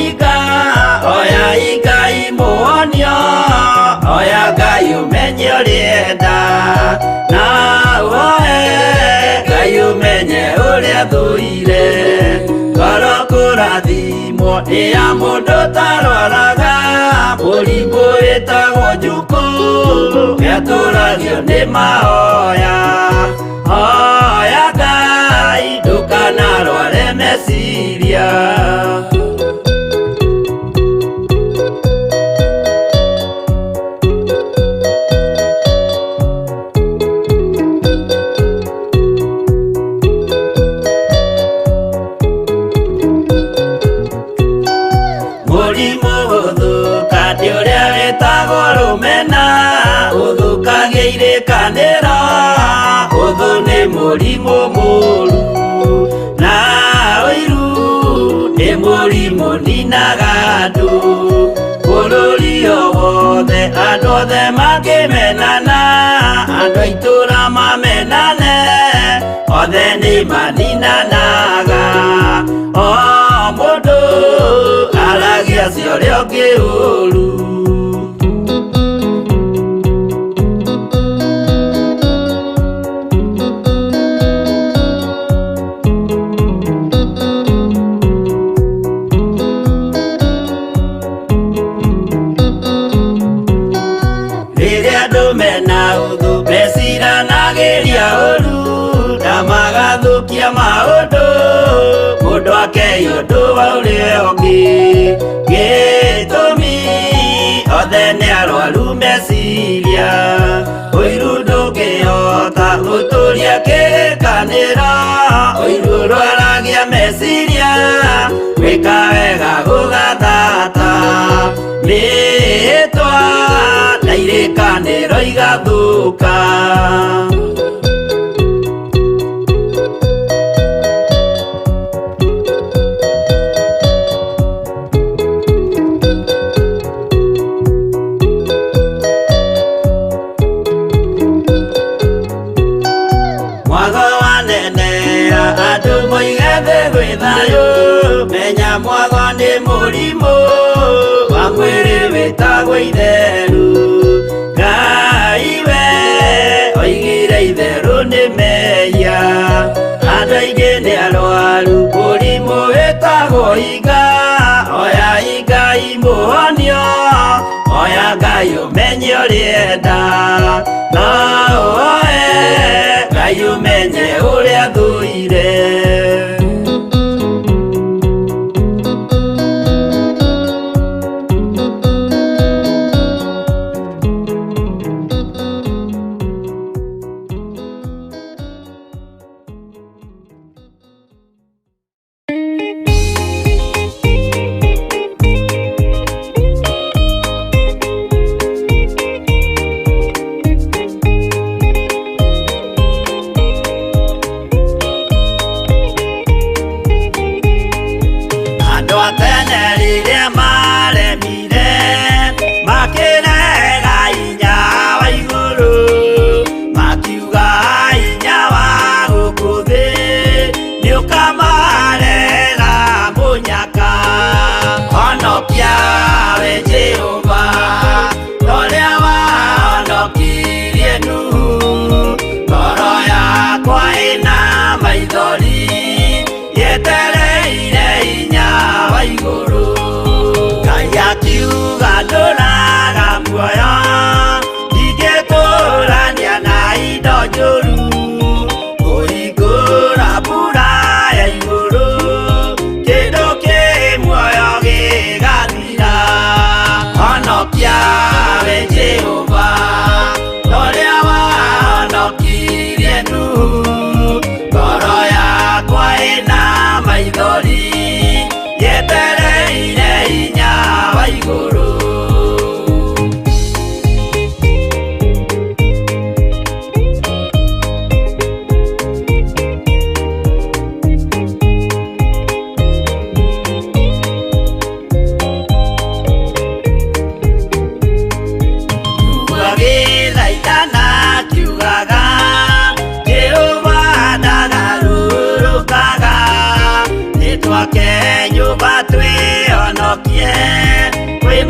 iga oya iga imuonio oya Ngai umenye ũrĩenda na woe Ngai umenye ũrĩa thũire ngoro kũrathimwo nĩ ya mũndũ tarwaraga mũrimũ wĩtagwo njukũ gĩatũragio nĩ mahoya hoya Ngai ndũkanarware meciria mũrimũ ũthũka nĩ ũrĩa wĩtagwo rũmena ũthũkagia irĩkanĩro ũthũ nĩ mũrimũ mũru na ũiru nĩ mũrimũ ninaga andũ bũrũri o wothe andũ othe mangĩmenana andũ a itũra mamenane othe nĩ maninanaga o mũndũ aragia cia ũrĩa ũngĩ ũru rĩrĩa andũ mena ũthũ meciranagĩria ũru na magathũkia maũndũ mũndũ akei ũndũ wa ũrĩa ũngĩ gĩtũmi othe nĩ arwaru meciria ũiru ndũngĩhota gũtũria kĩrĩkanĩro ũiru ũrwaragia meciria gwĩka wega gũgathata mĩĩtwa na irĩkanĩro igathũka mwago wanenera andũ moige thĩ gwĩ thayũ menya mwago nĩ mũrimũ wa mwĩrĩ wĩtagwo itherũ Ngai we oigire itherũ nĩ mehia andũ aingĩ nĩ arwaru mũrimũ wĩtagwo iga oya iga imuonio oya Ngai ũmenye ũrĩenda na woe Ngai umenye ũrĩa thũire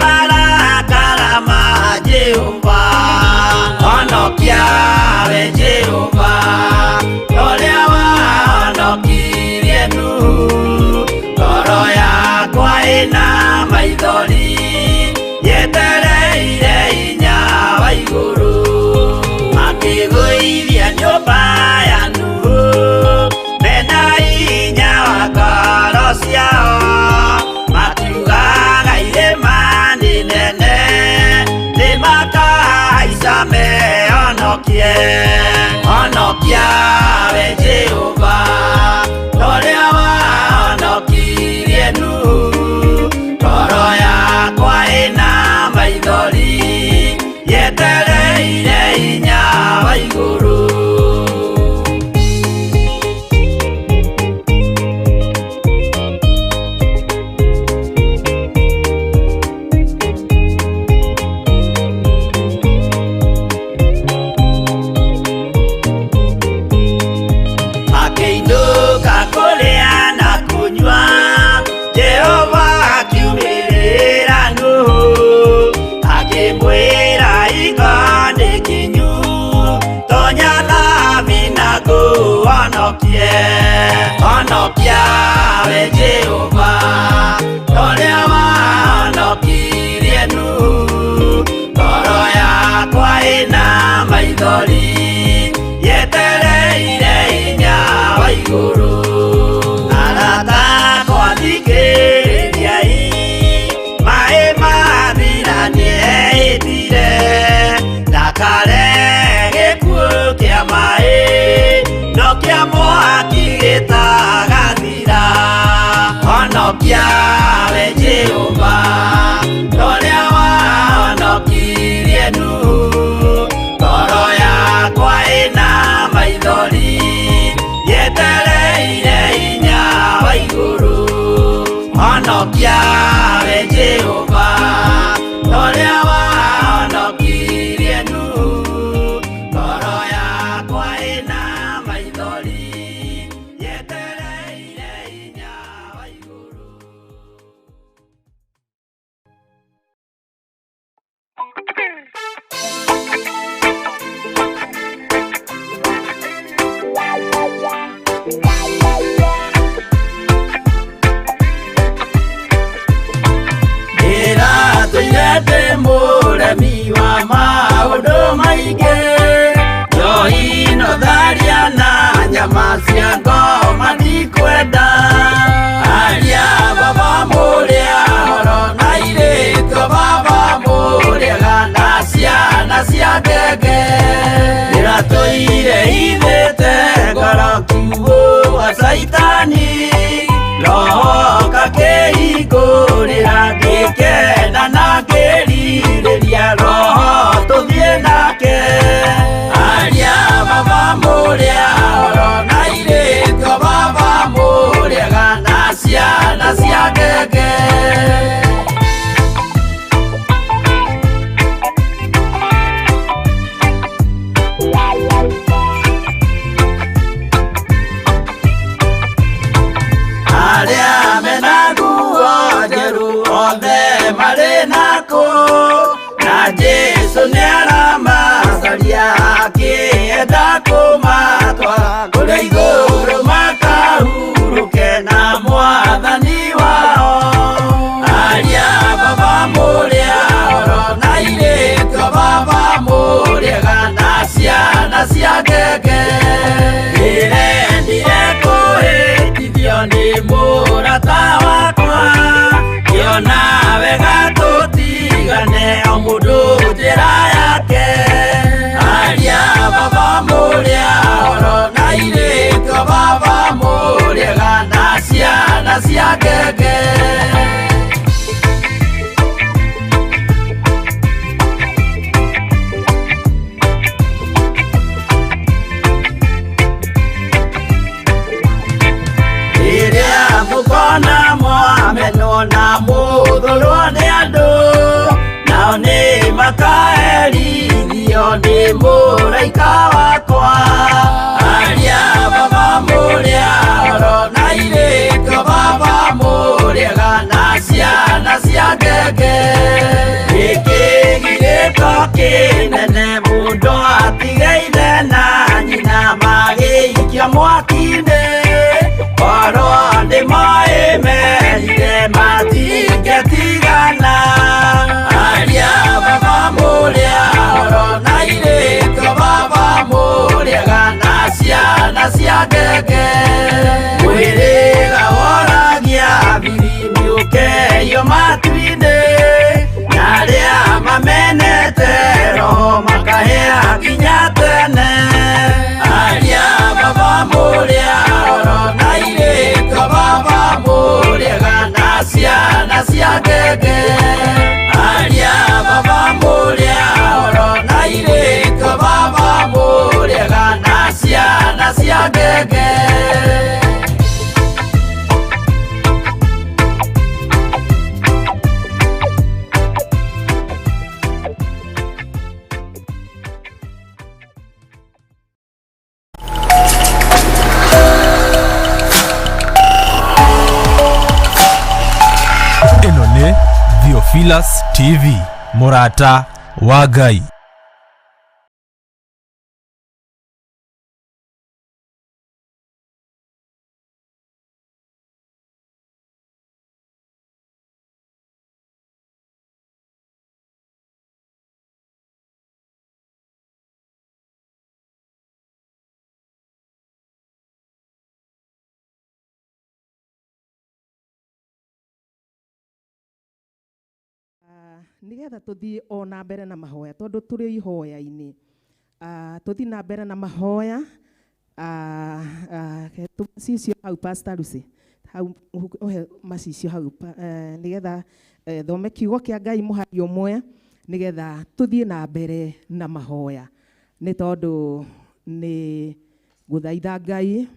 marakara ma Jehova honokia we Jehova ũrĩa wahonokirie Nuhu ngoro yakwa ĩna maithori yetereire hinya wa igũrũ akĩgũithia nyũmba ya Nuhu mena hinya wa ngoro ciao makiugaga irĩma nĩ nene nĩmakahaica mehonokie honokia we Jehova ũrĩa wahonokirie Nuhu ngoro yakwa ĩna maithori yetereire hinya wa igũrũ honokia we Jehova ũrĩa wahonokirie Nuhu ngoro yakwa ĩna maithori yetereire hinya wa igũrũ arata akwa thikĩrĩriai maĩ mathira nĩehĩtire ndakare gĩkuũ kĩa maĩ no kĩa mwaki gĩtagathira honokia we Jehova ũrĩa wahonokirie Nuhu ngoro yakwa ĩna maithori yetereire hinya wa igũrũ honokia we Jehova ũrĩa wahonokirie Nuhu ngoro yakwa ĩna maithori yetereire hinya wa igũrũ ndĩ mũremi wa maũndũ maingĩ njohino tharia na nyama cia ngoma ndikwenda aria baba mũrĩa horo na irĩtio baba mũrĩega na ciana cia ngenge ndĩratũire ithĩte ngoro kiugo wa Saitani roho kakĩhingũrĩra ngĩkena na ngĩrirĩria roho tũthiĩ nake aria baba mũrĩa horo na irĩtio baba mũrĩega na ciana cia ngenge arĩa mena nguo njerũ othe marĩ nako na Jesũ nĩaramacaria akĩenda kũmatwara kũrĩa igũrũ makahurũke na Mwathani wao aria baba mũrĩa horo na irĩtio baba mũrĩega na ciana cia ngenge ndĩrendire kũhĩtithio nĩ mũrata wakwa ngĩona wega tũtigane o mũndũ njĩra yake aria baba mũrĩa horo na irĩtio baba mũrĩega na ciana cia ngenge mũkona mwamenwo na mũthũrwo nĩ andũ nao nĩ makaherithio nĩ mũraika wakwa aria baba mũrĩa horo na irĩtio baba mũrĩega na ciana cia ngenge na cia ngenge mwĩrĩga woragia birimi ũkeyo matu-inĩ na arĩa mamenete roho makahĩa nginya tene aria baba mũrĩa oro na irĩko baba mũrĩega na ciana cia ngenge aria baba mũrĩa oro na irĩko baba mũrĩega na ciana cia ngenge Theophilus TV Murata wa Ngai. Nigetha tuthii ona mbere na mahoya tondu turi ihoya-ini tuthii na mbere na mahoya macicio hau Pastor Lucy hau macicio hau nigetha thome kiugo kia Ngai muhari umwe nigetha tuthii na mbere na mahoya ni tondu ni guthaitha Ngai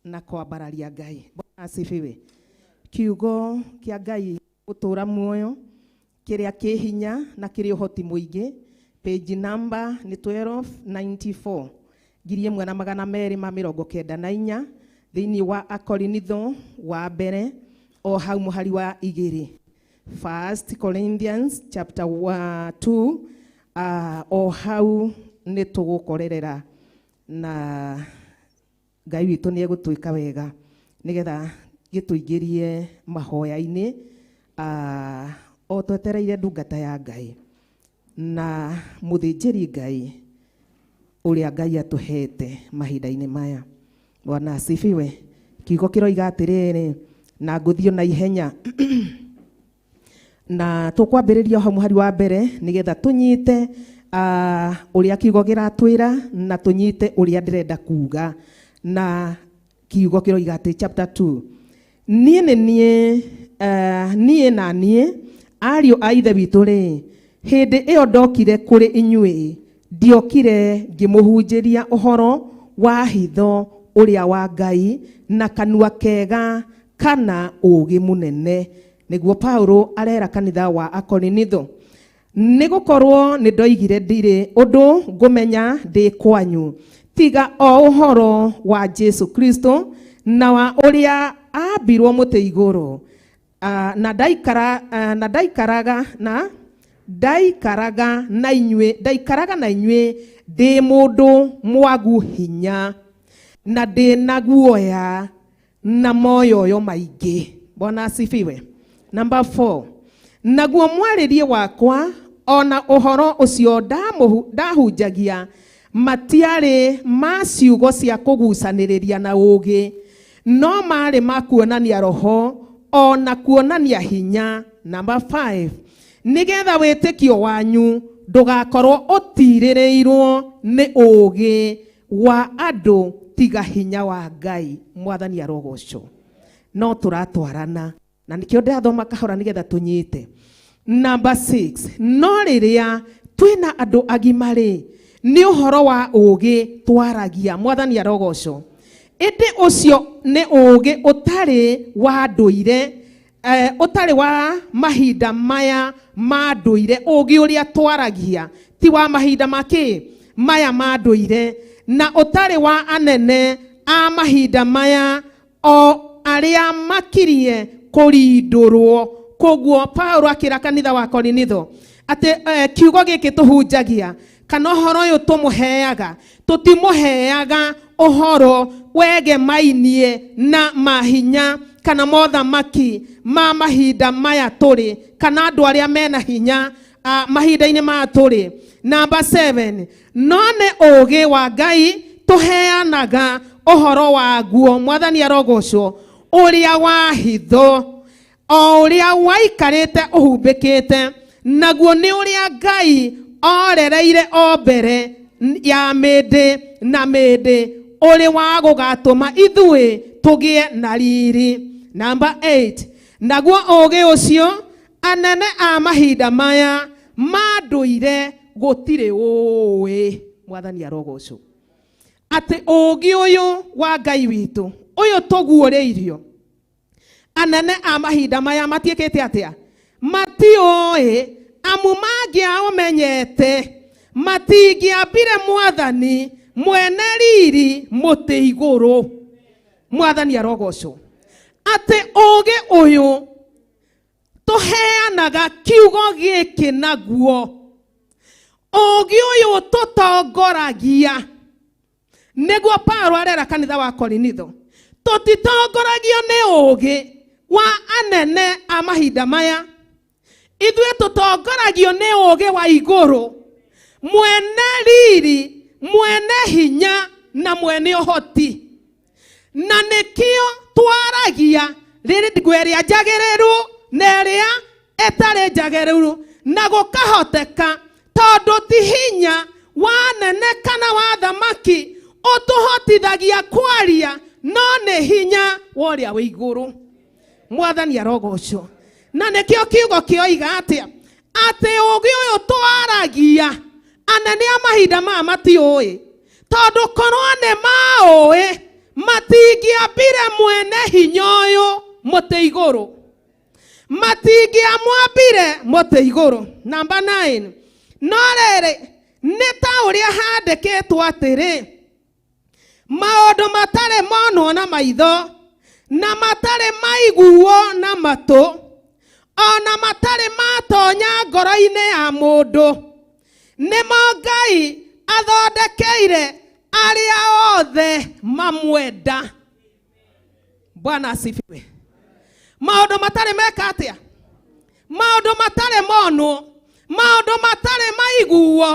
na kwambararia Ngai. Bwana asifiwe. Kiugo kia Ngai utura muoyo kiria kihinya na kiri uhoti muingi page number ni 1294 1294 thiini wa Akorinitho wa mbere o hau muhari wa 2 1 Corinthians chapter 2 o hau ni tugukorerera na Ngai witũ nĩ egũtwĩka wega nigetha gĩtũingĩrie mahoya-inĩ o twetereire ndungata ya Ngai na mũthĩnjĩri Ngai ũrĩa Ngai atũhete mahinda-inĩ maya. Bwana asifiwe. Kiugo kĩroiga atĩrĩrĩ na ngũthiĩ na ihenya na tũkwambĩrĩria hau mũhari wa mbere nigetha tũnyite ũrĩa kiugo kĩratwĩra na tũnyite ũrĩa ndĩrenda kuga. Na kiugo kiroiga ati chapter 2 niĩ na niĩ ariũ a ithe witũ rĩ hĩndĩ ĩyo ndokire kũrĩ inyuĩ ndiokire ngĩmũhunjĩria ũhoro wa hitho ũrĩa wa Ngai na kanua kega kana ũũgĩ mũnene. Nĩguo Paulo arera kanitha wa Akorinitho nĩgũkorwo nĩ ndoigire ndirĩ ũndũ ngũmenya ndĩ kwanyu tiga o ũhoro wa Jesu Kristo na wa ũrĩa ambirwo mũtĩ igũrũ na ndaikaraga na inyuĩ ndĩ mũndũ mwagu hinya na ndĩ na guoya na moyoyo maingĩ. Bwana asifiwe. Number 4 naguo mwarĩrie wakwa ona ũhoro ũcio ndahunjagia matiarĩ ma ciugo cia kũgucanĩrĩria na ũũgĩ no marĩ ma kuonania roho ona kuonania hinya. Number 5 nigetha wĩtĩkio wanyu ndũgakorwo ũtirĩrĩirwo nĩ ũũgĩ wa andũ tiga hinya wa Ngai. Mwathani arogocwo. No tũratwarana na nikĩo ndathoma kahora nigetha tũnyite. Number 6 no rĩrĩa twĩna andũ agima rĩ nĩ ũhoro wa ũũgĩ twaragia. Mwathani arogocwo. Ĩndĩ ũcio nĩ ũũgĩ ũtarĩ wa ndũire ũtarĩ wa mahinda maya ma ndũire. Ũũgĩ ũrĩa twaragia ti wa mahinda maya ma ndũire na ũtarĩ wa anene a mahinda maya o arĩa makirie kũrindũrwo. Koguo Paulo akĩra kanitha wa Korinitho atĩ kiugo gĩkĩ tũhunjagia kana ũhoro ũyũ tũmũheaga tũtimũheaga ũhoro wegemainie na mahinya kana mothamaki ma mahinda maya tũrĩ kana andũ arĩa mena hinya mahinda-inĩ ma tũrĩ. Number 7, no nĩ ũũgĩ wa Ngai tũheanaga ũhoro waguo, Mwathani arogocwo, ũrĩa wa hitho, o ũrĩa waikarĩte ũhumbĩkĩte, naguo nĩ ũrĩa Ngai orereire o mbere ya mĩndĩ na mĩndĩ, ũrĩ wa gũgatũma ithuĩ tũgĩe na riri. Number 8, naguo ũũgĩ ũcio anene a mahinda maya mandũire gũtirĩ ũĩ, Mwathani arogocwo, atĩ ũũgĩ ũyũ wa Ngai witũ ũyũ tũguũrĩirio, anene a mahinda maya matiĩkĩte atĩa? Matiũĩ, amu mangĩaũmenyete matingĩambire Mwathani mwene riri mũtĩ igũrũ, Mwathani arogocwo, atĩ ũũgĩ ũyũ tũheanaga kiugo gĩkĩ naguo, ũũgĩ ũyũ tũtongoragia, nĩguo Paulo arera kanitha wa Korinitho, tũtitongoragio nĩ ũũgĩ wa anene a mahinda maya, ithuĩ tũtongoragio nĩ ũũgĩ wa igũrũ, mwene riri, mwene hinya na mwene ũhoti, na nĩkĩo twaragia rĩrĩa njagĩrĩru na ĩrĩa ĩtarĩ njagĩrĩru, na gũkahoteka tondũ ti hinya wa anene kana wa thamaki ũtũhotithagia kwaria, no nĩ hinya wa ũrĩa wĩ igũrũ, Mwathani arogocwo. Na nĩkĩo kiugo kĩoiga atĩa? Atĩ ũũgĩ ũyũ twaragia anene a mahinda maya matiũĩ, tondũ korwo nĩ maũĩ matingĩambire mwene hinya ũyũ mũtĩ igũrũ, matingĩamwambire mũtĩ igũrũ. Number 9, no rĩrĩ nĩ ta ũrĩa handĩkĩtwo atĩrĩ, maũndũ matarĩ monwo na maitho, na matarĩ maiguo na matũ, ona matarĩ matonya ngoro-inĩ ya mũndũ, nĩmo Ngai athondekeire arĩa othe mamwenda. Bwana asifiwe. Maũndũ matarĩ meka atĩa? Maũndũ matarĩ monwo, maũndũ matarĩ maiguo,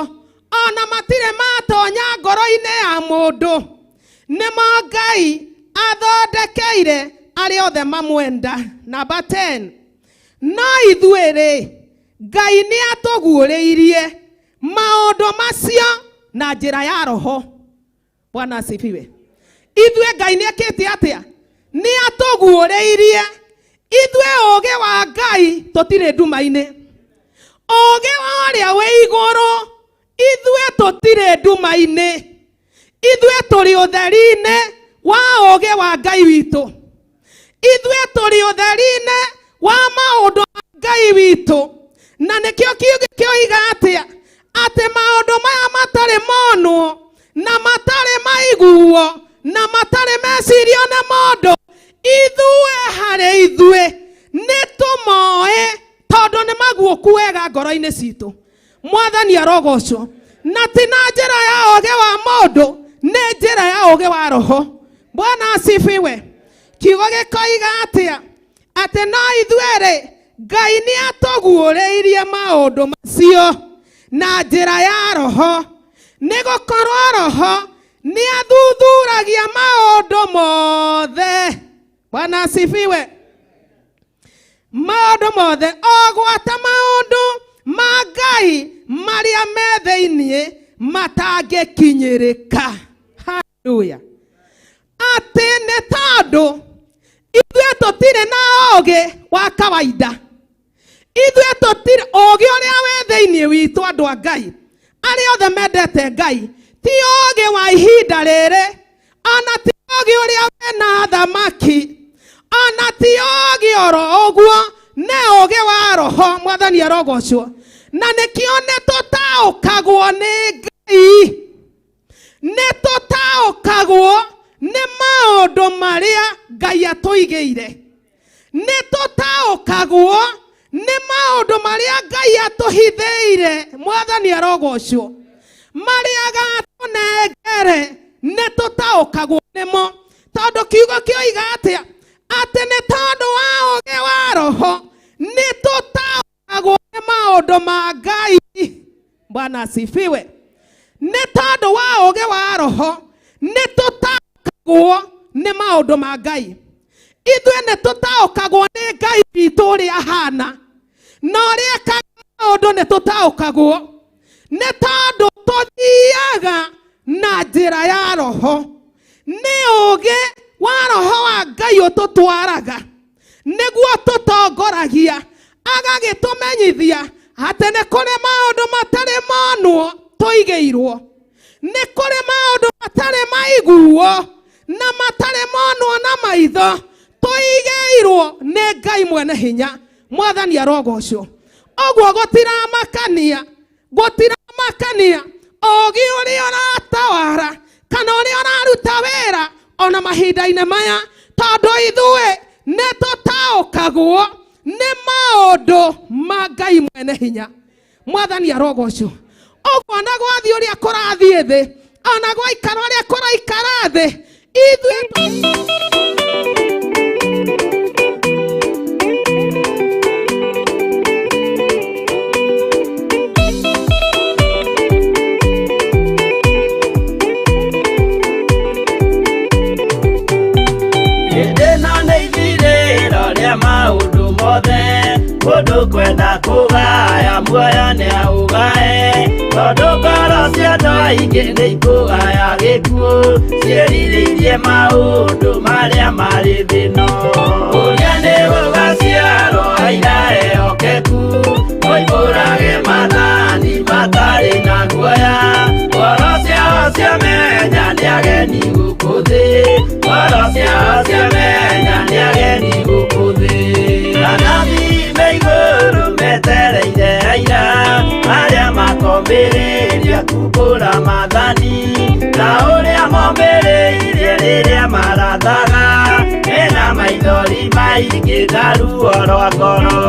ona matirĩ matonya ngoro-inĩ ya mũndũ, nĩmo Ngai athondekeire arĩa othe mamwenda. Number 10, no ithuĩ-rĩ Ngai nĩ atũguũrĩirie maũndũ macio na njĩra ya roho. Bwana asifiwe. Ithuĩ Ngai nĩ ekĩte atĩa? Nĩ atũguũrĩirie. Ithuĩ ũũgĩ wa Ngai tũtirĩ nduma-inĩ, ũũgĩ wa ũrĩa wĩ igũrũ ithuĩ tũtirĩ nduma-inĩ, ithuĩ tũrĩ ũtheri-inĩ wa ũũgĩ wa Ngai witũ, ithuĩ tũrĩ ũtheri-inĩ wa maũndũ ma Ngai witũ. Na nĩkĩo kiugo kĩoiga atĩa? Atĩ maũndũ maya matarĩ monwo na matarĩ maiguo na matarĩ mecirio na mũndũ, ithuĩ harĩ ithuĩ nĩ tũmoĩ, tondũ nĩ maguũku wega ngoro-inĩ citũ, Mwathani arogocwo. Na ti na njĩra ya ũũgĩ wa mũndũ, nĩ njĩra ya ũũgĩ wa roho. Bwana asifiwe. Kiugo gĩkoiga atĩa? Atĩ no ithuĩ-rĩ Ngai nĩ atũguũrĩirie maũndũ macio na njĩra ya roho, nĩ gũkorwo roho nĩ athuthuragia maũndũ mothe. Bwana asifiwe. Maũndũ mothe, o gwata maũndũ ma Ngai marĩa me thĩinĩ matangĩkinyĩrĩka. Haleluya. Atĩ nĩ tondũ ithuĩ tũtirĩ na ũũgĩ wa kawaida, ithuĩ tũtirĩ ũũgĩ ũrĩa wĩ thĩinĩ witũ, andũ a Ngai arĩa othe mendete Ngai, ti ũũgĩ wa ihinda rĩrĩ, ona ti ũũgĩ ũrĩa wĩna thamaki, ona ti ũũgĩ oro ũguo, nĩ ũũgĩ wa roho. Mwathani arogocwo. Na nĩkĩo nĩ tũtaũkagwo nĩ Ngai, nĩ tũtaũkagwo nĩ maũndũ marĩa Ngai atũigĩire, nĩ tũtaũkagwo nĩ maũndũ marĩa Ngai atũhithĩire. Mwathani arogocwo. Marĩa gatũnengere nĩ tũtaũkagwo nĩmo, tondũ kiugo kĩoiga atĩa? Atĩ nĩ tondũ wa ũũgĩ wa roho nĩ tũtaũkagwo nĩ maũndũ maũndũ ma Ngai. Bwana asifiwe. Nĩ tondũ wa ũũgĩ wa roho nĩ tũtaũkagwo nĩ maũndũ ma Ngai. Ithuĩ nĩ tũtaũkagwo nĩ Ngai witũ ũrĩa ahana, na ũrĩa ekaga maũndũ nĩ tũtaũkagwo nĩ tondũ tũthiaga na njĩra ya roho. Nĩ ũũgĩ wa roho wa Ngai ũtũtwaraga, nĩguo tũtongoragia, agagĩtũmenyithia atĩ nĩ kũrĩ maũndũ matarĩ monwo tũigĩirwo, nĩ kũrĩ maũndũ matarĩ maiguo na matarĩ monwo na maitho tũigĩirwo nĩ Ngai mwene hinya. Mwathani arogocwo. Ũguo gũtiramakania ũũgĩ ũrĩa ũratawara kana ũrĩa ũraruta wĩra ona mahinda-inĩ maya, tondũ ithuĩ nĩ tũtaũkagwo nĩ maũndũ ma Ngai mwene hinya. Mwathani arogocwo. Ũguo na gwathi ũrĩa kũrathiĩ thĩ, ona gwaikara ũrĩa kũraikara thĩ, ithuĩ maũndũ mothe mũndũ kwenda kũgaya muoyo nĩ aũgae, tondũ ngoro cia andũ aingĩ nĩ ikũgaya gĩkuũ, ciĩrirĩirie maũndũ marĩa marĩ thĩ-ĩno. Ũrĩa nĩ gũgaciarwo aira ehokeku, moimbũrage mathani matarĩ na guoya, ngoro ciao ciamenya nĩ ageni gũkũ thĩ, ngoro ciao ciamenya nĩ ageni gũkũ thĩ. Anathi meigũrũ metereire aira arĩa makomĩrĩria kumbũra mathani, na ũrĩa momĩrĩirie rĩrĩa marathaga, mena maithori maingĩ na ruo rwa ngoro.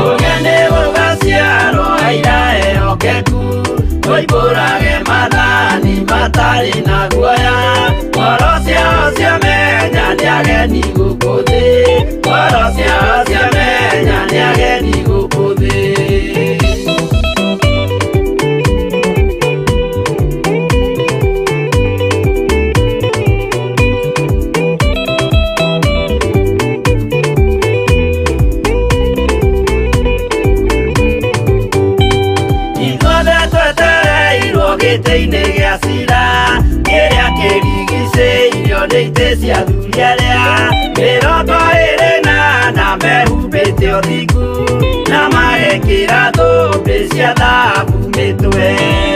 Ũrĩa nĩ gũgaciarwo aira ehokeku, moimbũrage mathani matarĩ na guoya, ngoro ciao ciamenya nĩ ageni gũkũ thĩ, ngoro ciao ciamenya nĩ ageni gũkũ thĩ. Gĩtĩ-inĩ gĩa cira kĩrĩa kĩrigicĩirio nĩ itĩ cia athuri arĩa 28 mehumbĩte ũthingu na magekĩra thũmbĩ cia thahabu mĩtwe.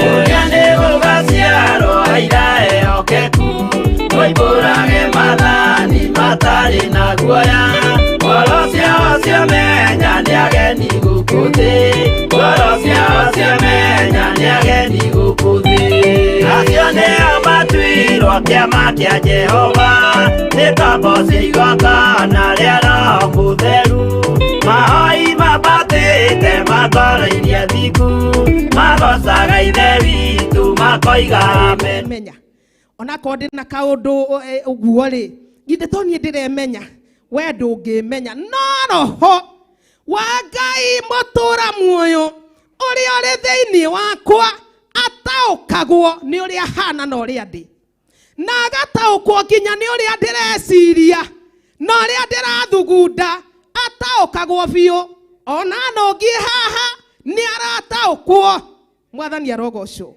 Ũrĩa nĩ gũgaciarwo aira ehokeku, moimbũrage mathani matarĩ na guoya, ngoro ciao ciamenya nĩ ageni gũkũ thĩ, ngoro ciao ciamenya nĩ ageni gũkũ thĩ. Acio nĩo matuirwo kĩama kĩa Jehova, nĩ tombo cia igongona rĩa Roho Mũtheru, mahoi mabatĩte makoro-irie thiku, magocaga ithe witũ makoiga amen. Ona korwo ndĩ na kaũndũ ũguo rĩ, githĩ to niĩ ndĩremenya, we ndũngĩmenya, no Roho wa Ngai mũtũũra muoyo ũrĩa ũrĩ thĩinĩ wakwa ataũkagwo nĩ ũrĩa hana na ũrĩa ndĩ, na agataũkwo nginya nĩ ũrĩa ndĩreciria na ũrĩa ndĩrathugunda, ataũkagwo biũ. Ona nũngiĩ haha nĩ arataũkwo. Mwathani arogocwo.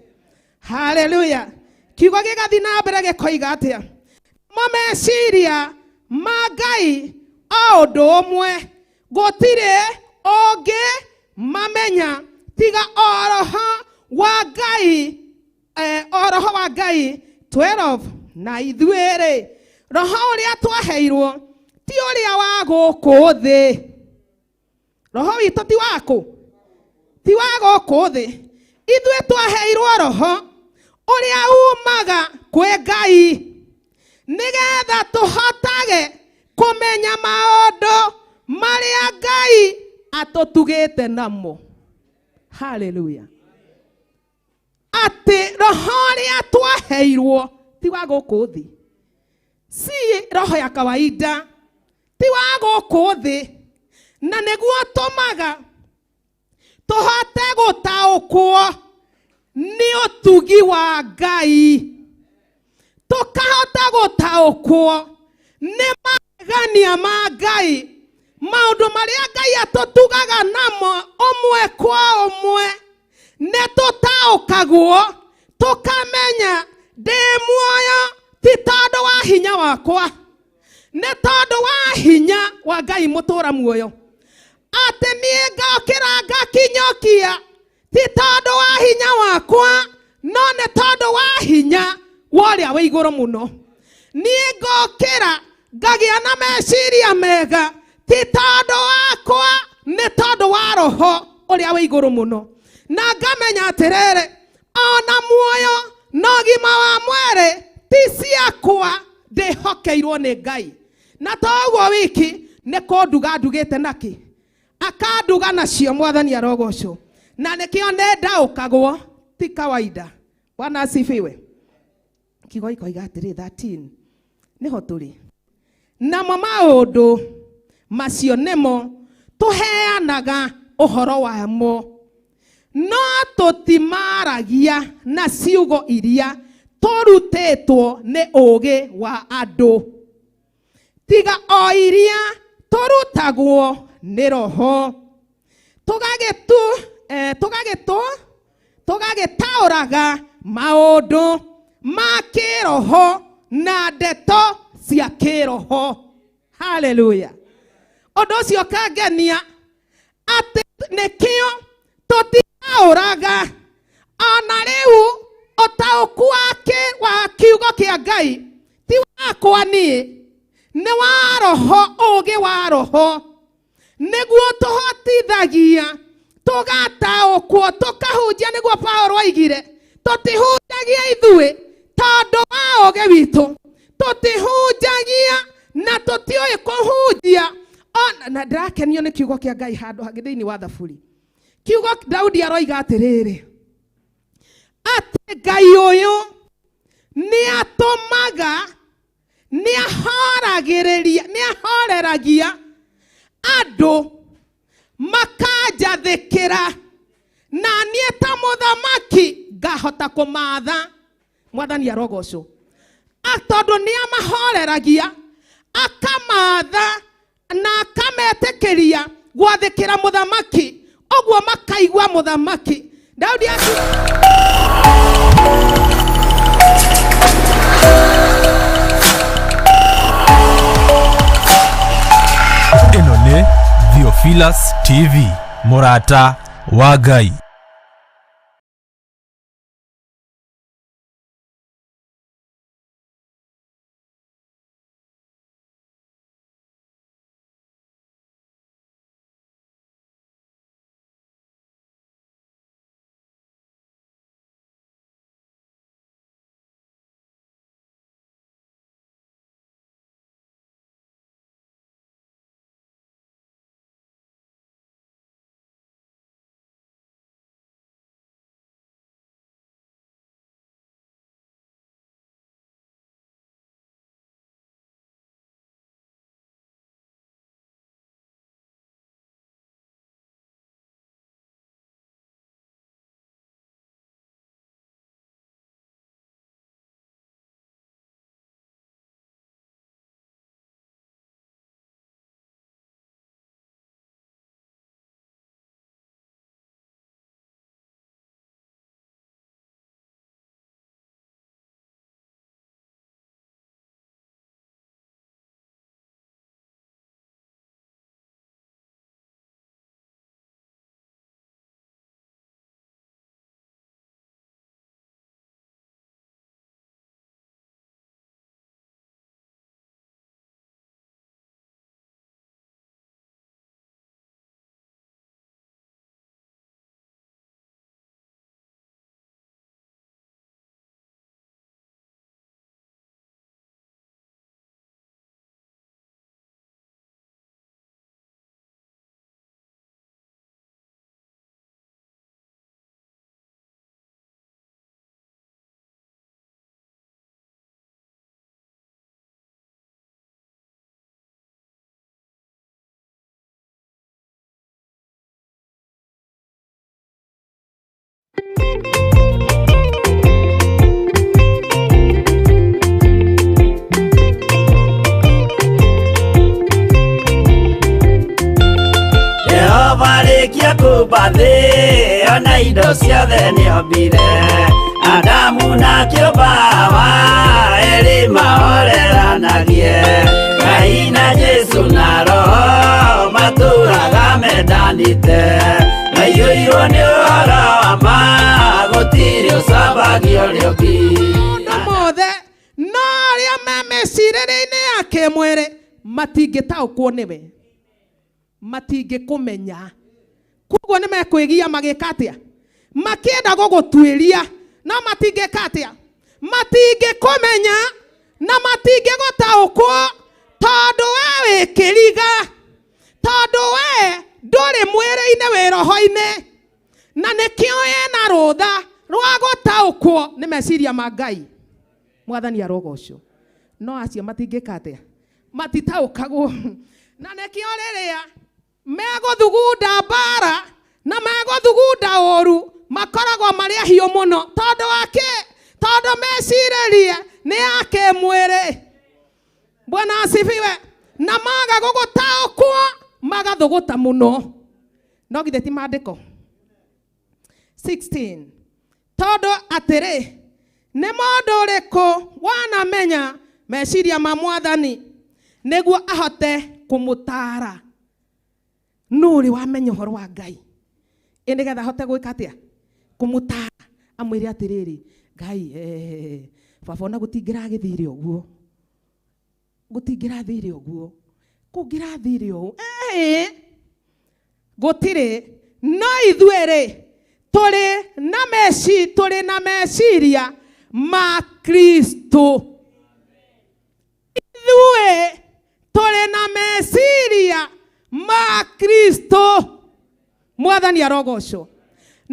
Haleluya. Kiugo gĩgathiĩ na mbere gĩkoiga atĩa? Mo meciria ma Ngai o ũndũ ũmwe, gũtirĩ ũngĩ mamenya tiga o Roho wa Ngai, o Roho wa Ngai 12. Na ithuĩ rĩ, Roho ũrĩa twaheirwo ti ũrĩa wa gũkũ thĩ. Roho witũ ti wakũ? Ti wa gũkũ thĩ. Ithuĩ twaheirwo Roho ũrĩa umaga kwĩ Ngai, nĩgetha tũhotage kũmenya maũndũ marĩa Ngai atũtugĩte namo. Haleluya. Atĩ Roho ũrĩa twaheirwo ti wa gũkũ thĩ, si roho ya kawaida, ti wa gũkũ thĩ, na nĩguo tũmaga tũhote gũtaũkwo nĩ ũtugi wa Ngai, tũkahota gũtaũkwo nĩ magegania ma Ngai, maũndũ marĩa Ngai atũtugaga namo ũmwe kwa ũmwe, nĩ tũtaũkagwo tũkamenya ndĩ muoyo ti tondũ wa hinya wakwa, nĩ tondũ wa hinya wa Ngai mũtũra muoyo. Atĩ niĩ ngokĩra ngakinyũkia ti tondũ wa hinya wakwa, no nĩ tondũ wa hinya wa ũrĩa wĩ igũrũ mũno. Niĩ ngokĩra ngagĩa na meciria mega ti tondũ wakwa, nĩ tondũ wa roho ũrĩa wĩ igũrũ mũno. Na ngamenya atĩrĩrĩ, ona muoyo na ũgima wa mwĩrĩ ti ciakwa, ndĩhokeirwo nĩ Ngai. Na toguo wiki nĩ kũnduga ndugĩte naki, akanduga nacio Mwathani arogocwo, na nĩkĩo nĩ ndaũkagwo ti kawaida. Bwana asifiwe. Kiugo ikoiga atĩrĩ 13 nĩho tũrĩ namo maũndũ macio nĩmo tũheanaga ũhoro wamo, no tũtimaragia na ciugo iria tũrutĩtwo nĩ ũũgĩ wa andũ, tiga o iria tũrutagwo nĩ Roho, tũgagĩtaũraga maũndũ ma kĩroho na ndeto cia kĩroho. Haleluya. Ũndũ ũcio kangenia atĩ nĩkĩo tũtitaũraga ona rĩu ũtaũku wa kiugo kĩa Ngai ti wakwa niĩ, nĩ wa Roho, ũũgĩ wa Roho, nĩguo tũhotithagia tũgataũkwo tũkahunjia. Nĩguo Paulo oigire tũtihunjagia ithuĩ tondũ wa ũũgĩ witũ, tũtihunjagia na tũtiũĩ kũhunjia. Na ndĩrakenio nĩ kiugo kĩa Ngai handũ hangĩ thĩinĩ wa Thaburi. Kiugo Daudi aroiga atĩrĩrĩ, atĩ Ngai ũyũ nĩ atũmaga, nĩ ahoreragia andũ makanjathĩkĩra, na niĩ ta mũthamaki ngahota kũmatha. Mwathani arogocwo. Tondũ nĩ amahoreragia, akamatha na akametĩkĩria gwathĩkĩra mũthamaki, ũguo makaigua mũthamaki. Daudi ĩno nĩ Theophilus TV, mũrata wa Ngai. arĩkia kumba thĩ ona indo ciothe nĩombire Adamu na kĩũmba Hawa erĩ mahoreranagie Ngai na Jesu na Roho matũraga mendanĩte maiyũirwo nĩ ũhoro wa ma gũtirĩ ũcambagio ũrĩa ũngĩ mothe no arĩa me mecirĩrĩinĩ yake mwĩrĩ matingĩtaũkwo nĩwe matingĩkũmenya koguo nĩmekwĩgia magĩka atĩa makĩenda gũgũtuĩria no matingĩka atĩa matingĩkũmenya na matingĩgũtaũkwo tondũ we wĩ kĩriga tondũ we ndũrĩ mwĩrĩ-inĩ wĩ roho-inĩ na nĩkĩo wĩna rũtha rwa gũtaũkwo nĩ meciria ma Ngai Mwathani arogocwo no acio matingĩka atĩa matitaũkagwo na nĩkĩo rĩrĩa megũthugunda mbara na megũthugunda ũru makoragwo marĩ ahiũ mũno tondũ wake tondũ mecirĩrie nĩ yake mwĩrĩ Bwana asifiwe na maga gũgũtaũkwo magathũgũta mũno no githĩ ti maandĩko 16 tondũ atĩrĩ nĩ mũndũ ũrĩkũ wanamenya meciria ma Mwathani nĩguo ahote kũmũtaara nũrĩ wamenya ũhoro wa Ngai nĩgetha ahote gwĩka atĩa kũmũtaara amwĩre atĩrĩrĩ Ngai baba ona gũtingĩragĩthire ũguo gũtingĩrathire ũguo kũngĩrathire ũũ gũtirĩ no ithuĩ tũrĩ na meciria ma Kristo ithuĩ tũrĩ na meciria ma Kristo Mwathani arogocwo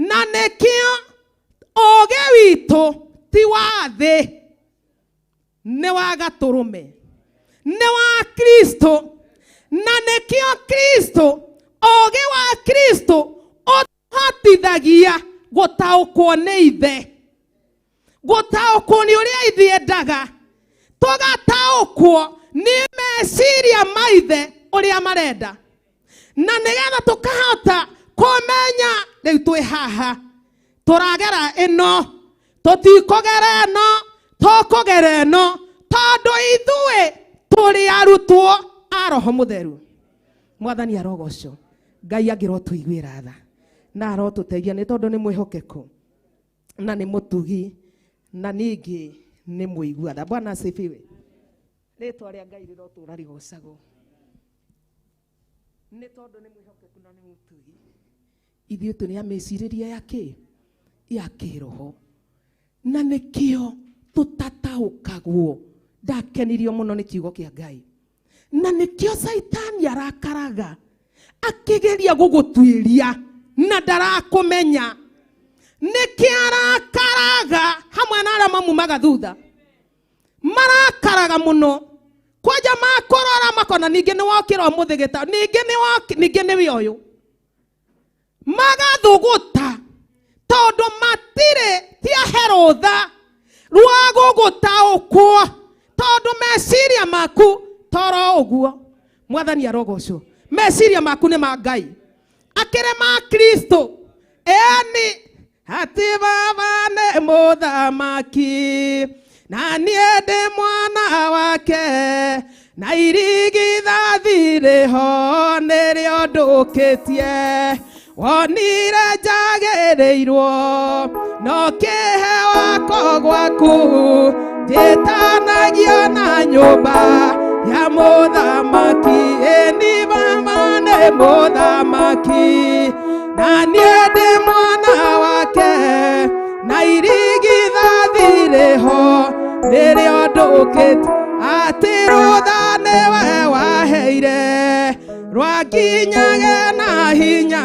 na nĩkĩo ũũgĩ witũ ti wa thĩ nĩ wa gatũrũme nĩ wa Kristo na nĩkĩo Kristo ũũgĩ wa Kristo ũtũhotithagia gũtaũkwo nĩ ithe gũtaũkwo nĩ ũrĩa ithe endaga tũgataũkwo nĩ meciria ma ithe ũrĩa marenda na nĩgetha tũkahota kũmenya rĩu twĩ haha tũragera ĩno tũtikũgera ĩno tũkũgera ĩno tondũ ithuĩ tũrĩ arutwo a Roho Mũtheru Mwathani arogocwo Ngai angĩrotũiguĩra tha na arotũteithia nĩ tondũ nĩ mwĩhokeku na nĩ mũtugi na ningĩ nĩ mũigua tha Bwana asifiwe rĩtwa rĩa Ngai rĩrotũra rĩgocagwo nĩ tondũ nĩ mwĩhokeku na nĩ mũtugi ithuĩ tũrĩ mecirĩria ya kĩroho na nĩkĩo tũtataũkagwo ndakenirio mũno nĩ kiugo kĩa Ngai na nĩkĩo Saitani arakaraga akĩgeria gũgũtuĩria na ndarakũmenya nĩkĩo arakaraga hamwe na arĩa mamumaga thutha marakaraga mũno kwanja makũrora makona ningĩ nĩ wokĩra mũthigĩta ningĩ nĩ we ũyũ magathũgũta tondũ matirĩ tiahe rũtha rwa gũgũtaũkwo tondũ meciria maku toro ũguo Mwathani arogocwo meciria maku nĩ ma Ngai akĩrĩ ma Kristo eni atĩ baba nĩ mũthamaki na niĩ ndĩ mwana wake na irigithathi rĩho nĩrĩo ndũkĩtie wonire njagĩrĩirwo no kĩhe wako gwaku njĩtanagio na nyũmba ya mũthamaki eni baba nĩ mũthamaki na niĩ ndĩ mwana wake na irigithathi rĩho nĩrĩo ndũkĩtie atĩ rũtha nĩwe waheire rwanginyage na hinya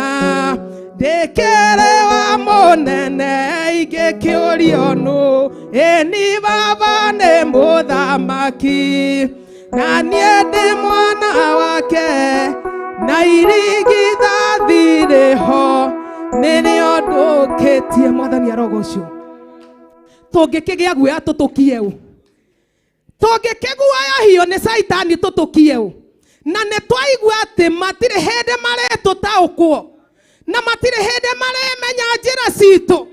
ndĩkĩrĩ wa mũnene ingĩkĩũrio nũ ĩni baba nĩ mũthamaki na niĩ ndĩ mwana wake na irigithathi rĩho nĩrĩo ndũkĩtie Mwathani arogocwo tũngĩkĩgĩa guoya tũtũkie ũ tũngĩkĩguoyohio nĩ Saitani tũtũkie ũ na nĩ twaigua atĩ matirĩ hĩndĩ maretũtaũkwo na matire hende maremenya njĩra citũ,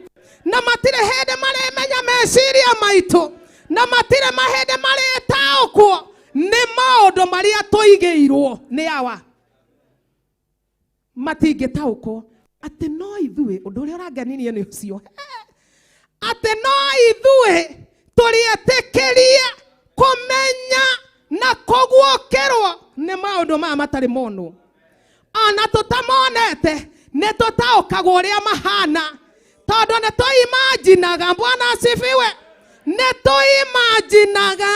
na matire hende maremenya meciria maitũ, na matire mahende marĩtaũkwo nĩ maũndũ marĩa tũigĩirwo nĩ awa. Matingĩtaũkwo atĩ no ithuĩ, ũndũ ũrĩa ũrangenirie nĩ ũcio, atĩ no ithuĩ tũrĩetĩkĩrie kũmenya na kũguũkĩrwo nĩ maũndũ maya matarĩ monwo. Ona tũtamonete nĩ tũtaũkagwo ũrĩa mahana, tondũ nĩ tũimaginaga. Bwana asifiwe. Nĩ tũimaginaga.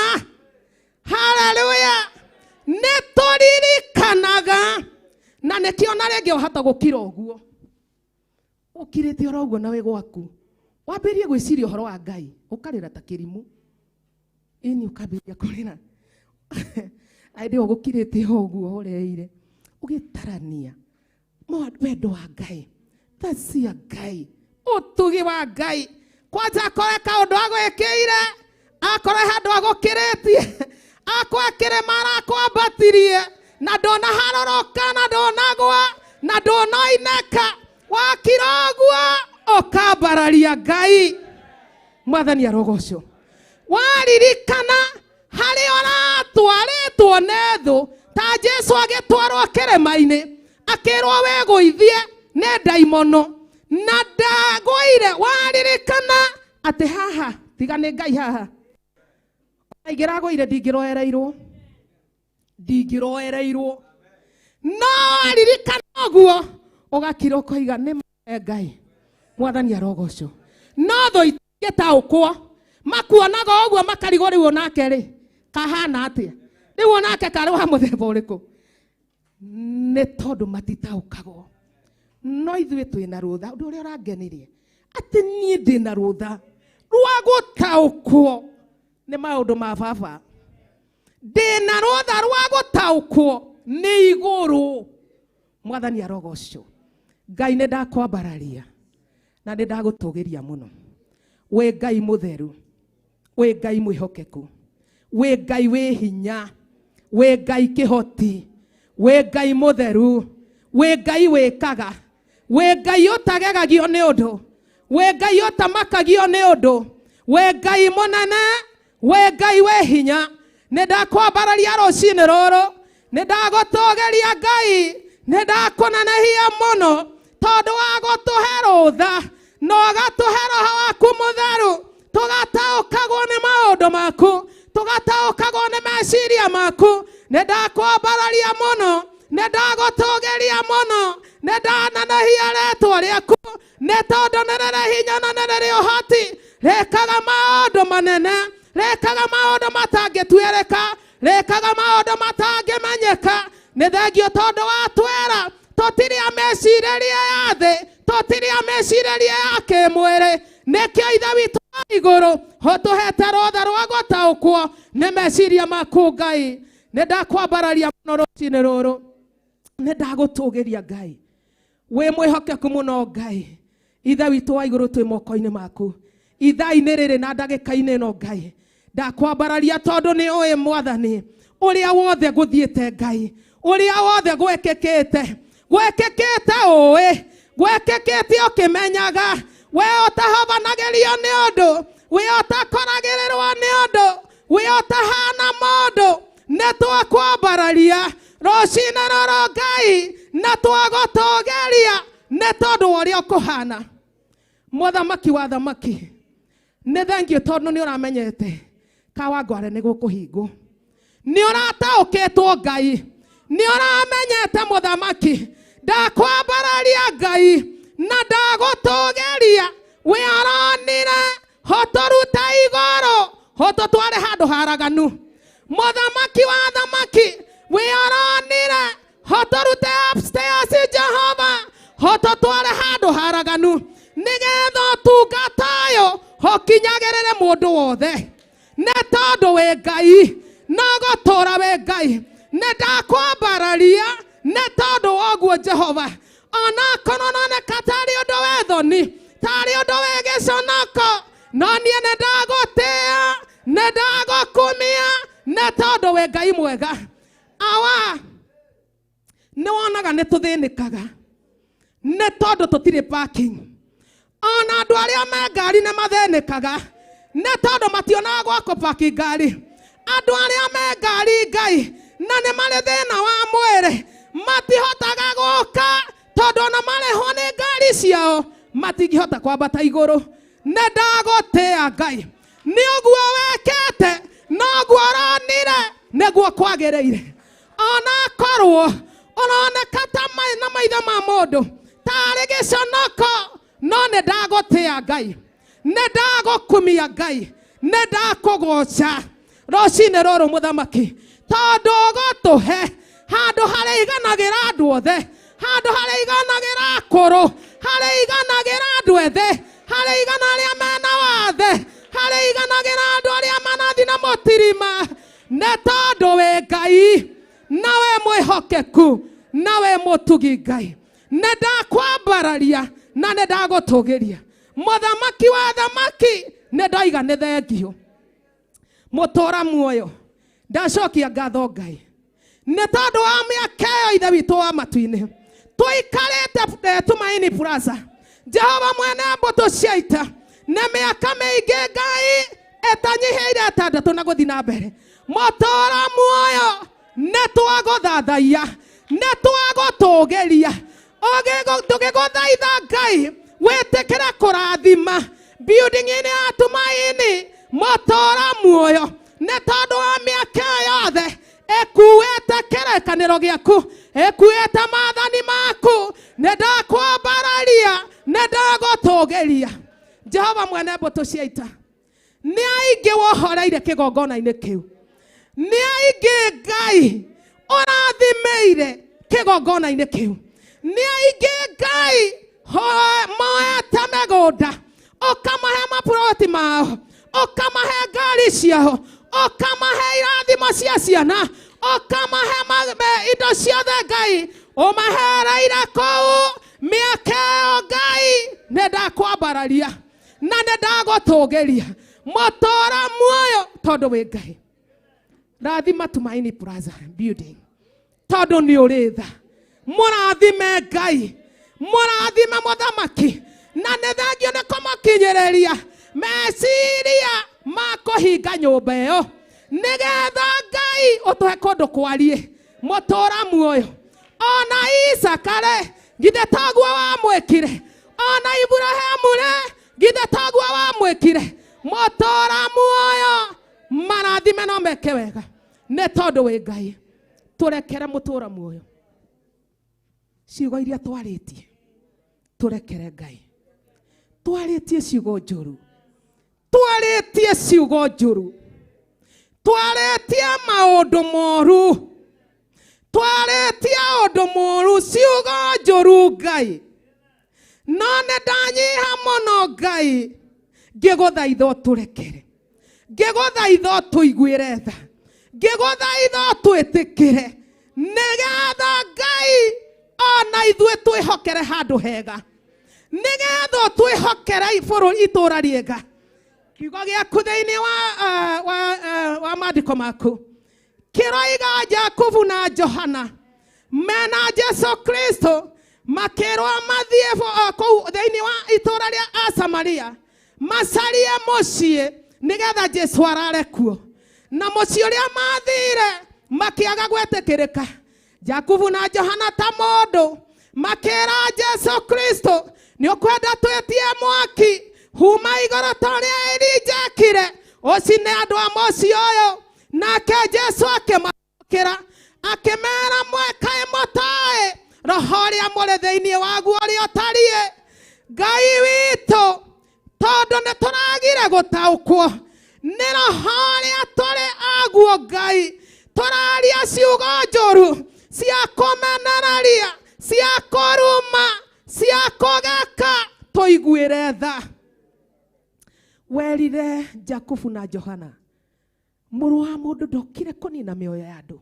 Haleluya. Nĩ tũririkanaga. Na nĩkĩo na rĩngĩ ũhata gũkira ũguo, ũkirĩte oro ũguo nawe gwaku, wambĩrĩrie gwĩciria ũhoro wa Ngai, ũkarĩra ta kĩrimũ. Ini ũkambĩrĩria kũrĩra. Aidĩ ũgũkirĩte ũguo ũreire, ũgĩtarania wendo wa Ngai, thacia Ngai, ũtugi wa Ngai. Kwanja akore kaũndũ agwĩkĩire, akore handũ agũkĩrĩtie, akore kĩrĩma arakwambatirie, na ndũnaharũrũka, na ndũnagwa, na ndũnainĩka. Wakira ũguo ũkambararia Ngai. Mwathani arogocwo. Waririkana harĩ ũratwarĩtwo nĩ thũ, ta Jesu agĩtwarwo kĩrĩma-inĩ, akĩrwo wĩgũithie nĩ ndaimono, na ndagũire. Waririkana atĩ haha tiga nĩ Ngai haha. Ingĩragũire ndingĩroereirwo, ndingĩroereirwo. No waririkana ũguo ũgakira ũkoiga nĩ Ngai. Mwathani arogocwo. No thũ itingĩtaũkwo, makuonaga ũguo makarigũrĩrwo nake rĩ, kahana atĩa? Rĩu nake karĩ wa mũthemba ũrĩkũ? Nĩ tondũ matitaũkagwo. No ithuĩ twĩna rũtha, ũndũ ũrĩa ũrangenirie, atĩ niĩ ndĩna rũtha rwa gũtaũkwo nĩ maũndũ ma baba. Ndĩna rũtha rwa gũtaũkwo nĩ igũrũ. Mwathani arogocwo. Ngai nĩ ndakwambararia na nĩ ndagũtũgĩria mũno. Wĩ Ngai mũtheru, wĩ Ngai mwĩhokeku, wĩ Ngai wĩ hinya, wĩ Ngai kĩhoti, wĩ Ngai mũtheru, wĩ Ngai wĩkaga, wĩ Ngai ũtagegagio nĩ ũndũ, wĩ Ngai ũtamakagio nĩ ũndũ, wĩ Ngai mũnene, wĩ Ngai wĩ hinya. Nĩ ndakwambararia rũcinĩ rũrũ, nĩ ndagũtũgĩria Ngai, nĩ ndakũnenehia mũno, tondũ wa gũtũhe rũtha na ũgatũhe Roho waku mũtheru, tũgataũkagwo nĩ maũndũ maku, tũgataũkagwo nĩ meciria maku. Nĩ ndakwambararia mũno, nĩ ndagũtũgĩria mũno, nĩ ndanenehia rĩĩtwa rĩaku, nĩ tondũ nĩ rĩrĩ hinya na nĩ rĩrĩ ũhoti. Rĩkaga maũndũ manene, rĩkaga maũndũ matangĩtuĩrĩka, rĩkaga maũndũ matangĩmenyeka. Nĩ thengio tondũ watwĩra tũtirĩ mecirĩria ya thĩ, tũtirĩ mecirĩria ya kĩmwĩrĩ. Nĩkĩo Ithe witũ wa igũrũ ũtũhete rũtha rwa gũtaũkwo nĩ meciria maku Ngai. Nĩ ndakwambararia mũno rũcinĩ rũrũ, nĩ ndagũtũgĩria Ngai. Wĩ mwĩhokeku mũno Ngai. Ithe witũ wa igũrũ twĩ moko-inĩ maku. Ithaa-inĩ rĩrĩ na ndagĩka-inĩ ĩno Ngai, ndakwambararia tondũ nĩ ũĩ Mwathani ũrĩa wothe gũthiĩte Ngai, ũrĩa wothe gwĩkĩkĩte ũĩ, gwĩkĩkĩte ũkĩmenyaga. We ũtahobanagĩrio nĩ ũndũ, we ũtakoragĩrĩrwo nĩ ũndũ, we ũtahana mũndũ. Nĩ twakwambararia rũcinĩ rũrũ Ngai, na twagũtũgĩria nĩ tondũ wa ũrĩa ũkũhana. Mũthamaki wa thamaki, nĩ thengio tondũ nĩ ũramenyete kawangware nĩ gũkũhingwo. Nĩ ũrataũkĩtwo Ngai, nĩ ũramenyete mũthamaki. Ndakwambararia Ngai na ndagũtũgĩria. We aronire ũtũrute igũrũ ũtũtware handũ haraganu. Mũthamaki wa thamaki, we aronire ũtũrute upstairs Jehova ũtũtware handũ haraganu, nĩgetha ũtungata ũyũ ũkinyagĩrĩre mũndũ wothe. Nĩ tondũ wĩ Ngai na ũgũtũũra wĩ Ngai. Nĩ ndakwambararia nĩ tondũ wa ũguo Jehova. Ona korwo noneka tarĩ ũndũ wĩ thoni, tarĩ ũndũ wĩ gĩconoko, no niĩ nĩ ndagũtĩĩa, nĩ ndagũkumia nĩ tondũ wĩ Ngai mwega. Awa nĩ wonaga nĩ tũthĩnĩkaga, nĩ tondũ tũtirĩ parking. Ona andũ arĩa me ngari nĩ mathĩnĩkaga nĩ tondũ mationaga gwa kũpaki ngari. Andũ arĩa me ngari Ngai na nĩ marĩ thĩna wa mwĩrĩ matihotaga gũka tondũ ona marĩhwo nĩ ngari ciao matingĩhota kwambata igũrũ. Nĩ ndagũtĩĩa Ngai, nĩ ũguo wekete noguo ũronire nĩguo kwagĩrĩire. Ona korwo ũroneka ta na maitho ma mũndũ tarĩ gĩconoko, no nĩ ndagũtĩĩa Ngai, nĩ ndagũkumia Ngai, nĩ ndakũgũca rũcinĩ rũrũ mũthamaki, tondũ ũgũtũhe handũ harĩa iganagĩra andũ othe, handũ harĩa iganagĩra akũrũ, harĩa iganagĩra andũ ethĩ, harĩa igana arĩa mena wathe, harĩa iganagĩra andũ arĩa manathi na mũtirima. Nĩ tondũ wĩ Ngai na wĩ mwĩhokeku na wĩ mũtugi Ngai. Nĩ ndakwambararia na nĩ ndagũtũgĩria. Mũthamaki wa thamaki nĩ ndoiga nĩ thengio. Mũtũra muoyo ndacokia ngatho Ngai nĩ tondũ wa mĩaka ĩyo ithe witũ wa matu-inĩ tũikarĩte Tumaini Plaza. Jehova mwene mbũtũ cia ita nĩ mĩaka mĩingĩ Ngai ĩtanyihĩire 6 na gũthiĩ na mbere. Mũtũra muoyo nĩ twagũthathaiya, nĩ twagũtũgĩria. Tũgĩgũthaitha Ngai wĩtĩkĩre kũrathima building-inĩ ya Tumaini mũtũra muoyo, nĩ tondũ wa mĩaka yothe ĩkuĩte kĩrĩkanĩro gĩaku, ĩkuĩte maathani maku. Nĩ ndakwambararia, nĩ ndagũtũgĩria. Jehova mwene mbũtũ cia ita, nĩ aingĩ wohoreire kĩgongona-inĩ kĩu, nĩ aingĩ Ngai ũrathimĩire kĩgongona-inĩ kĩu, nĩ aingĩ Ngai moete mĩgũnda ũkamahe maburoti mao, ũkamahe ngari ciao, ũkamahe irathimo cia ciana, ũkamahe indo ciothe Ngai ũmahereire kũu. Mĩaka ĩyo Ngai nĩ ndakwambararia na nĩ ndagũtũgĩria. Mũtũra muoyo tondũ wĩ Ngai. Rathima Tumaini Plaza building tondũ nĩ ũrĩ tha. Mũrathime Ngai, mũrathime mũthamaki, na nĩ thengio nĩ kũmũkinyĩrĩria meciria ma kũhinga nyũmba ĩyo nĩgetha Ngai ũtũhe kũndũ kwarie. Mũtũra muoyo ona Isakare githĩ taguo wamwĩkire, ona Iburahĩmu githĩ taguo wamwĩkire. Mũtũra muoyo marathime no meke wega nĩ tondũ wĩ Ngai. Tũrekere mũtũra muoyo ciugo iria twarĩtie, tũrekere Ngai. Twarĩtie ciugo njũru, twarĩtie ciugo njũru, twarĩtie maũndũ moru, twarĩtie ũndũ mũru, ciugo njũru Ngai. No nĩ ndanyiha mũno Ngai, ngĩgũthaitha ũtũrekere, ngĩgũthaitha ũtũiguĩre tha, ngĩgũthaitha ũtwĩtĩkĩre nĩgetha Ngai ona ithuĩ twĩhokere handũ hega, nĩgetha twĩhokere itũũra rĩega. Kiugo gĩaku thĩinĩ wa maandĩko maku kĩroiga Jakubu na Johana mena Jesu Kristo makĩrwo mathiĩ kũu thĩinĩ wa itũũra rĩa Asamaria macarie mũciĩ nĩgetha Jesu arare kuo. Na mũciĩ ũrĩa mathire makĩaga gwĩtĩkĩrĩka. Jakubu na Johana ta mũndũ makĩra Jesu Kristo, nĩ ũkwenda twĩtie mwaki huma igũrũ ta ũrĩa Elija ekire ũcine andũ a mũciĩ ũyũ. Nake Jesu akĩmacokera akĩmera mwekaĩ mũtaĩ roho ũrĩa mũrĩ thĩinĩ waguo ũrĩa ũtariĩ. Ngai witũ tondũ nĩ tũragire gũtaũkwo nĩ roho ũrĩa tũrĩ aguo Ngai, tũraria ciugo njũru cia kũmenereria, cia kũruma, cia kũgeka, tũiguĩre tha. Werire Jakubu na Johana mũrũ wa mũndũ ndokire kũnina mĩoyo ya andũ,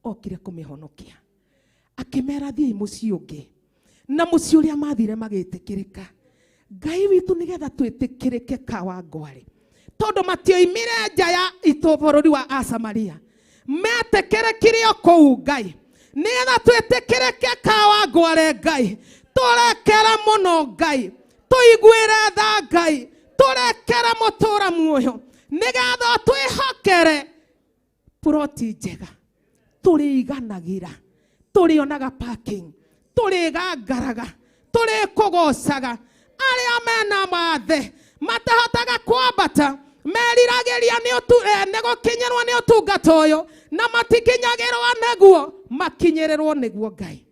okire kũmĩhonokia. Akĩmera thiĩ mũciĩ ũngĩ, na mũciĩ ũrĩa mathire magĩtĩkĩrĩka. Ngai witũ nĩgetha twĩtĩkĩrĩke kawangware, tondũ matioimire nja ya bũrũri wa Asamaria, metĩkĩrĩkire o kũu Ngai, nĩgetha twĩtĩkĩrĩke kawangware Ngai, turekere muno Ngai tuiguire tha Ngai turekere mutura muoyo nigetha twihokere proti njega turiganagira turionaga parking turigangaraga turikugocaga aria mena mathe matahotaga kwambata meriragiria ni gukinyirwo ni utungata uyu na matikinyagirwo naguo makinyirwo niguo Ngai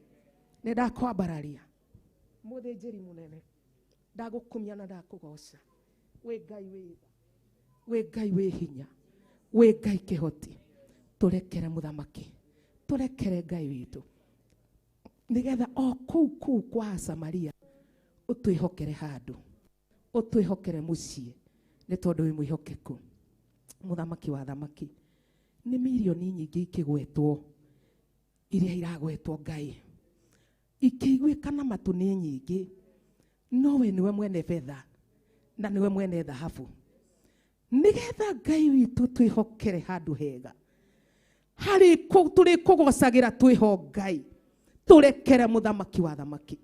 ni ndakwambararia muthinjiri munene ndagukumia na ndakugoca we Ngai we Ngai we hinya we Ngai kihoti turekere muthamaki turekere Ngai witu nigetha o kuu kwa Samaria utwihokere handu utwihokere mucie ni tondu wi mwihokeku muthamaki wa thamaki ni milioni nyingi ikigwetwo iria iragwetwo Ngai ikiguikana matu ni nyingi nowe niwe mwene fedha na niwe mwene dhahabu nigetha Ngai witu twihokere handu hega hari turi kugocagira twiho Ngai turekere muthamaki wa thamaki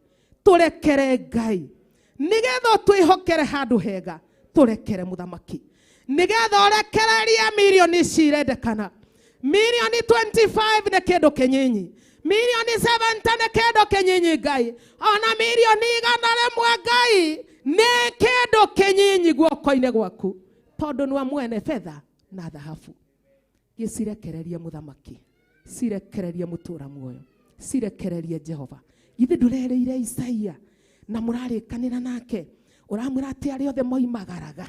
turekere Ngai nigetha twihokere handu hega turekere muthamaki nigetha urekereria milioni cirendekana milioni 25 ne kindu kinyinyi milioni 70 ne kindu kinyinyi Ngai ona milioni 100 Ngai ne kindu kinyinyi guoko-ini gwaku tondu niwe mwene fedha na dhahabu gicirekereria muthamaki cirekereria mutura muoyo cirekereria Jehova githi ndurereire Isaia na murarikanira nake uramwira ati ari othe moimagaraga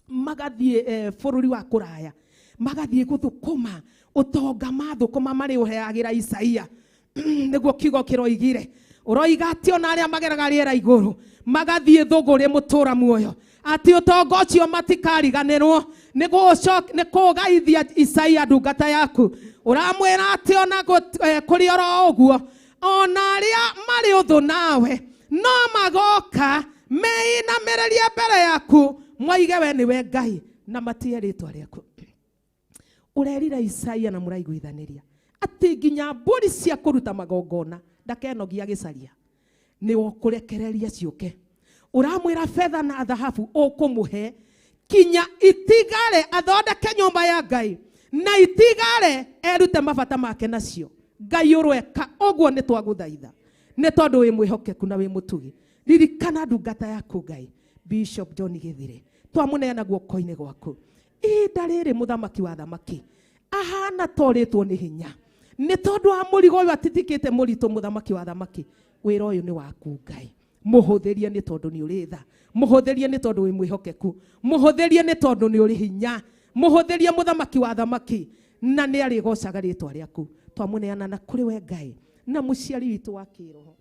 magathie bururi wa kuraya magathie guthukuma utonga mathukuma mari uheagira Isaia niguo kigo kiroigire uroiga ati ona aria mageraga riera iguru magathie thuguri mutura muoyo ati utonga ucio matikariganirwo nikugaithia Isaia ndungata yaku uramwira ati ona kuri oro uguo ona aria mari uthu nawe no magoka meinamererie mbere yaku moige we niwe Ngai na matie ritwa riaku urerire Isaia na muraiguithaniria ati nginya mburi cia kuruta magongona ndakenogia gicaria ni wokurekereria ciuke uramwira fedha na dhahabu ukumuhe kinya itigare athondeke nyumba ya Ngai na itigare erute mabata make nacio Ngai urweka uguo ni twaguthaitha ni tondu wi mwihokeku na wi mutugi ririkana ndungata yaku Ngai Bishop John Githire twamuneana guoko-ini gwaku ihinda riri muthamaki wa thamaki ahana toritwo ni hinya ni tondu wa murigo uyu atitikite muritu muthamaki wa thamaki wira uyu ni waku Ngai muhuthirie ni tondu ni uri tha muhuthirie ni tondu wi mwihokeku muhuthirie ni tondu ni uri hinya muhuthirie muthamaki wa thamaki na ni ari gocaga ritwa riaku twamuneana na kuri we Ngai na muciari witu wa kiroho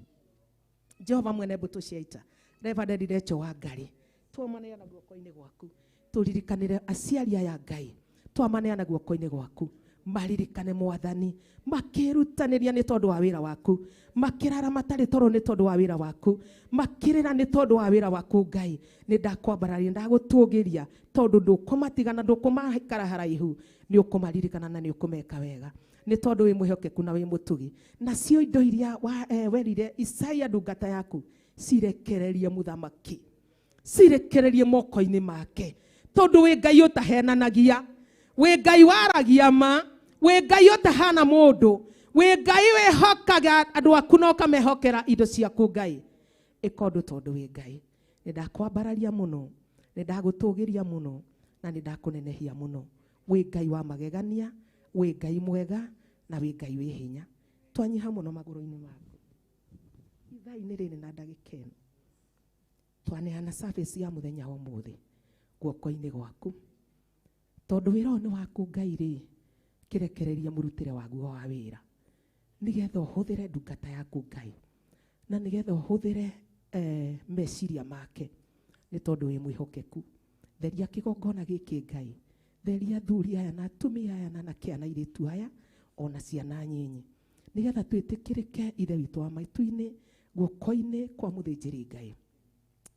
Jehova mwene mbutu cia ita Reverend Rachel wa Ngari twamuneana guoko-ini gwaku turirikanire aciari aya Ngai twamuneana guoko-ini gwaku maririkane mwathani makirutaniria ni tondu wa wira waku makirara matari toro ni tondu wa wira waku makirira ni tondu wa wira waku Ngai ni ndakwambararia ndagutugiria tondu ndukumatigana ndukumaikara haraihu ni ukumaririkana na ni ukumeka wega ni tondu wi mwihokeku na wi mutugi nacio indo iria werire Isaia ndungata yaku cirekererie muthamaki cirekererie moko-ini make tondu wi Ngai utahenanagia wi Ngai waragia ma wi Ngai utahana mundu wi Ngai wihokaga andu aku no kamehokera indo ciaku Ngai ikondu tondu wi Ngai ni ndakwambararia muno ni ndagutugiria muno na ni ndakunenehia muno wi Ngai wa magegania wi Ngai mwega na wi Ngai wi hinya twanyiha muno maguru-ini maku ithaa-ini riri na ndagika ino twaneana service ya muthenya wa muthi guoko-ini gwaku tondu wira ni waku Ngai ri kirekereria murutire wagu wa wira nigetha uhuthire ndungata yaku Ngai na nigetha uhuthire meciria make ni tondu wi mwihokeku theria kigongona giki Ngai theria thuri aya na atumia aya na anake ana iritu aya ona ciana nyinyi nigetha twitikirike ithe witu wa maitu-ini guoko-ini kwa muthinjiri Ngai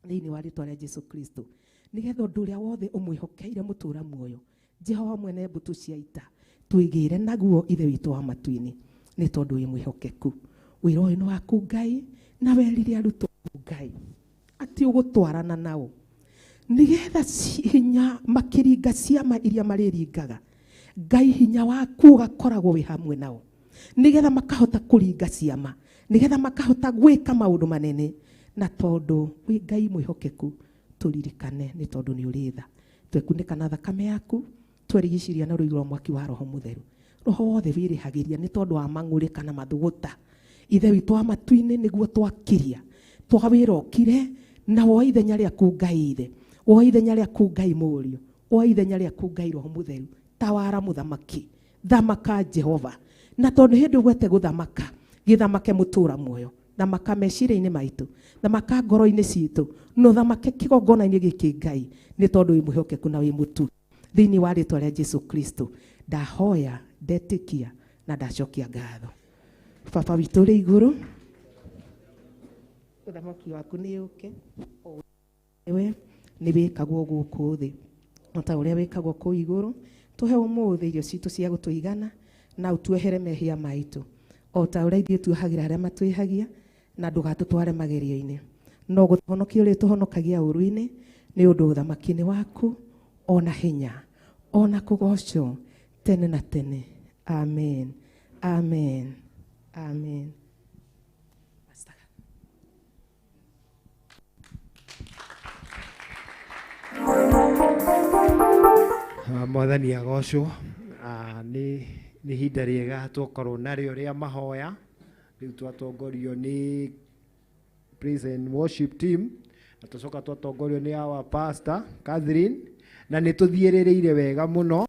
thiini wa ritwa ria Jesu Kristo nigetha undu uria wothe umwihokeire mutura muoyo Jehova mwene mbutu cia ita twigire naguo ithe witu wa matu-ini ni tondu wi mwihokeku wĩra ũyũ nĩ waku Ngai, na werire arutwo Ngai atĩ ũgũtwarana nao nigetha hinya makĩringa ciama iria marĩringaga. Ngai hinya waku ũgakoragwo wĩ hamwe nao nigetha makahota kũringa ciama, nigetha makahota gwĩka maũndũ manene. Na tondũ wĩ Ngai mwĩhokeku, tũririkane nĩ tondũ nĩ ũrĩ tha, twekunĩka na thakame yaku, twerigicĩria na rũi rwa mwaki wa Roho Mũtheru. Roho wothe wĩrĩhagĩria nĩ tondũ wa mang'ũrĩ kana mathũgũta. Ithe witũ wa matu-inĩ nĩguo twakiria, twawĩrokire na woa ithenya rĩaku Ngai Ithe, woa ithenya rĩaku Ngai Mũriũ, woa ithenya rĩaku Ngai Roho Mũtheru. Tawara mũthamaki, thamaka Jehova. Na tondũ hĩndĩ ũgwete gũthamaka, gĩthamake mũtũra muoyo, thamaka meciria-inĩ maitũ, thamaka ngoro-inĩ citũ, no thamake kĩgongona-inĩ gĩkĩ Ngai, nĩ tondũ wĩ mwĩhokeku na wĩ mũtu. Thĩinĩ wa rĩĩtwa rĩa Jesũ Kristo ndahoya, ndetĩkia na ndacokia ngatho. Baba witũ ũrĩ igũrũ, ũthamaki waku nĩ ũke, we nĩ wĩkagwo gũkũ thĩ o ta ũrĩa wĩkagwo kũu igũrũ. Tũhe ũmũthĩ irio citũ cia gũtũigana, na ũtuehere mehia maitũ o ta ũrĩa ithuĩ tuohagĩra arĩa matwĩhagia, na ndũgatũtware magerio-inĩ, no gũtũhonokia ũrĩa tũhonokagia ũru-inĩ, nĩ ũndũ ũthamaki-inĩ waku ona hinya ona kũgocwo tene na tene. Amen, amen, amen. Mwathani agocwo. Nĩ ihinda rĩega twakorwo narĩo rĩa mahoya. Rĩu twatongorio nĩ praise and worship team, na tũcoka twatongorio nĩ our pastor Catherine, na nĩ tũthiĩrĩrĩire wega mũno.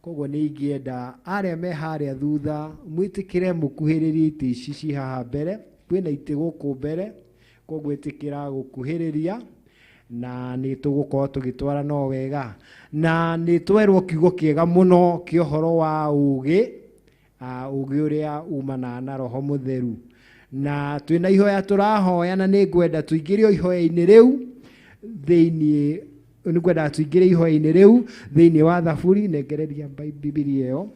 Koguo nĩ ingĩenda arĩa me harĩa thutha mwĩtĩkĩre mũkuhĩrĩrie itĩ ici ci haha mbere. Kwĩna itĩ gũkũ mbere, koguo ĩtĩkĩra gũkuhĩrĩria na nĩ tũgũkorwo tũgĩtwarana o wega. Na nĩ twerwo kiugo kĩega mũno kĩa ũhoro wa ũũgĩ, ũũgĩ ũrĩa umanaga na Roho Mũtheru. Na twĩna ihoya tũrahoya, na nĩ ngwenda tũingĩre ihoya-inĩ rĩu thĩinĩ, nĩ ngwenda tũingĩre ihoya-inĩ rĩu thĩinĩ wa Thaburi. Nengereria Bibilia ĩyo.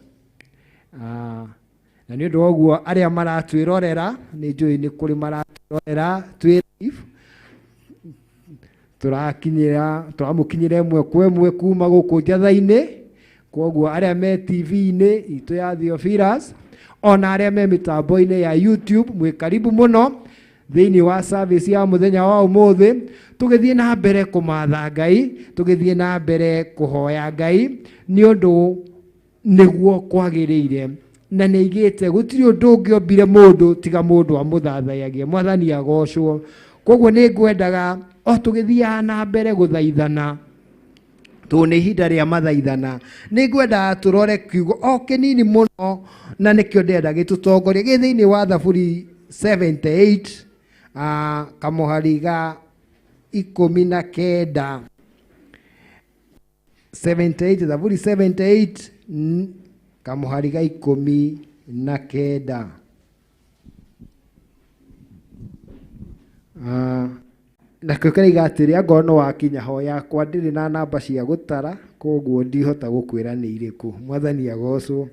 Na nĩ ũndũ wa ũguo arĩa maratwĩrorera, nĩ njũĩ nĩ kũrĩ maratwĩrorera twĩ live, tũramũkinyĩra ĩmwe kwa ĩmwe kuma gũkũ njatha-inĩ. Koguo arĩa me TV-inĩ itũ ya Theophilus, ona arĩa me mĩtambo-inĩ ya YouTube, mwĩ karibu mũno thĩinĩ wa service ya mũthenya wa ũmũthĩ. Tũgĩthiĩ na mbere kũmatha Ngai, tũgĩthiĩ na mbere kũhoya Ngai, nĩ ũndũ nĩguo kwagĩrĩire. Na nĩ igĩte gũtirĩ ũndũ ũngĩombire mũndũ tiga mũndũ amũthathayagia. Mwathani agocwo. Koguo nĩ ngwendaga o tũgĩthiaga na mbere gũthaithana, tondũ nĩ ihinda rĩa mathaithana. Nĩ ngwendaga tũrore kiugo o kĩnini mũno, na nĩkĩo ndĩrenda gĩtũtongorie gĩ thĩinĩ wa Thaburi 78 kamũhari ga 19. 78, Thaburi 78 kamũhari ga 19. Nakĩo karaiga atĩrĩ, angorwo no wakinya ho yakwa ndĩrĩ na namba cia gũtara, koguo ndihota gũkwĩra nĩ irĩkũ. Mwathani agocwo.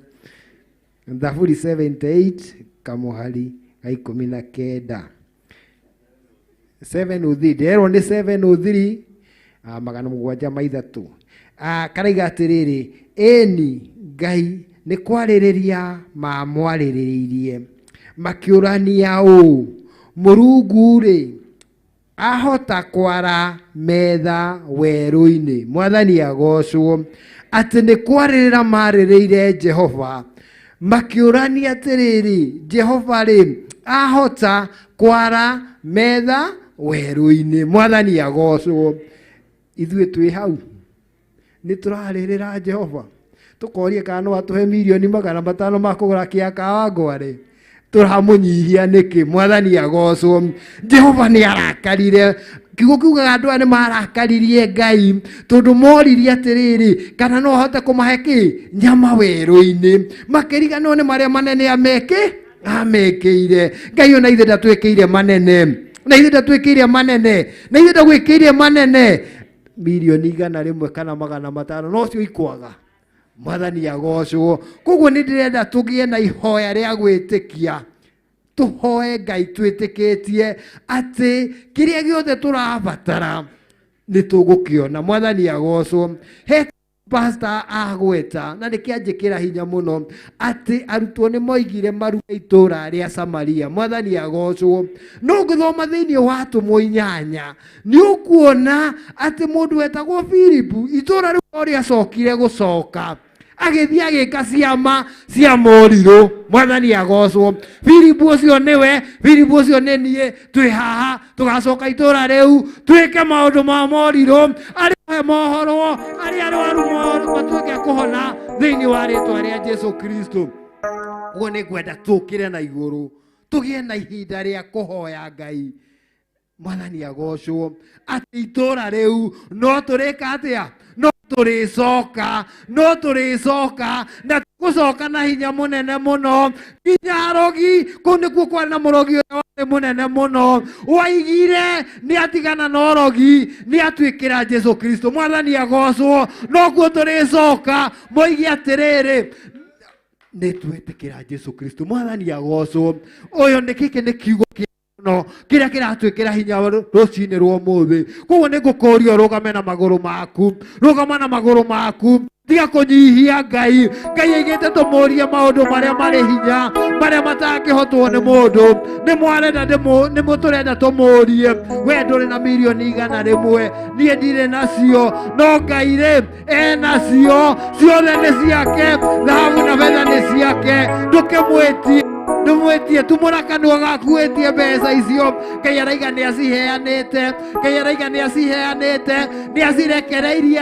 Thaburi 78 kamũhari ga 19. 703, nderwo nĩ 703 703. Karaiga atĩrĩrĩ, ĩni Ngai nĩ kwarĩrĩria mamwarĩrĩirie makĩũrania ũũ, Mũrungu-rĩ ahota kwara metha werũ-inĩ. Mwathani agocwo. Atĩ nĩ kwarĩrĩra marĩrĩire Jehova makĩũrania atĩrĩrĩ, Jehova-rĩ ahota kwara metha werũ-inĩ. Mwathani agocwo. Ithuĩ twĩ hau nĩ tũrarĩrĩra Jehova, tũkorie kana no atũhe mirioni 500 ma kũgũra kĩaka Ngware. Tũramũnyihia nĩkĩ? Mwathani agocwo. Jehova nĩ arakarire. Kiugo kiugaga andũ aya nĩ marakaririe Ngai tondũ moririe atĩrĩrĩ, kana no ahote kũmahe kĩ? Nyama werũ-inĩ. Makĩriganĩrwo nĩ marĩa manene amekĩire. Ngai ona ithe ndatwĩkĩire manene, na ithe ndatwĩkĩire manene, na ithe ndagwĩkĩire manene. Mirioni 100 kana 500 no cio ikwaga. Mwathani agocwo. Koguo nĩ ndĩrenda tũgĩe na ihoya rĩa gwĩtĩkia. tuhoe Ngai twitikitie ati kiria giothe turabatara ni tugukiona. Mwathani agocwo. He pastor agweta na nikianjikira hinya muno ati arutwo ni moigire maruga itura ria Samaria. Mwathani agocwo. No nguthoma thiini wa Atumwo 8 ni ukuona ati mundu wetagwo Filipu itura riu ria acokire gucoka agithii agika ciama cia moriru. Mwathani agocwo. Filipu ucio niwe, Filipu ucio ni nie, twi haha tugacoka itura riu twike maundu ma moriru ari mohoro ari arwaru matuike kuhona thiini wa ritwa ria Jesu Kristo. Uguo ni ngwenda tukire na iguru tugie na ihinda ria kuhoya Ngai. Mwathani agocwo ati itura riu no turika atia, no turicoka na tugucoka na hinya munene muno nginya arogi kuu nikuo kwari na murogi uria wari munene muno waigire ni atigana na urogi ni atwikira Jesu Kristo. Mwathani agocwo. No kuo turicoka moigi atiriri ni twetikira Jesu Kristo. Mwathani agocwo. Uyu ndikike ni kiugo no kiria kiratwikira hinya rucini rwa muthi. Koguo ni ngukuria rugame na maguru maku, rugama na maguru maku, tiga kunyihia Ngai. Ngai aigite tumurie maundu maria mari hinya, maria matangihotwo ni mundu. Ni mwarenda ni muturenda tumurie. We nduri na milioni 100 nie ndire nacio, no Ngai ri enacio. Ciothe ni ciake, thahabu na betha ni ciake. Ndukimwitie Numwetie tumurakanwa gaku wetie mbeca icio. Ngai araiga ni aciheanite, Ngai araiga ni aciheanite, ni acirekereirie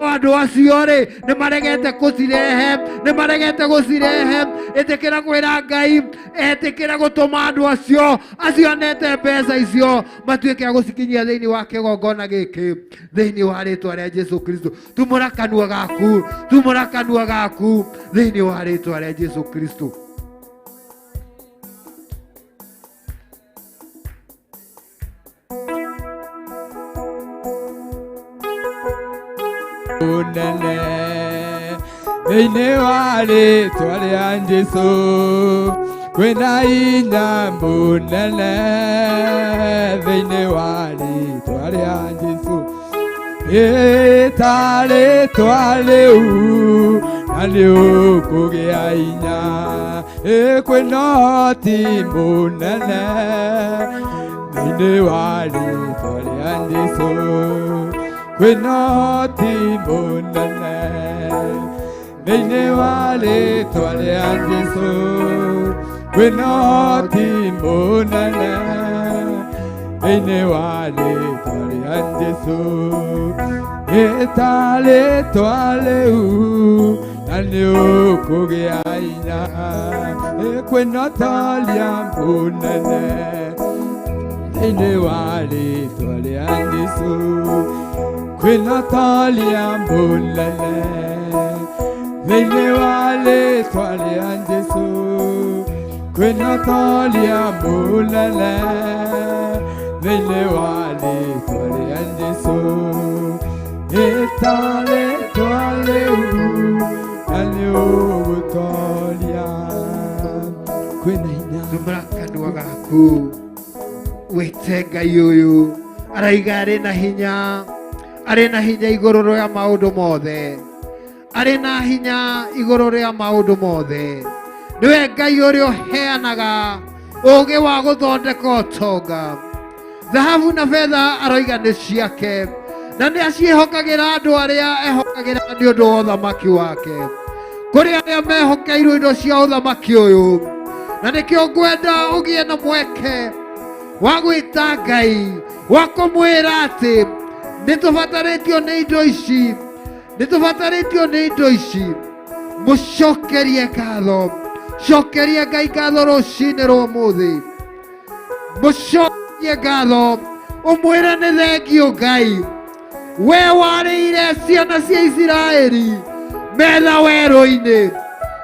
andu acio ri ni maregete gucirehe, ni maregete gucirehe. Itikira kwira Ngai, itikira gutuma andu acio acionete mbeca icio matuike a gucikinyia thiini wa kigongona giki thiini wa ritwa ria Jesu Kristo. Tumurakanwa gaku thiini wa ritwa ria Jesu Kristo. Unene thĩinĩ wa rĩĩtwa rĩa Jesũ kwĩna hinya mũnene thĩinĩ wa rĩĩtwa rĩa Jesũ. Ĩta rĩĩtwa rĩu na nĩũkũgĩa hinya. Kwĩna ũhoti mũnene thĩinĩ wa rĩĩtwa rĩa Jesũ. Kwĩna ũhoti mũnene thĩinĩ wa rĩĩtwa rĩa Jesũ. Kwĩna ũhoti mũnene thĩinĩ wa rĩĩtwa rĩa Jesũ. Ĩta rĩĩtwa rĩu na nĩũkũgĩa hinya. Kwĩna ũtongoria mũnene thĩinĩ wa rĩĩtwa rĩa Jesũ. Kwĩna ũtongoria mũnene thĩinĩ wa rĩĩtwa rĩa Jesũ. Kwĩna ũtongoria mũnene thĩinĩ wa rĩĩtwa rĩa Jesũ. Ĩta rĩĩtwa rĩu na nĩũgũtooria. Kwĩna hinya. Tumurakanwa gaku wĩte Ngai ũyũ araiga arĩ na hinya, arĩ na hinya igũrũ rĩa maũndũ mothe, arĩ na hinya igũrũ rĩa maũndũ mothe. Nĩwe Ngai ũrĩa ũheanaga ũũgĩ wa gũthondeka ũtonga. Thahabu na betha aroiga nĩ ciake, na nĩ aciĩhokagĩra andũ arĩa ehokagĩra nĩ ũndũ wa ũthamaki wake. Kũrĩ arĩa mehokeirwo indo cia ũthamaki ũyũ, na nĩkĩo ngwenda ũgĩe na mweke wa gwĩta Ngai, wa kũmwĩra atĩ nĩtũbatarĩtio nĩ indo ici, nĩtũbatarĩtio nĩ indo ici. Mũcokerie ngatho, cokerie Ngai ngatho rũcinĩ rwa ũmũthĩ. Mũcokerie ngatho, ũmwĩre nĩ thengio Ngai, we warĩire ciana cia Isiraeli metha werũ-inĩ.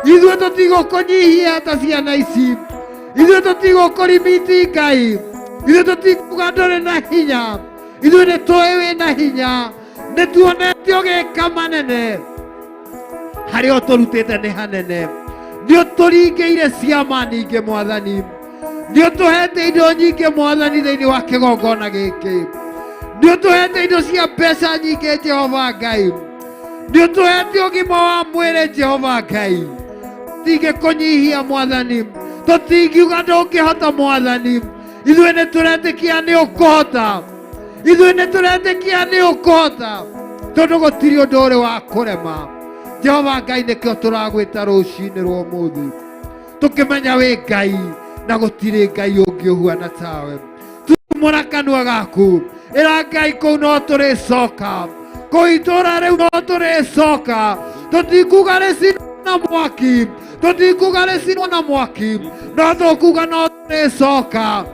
Ithuĩ tũtigũkũnyihia ta ciana ici, ithuĩ tũtigũkũrimiti Ngai, ithuĩ tũtikuga ndũrĩ na hinya. Ithuĩ nĩ tũĩ wĩ na hinya, nĩ tuonete ũgĩka manene. Harĩa ũtũrutĩte nĩ hanene, nĩ ũtũringĩire ciama nyingĩ Mwathani, nĩ ũtũhete indo nyingĩ Mwathani thĩinĩ wa kĩgongona gĩkĩ, nĩ ũtũhete indo cia mbeca nyingĩ Jehova Ngai, nĩ ũtũhete ũgima wa mwĩrĩ Jehova Ngai. Tũtingĩkũnyihia Mwathani, tũtingiuga ndũngĩhota Mwathani. Ithuĩ nĩ tũretĩkia nĩ ũkũhota, ithuĩ nĩ tũretĩkia nĩ ũkũhota, tondũ gũtirĩ ũndũ ũrĩ wa kũrema. Jehova Ngai, nĩkĩo tũragwĩta rũciinĩ rwa ũmũthĩ, tũkĩmenya wĩ Ngai na gũtirĩ Ngai ũngĩ ũhuana tawe. Tumũra kanua gaku, ĩra Ngai kũu no tũrĩcoka, kũu itũũra rĩu no tũrĩcoka. Tũtikuga rĩcinwo na mwaki, tũtikuga rĩcinwo na mwaki, no tũkuga no tũrĩcoka.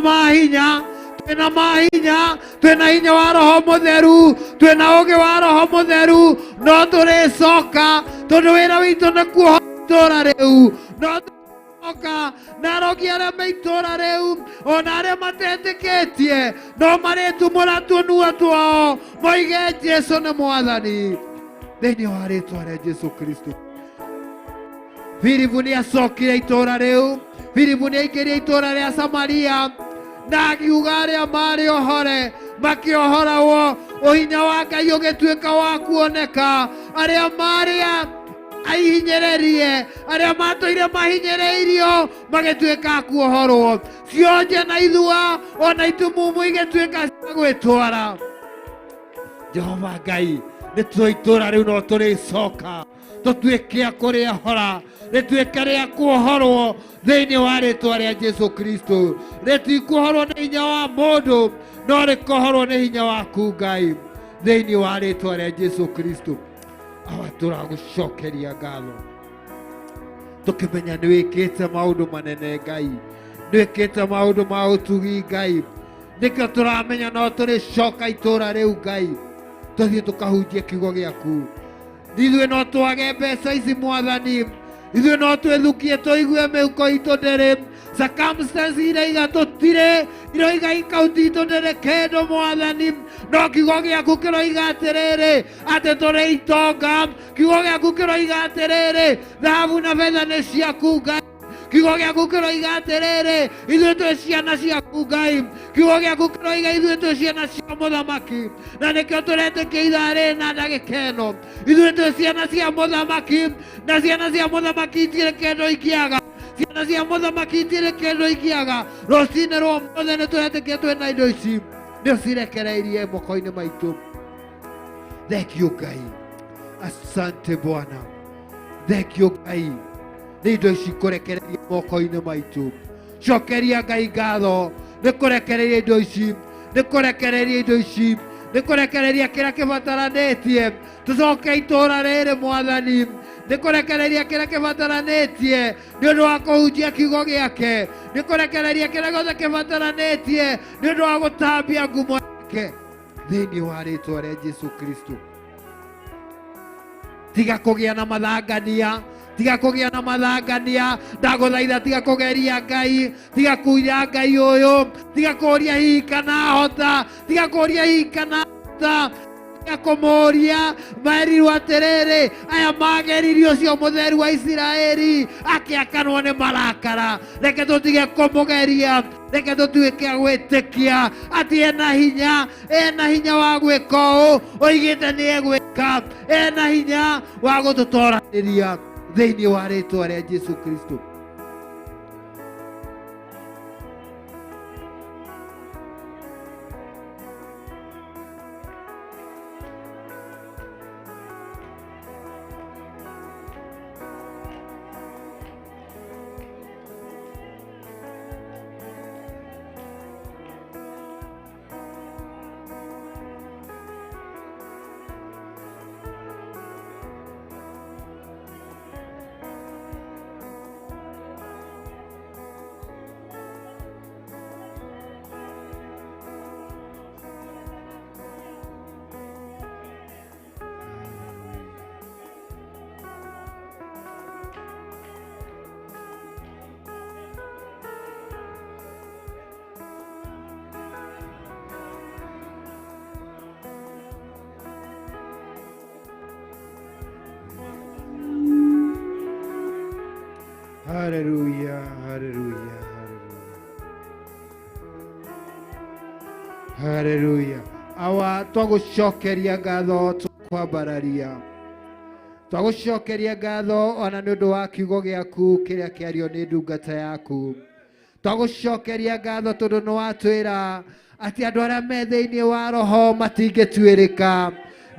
Mahinya, twĩna mahinya, twĩna hinya wa Roho Mũtheru, twĩna ũũgĩ wa Roho Mũtheru, no tũrĩcoka, tondũ wĩra witũ nĩ kuoha itũũra rĩu. No tũrĩcoka na arogi arĩa me itũũra rĩu, ona arĩa matetĩkĩtie, no marĩtumũra tũnua twao moige Jesũ nĩ Mwathani thĩinĩ wa rĩĩtwa rĩa Jesũ Kristo. Filipu nĩ acokire itũũra rĩu, Filipu nĩ aingĩrire itũũra rĩa Samaria, na akiuga arĩa marĩ ohore makĩohoragwo, ũhinya wa Ngai ũgĩtuĩka wa kuoneka. Arĩa marĩ aihinyĩrĩrie, arĩa matũire mahinyĩrĩirio magĩtuĩka kuohorwo, cionje na ithua ona itumumu igĩtuĩka cia gwĩtwara. Jehova Ngai, nĩ tũĩ itũũra rĩu no tũrĩcoka, tũtuĩke a kũrĩohora, rĩtuĩke rĩa kuohorwo thĩinĩ wa rĩĩtwa rĩa Jesũ Kristo. Rĩtikuohorwo nĩ hinya wa mũndũ, no rĩkohorwo nĩ hinya waku Ngai thĩinĩ wa rĩĩtwa rĩa Jesũ Kristo. Awa tũragũcokeria ngatho, tũkĩmenya nĩ wĩkĩte maũndũ manene Ngai, nĩ wĩkĩte maũndũ ma ũtugi Ngai. Nĩkĩo tũramenya no tũrĩcoka itũũra rĩu Ngai, tũthiĩ tũkahunjie kiugo gĩaku. Ithuĩ no twage mbeca ici Mwathani, ithuĩ no twĩthukie tũigue mĩhuko itũ ndĩrĩ, circumstances iroiga tũtirĩ, iroiga ikaunti itũ ndĩrĩ kĩndũ Mwathani, no kiugo gĩaku kĩroiga atĩrĩrĩ atĩ tũrĩ itonga. Kiugo gĩaku kĩroiga atĩrĩrĩ thahabu na betha nĩ ciaku Ngai. Kiugo gĩaku kĩroiga atĩrĩrĩ ithuĩ twĩ ciana ciaku Ngai. Kiugo gĩaku kĩroiga ithuĩ twĩ ciana cia mũthamaki, na nĩkĩo tũretĩkia ithaa rĩrĩ na ndagĩka ĩno, ithuĩ twĩ ciana cia mũthamaki, na ciana cia mũthamaki itirĩ kĩndũ ingĩaga, ciana cia mũthamaki itirĩ kĩndũ ingĩaga. Rũciinĩ rwa ũmũthĩ nĩ tũretĩkia twĩna indo ici, nĩ ũcirekereirie moko-inĩ maitũ. Thank you Ngai, asante Bwana, thank you Ngai, nĩ indo ici kũrekereria moko-inĩ maitũ. Cokeria Ngai ngatho nĩ kũrekereria indo ici, nĩ kũrekereria indo ici, nĩ kũrekereria kĩrĩa kĩbataranĩtie tũcoke itũũra rĩrĩ Mwathani, nĩ kũrekereria kĩrĩa kĩbataranĩtie nĩ ũndũ wa kũhunjia kiugo gĩake, nĩ kũrekereria kĩrĩa gĩothe kĩbataranĩtie nĩ ũndũ wa gũtambia ngumo yake thĩinĩ wa rĩĩtwa rĩa Jesũ Kristo. Tiga kũgĩa na mathangania, tiga kũgĩa na mathangania, ndagũthaitha tiga kũgeria Ngai, tiga kuira Ngai ũyũ, tiga kũũria hihi kana hota, tiga kũũria hihi kana hota, tiga kũmũũria. Merirwo atĩrĩrĩ aya mageririe ũcio mũtheru wa Isiraeli akĩakanwo nĩ marakara. Reke tũtige kũmũgeria, reke tũtuĩke a gwĩtĩkia atĩ ena hinya wa gwĩka ũũ, oigĩte nĩ egwĩka, ena hinya wa gũtũtooranĩria thĩinĩ wa rĩĩtwa rĩa Jesũ Kristo. Hallelujah. Haleluya. Haleluya. Awa twagucokeria ngatho tukwambararia. Twagucokeria ngatho ona nĩ ũndũ wa kiugo gĩaku kĩrĩa kĩario nĩ ndungata yaku. Twagucokeria ngatho tondũ nĩ watwĩra atĩ andũ arĩa me thĩinĩ wa roho matingĩtuĩrĩka.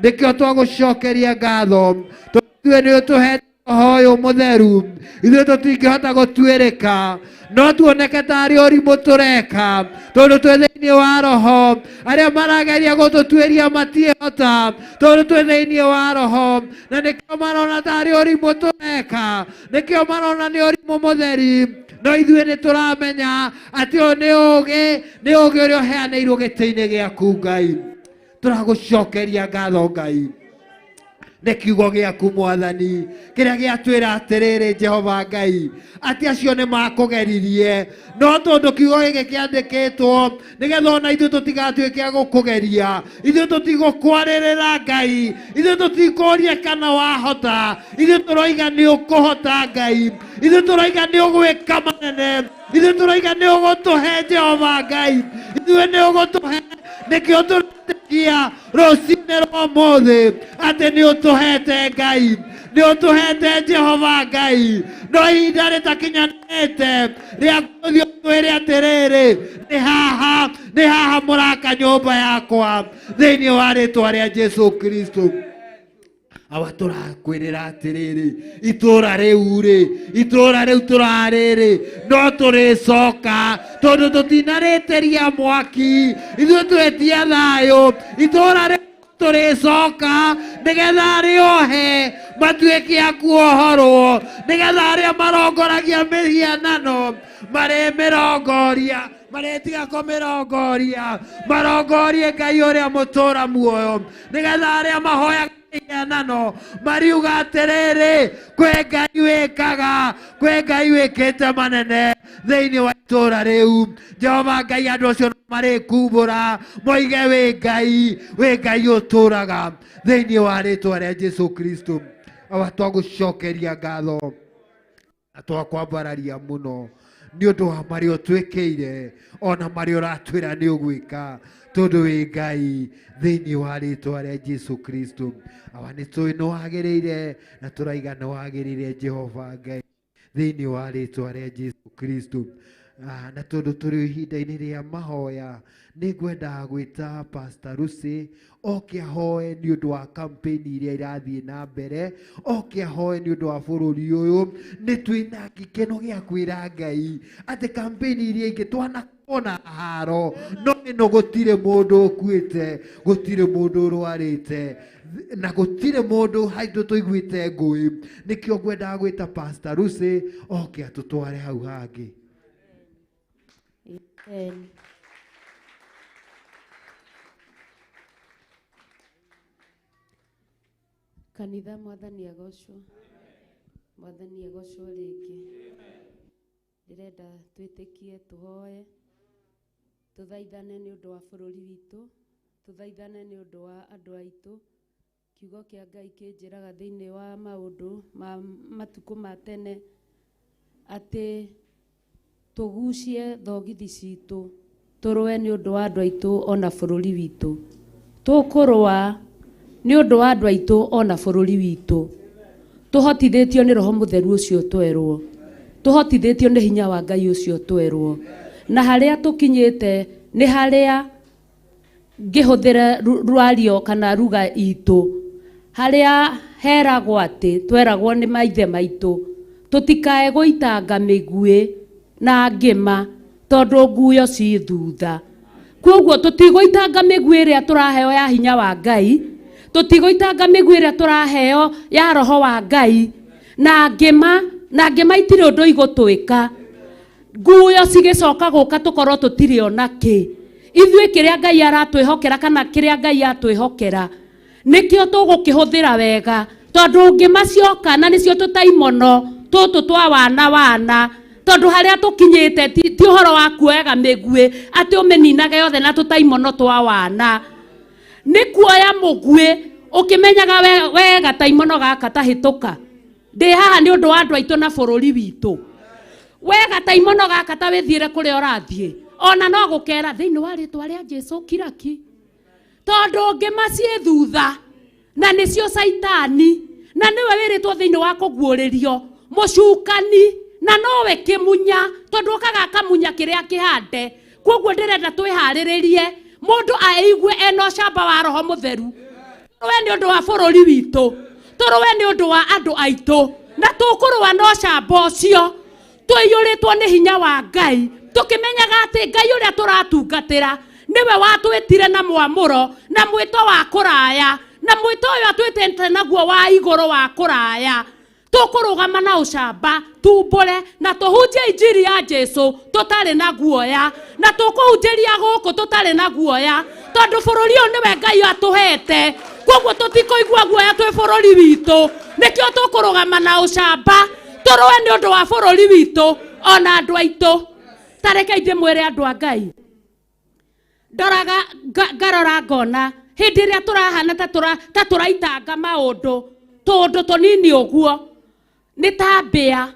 Nĩkĩo twagucokeria ngatho tondũ nĩ ũtũhete roho ũyũ mũtheru. Ithuĩ tũtingĩhota gũtuĩrĩka, no tuoneke tarĩ ũrimũ tũreka tondũ twĩ thĩinĩ wa roho. Arĩa marageria gũtũtuĩria matiĩhota tondũ twĩ thĩinĩ wa roho, na nĩkĩo marona tarĩ ũrimũ tũreka, nĩkĩo marona nĩ ũrimũ mũtheri. No ithuĩ nĩ tũramenya atĩ ũyũ nĩ ũũgĩ ũrĩa ũheanĩirwo gĩtĩ-inĩ gĩaku Ngai. Tũragũcokeria ngatho Ngai nĩ kiugo gĩaku Mwathani kĩrĩa gĩatwĩra atĩrĩrĩ Jehova Ngai atĩ acio nĩ makũgeririe, no tondũ kiugo gĩkĩ kĩandĩkĩtwo nĩgetha ona ithuĩ tũtigatuĩke a gũkũgeria, ithuĩ tũtigũkwarĩrĩra Ngai, ithuĩ tũtikũria kana wahota, ithuĩ tũroiga nĩ ũkũhota Ngai, ithuĩ tũroiga nĩ ũgwĩka manene, ithuĩ tũroiga nĩ ũgũtũhe Jehova Ngai, ithuĩ nĩ ũgũtũhe. Nĩkĩo tũrĩtĩkia rũcinĩ rwa ũmũthĩ atĩ nĩ ũtũhete Ngai, nĩ ũtũhete Jehova Ngai. No ihinda rĩtakinyanĩte rĩa gũthiĩ twĩre atĩrĩrĩ, nĩ haha mũraka nyũmba yakwa thĩinĩ wa rĩtwa rĩa Jesu Kristo. Awa tũrakwĩrĩra atĩrĩrĩ, itũũra rĩu tũrarĩrĩ no tũrĩcoka tondũ tũtinarĩtĩria mwaki, ithuĩ twĩtia thayũ. Itũũra rĩu tũrĩcoka nĩgetha rĩohe matuĩke a kuohorwo, nĩgetha arĩa marongoragia mĩhianano marĩmĩrongoria, marĩtiga kũmĩrongoria, marongorie Ngai ũrĩa mũtũũra muoyo, nĩgetha arĩa mahoyaga mĩhianano mariuga atĩrĩrĩ, kwĩ Ngai wĩkaga, kwĩ Ngai wĩkĩte manene thĩinĩ wa itũũra rĩu. Jehova Ngai, andũ acio marĩkumbũra moige wĩ Ngai ũtũũraga thĩinĩ wa rĩtwa rĩa Jesu Kristo. Awa twagũcokeria ngatho na twakwambararia mũno nĩ ũndũ wa marĩa ũtwĩkĩire ona marĩa ũratwĩra nĩ ũgwĩka, tondũ wĩ Ngai thĩinĩ wa rĩtwa rĩa Jesu Kristo. Awa nĩ tũĩ nĩ wagĩrĩire na tũraiga nĩ wagĩrĩire Jehova Ngai thĩinĩ wa rĩtwa rĩa Jesu Kristo. Na tondũ tũrĩ ihinda-inĩ rĩa mahoya, nĩ ngwenda gwĩta Pastor Lucy oke ahoe nĩ ũndũ wa campaign iria irathiĩ na mbere, oke ahoe nĩ ũndũ wa bũrũri ũyũ. Nĩ twĩna gĩkeno gĩa kwĩra Ngai atĩ campaign iria ingĩ twanakona haro, no ĩno gũtirĩ mũndũ ũkuĩte, gũtirĩ mũndũ ũrwarĩte, na gũtirĩ mũndũ haitũ tũiguĩte ngũĩ. Nĩkĩo ngwenda gwĩta Pastor Lucy oke atũtware hau hangĩ. Kanitha Mwathani agocwo, Mwathani agocwo rĩngĩ. Ndĩrenda twĩtĩkie tũhoe, tũthaithane nĩ ũndũ wa bũrũri witũ, tũthaithane nĩ ũndũ wa andũ aitũ. Kiugo kĩa Ngai kĩnjĩraga thĩinĩ wa maũndũ ma matukũ ma tene atĩ tũgucie thogithi citũ, tũrũe nĩ ũndũ wa andũ aitũ ona bũrũri witũ. Tũkũrũa nĩ ũndũ wa andũ aitũ ona bũrũri witũ. Tũhotithĩtio nĩ Roho Mũtheru ũcio twerwo, tũhotithĩtio nĩ hinya wa Ngai ũcio twerwo. Na harĩa tũkinyĩte nĩ harĩa ngĩhũthĩra rwario kana ruga itũ, harĩa heragwo atĩ tweragwo nĩ maithe maitũ tũtikae gũitanga mĩguĩ na ngĩma tondũ nguyo ci thutha. Kwoguo tũtigũitanga mĩguĩ ĩrĩa tũraheo ya hinya wa Ngai, tũtigũitanga mĩguĩ ĩrĩa tũraheo ya Roho wa Ngai, na ngĩma itirĩ ũndũ igũtwĩka. Nguyo cigĩcoka gũka tũkorwo tũtirĩ ona kĩ. Ithuĩ kĩrĩa Ngai aratwĩhokera kana kĩrĩa Ngai atwĩhokera nĩkĩo tũgũkĩhũthĩra wega, tondũ ngĩma cioka na nĩcio tũtaimono tũtũ twa wana tondũ harĩa tũkinyĩte ti ũhoro wa kuoyaga mĩguĩ atĩ ũmĩninage yothe na tũtaimono twa wana. Nĩ kuoya mũguĩ ũkĩmenyaga wega taimono gaka tahĩtũka. Ndĩ haha nĩ ũndũ wa andũ aitũ na bũrũri witũ. wega taimono gaka ta withiire kuria urathie ona no gukera thiini wa ritwa ria Jesu kiraki tondu ngimacie thutha na nicio saitani na niwe wiritwo thiini wa kuguuririo mucukani na nowe kimunya tondu kaga kamunya kiria kihande koguo ndirenda twihariririe mundu aigue eno shamba wa roho mutheru we ni undu wa bururi witu turuwe ni undu wa andu aitu na tukurwa no shamba ucio tuyuritwo ni hinya wa Ngai tukimenyaga ati Ngai uria turatungatira niwe watwitire na mwamuro na mwito wa kuraya na mwito uyu atwitete naguo wa iguru wa kuraya tukurugama na ucamba tumbure na tuhunjie injiri ya Jesu tutari na guoya na tukuhunjiria guku tutari na guoya tondu bururi uyu niwe Ngai atuhete koguo tutikoigua guoya twi bururi witu nikio tukurugama na ucamba turuwe ni undu wa bururi witu ona andu aitu tareke ndimwire andu a Ngai ndoraga ngarora ngona hindi iria turahana ta turaitanga maundu tondu tonini uguo ni ta mbia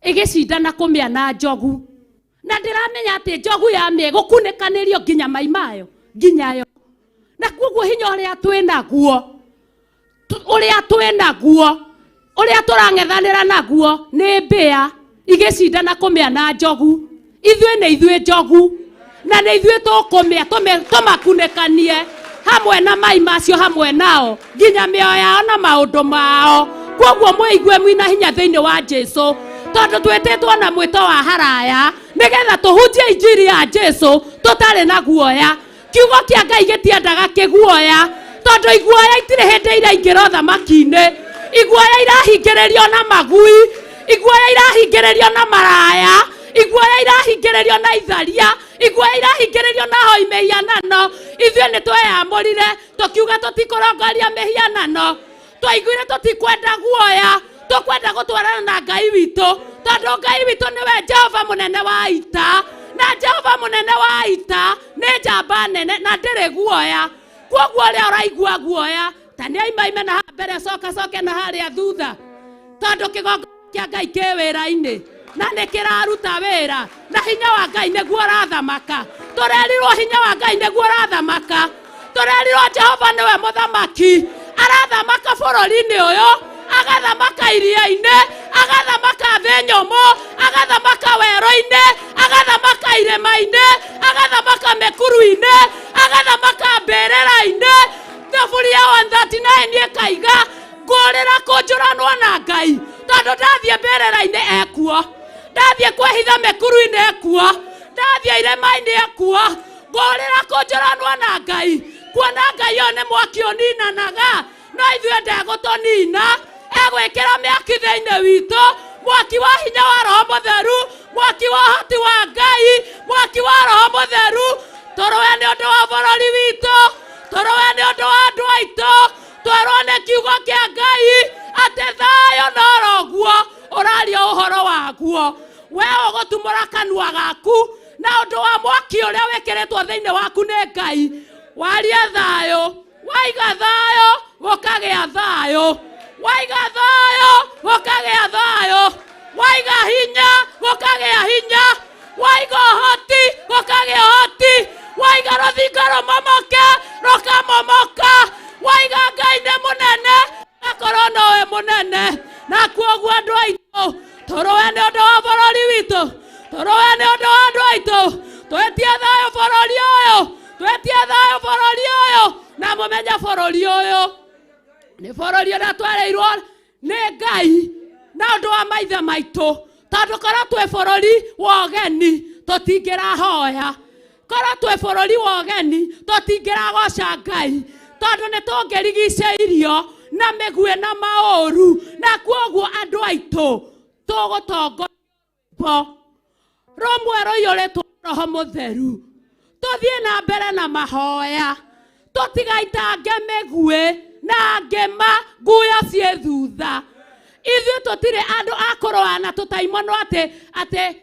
igicindana kumiana njogu na ndiramenya ati njogu ya mie gukunikanirio nginya maimayo nginyayo na koguo hinya uria twinaguo uria turang'ethanira naguo ni mbia igicindana kumiana njogu ithuĩ njogu na nĩ ithuĩ tũkũmĩa tũmakunĩkanie hamwe na mai macio hamwe nao nginya mĩoyo yao na maũndũ mao koguo mwĩigue mwĩna hinya thĩinĩ wa Jesu tondu twĩtĩtwo na mwĩto wa haraya nĩgetha tũhunjie injiri ya Jesu tũtarĩ na guoya kiugo kĩa Ngai gĩtiendaga kĩguoya tondu iguoya itirĩ hĩndĩ iraingĩra thamaki-inĩ iguoya irahingĩrĩrio na magui iguoya irahingĩrĩrio na maraya iguoya irahingĩrĩrio na itharia iguoya irahingĩrĩrio na hoi mĩhianano ithuĩ nĩ tweyamũrire tũkiuga tũtikũrongoria mĩhianano twaiguire tũtikwenda guoya tũkwenda gũtwarana na Ngai witũ tondu Ngai witũ nĩwe Jehova mũnene wa ita na Jehova mũnene wa ita nĩ njamba nene na ndĩrĩ guoya koguo ũrĩa ũraigua guoya ta nĩ aimaime na mbere coke na harĩa thutha tondu kĩgongo kĩa Ngai kĩ wĩra-inĩ na nikiraruta wira na hinya wa Ngai niguo rathamaka turerirwo hinya wa Ngai niguo rathamaka turerirwo Jehova niwe muthamaki arathamaka bururi-ini uyu agathamaka iria-ini agathamaka thĩ nyũmũ agathamaka werũ-ini agathamaka irĩma-ini agathamaka mĩkuru-ini agathamaka mbĩrĩra-ini Thaburia 139 ĩkaiga ngũrĩra kũnjũranwo na Ngai tondu ndathie mbĩrĩra-ini ekuo ndathie kwehitha mĩkuru-ini ekuo ndathie irĩma-ini ekuo ngũrĩra kũnjũranwo na Ngai kuona Ngai ũyũ nĩ mwaki ũninanaga no ithuĩ ndegũtũnina egwĩkĩra mĩaki thĩinĩ witũ mwaki wa hinya wa Roho Mũtheru mwaki wa ũhoti wa Ngai mwaki wa Roho Mũtheru tũrũe nĩ ũndũ wa bũrũri witũ tũrũe nĩ ũndũ wa andũ aitũ twerwo nĩ kiugo kĩa Ngai atĩ thayũ no roguo ũraria ũhoro waguo we ũgũtumũra kanua gaku na ũndũ wa mwaki ũrĩa wĩkĩrĩtwo thĩinĩ waku nĩ Ngai warie thayũ waiga thayũ gũkagĩa thayũ waiga thayũ gũkagĩa thayũ waiga hinya gũkagĩa hinya waiga ũhoti gũkagĩa ũhoti waiga rũthingo rũmomoke rũkamomoka waiga Ngai nĩ mũnene akorwo nowe mũnene na kuoguo andũ aitũ tũrũe nĩ ũndũ wa bũrũri witũ tũrũe nĩ ũndũ wa andũ aitũ twĩtie thayũ bũrũri ũyũ twĩtie thayũ bũrũri ũyũ na mũmenye bũrũri ũyũ nĩ bũrũri ũrĩa twarĩirwo nĩ Ngai na ũndũ wa maithe maitũ tondu korwo twĩ bũrũri wa ũgeni tũtingĩrahoya korwo twĩ bũrũri wa ũgeni tũtingĩragoca Ngai tondu nĩ tũngĩrigicĩirio na mĩguĩ na maũru na kuoguo andũ aitũ tũgũtongoria rũmwe rũiyũrĩtwo Roho Mũtheru tũthiĩ na mbere na mahoya tũtigaitange mĩguĩ na ngema nguya ciĩ thutha ithuĩ tũtirĩ andũ a kũrũana tũtaimonwo atĩ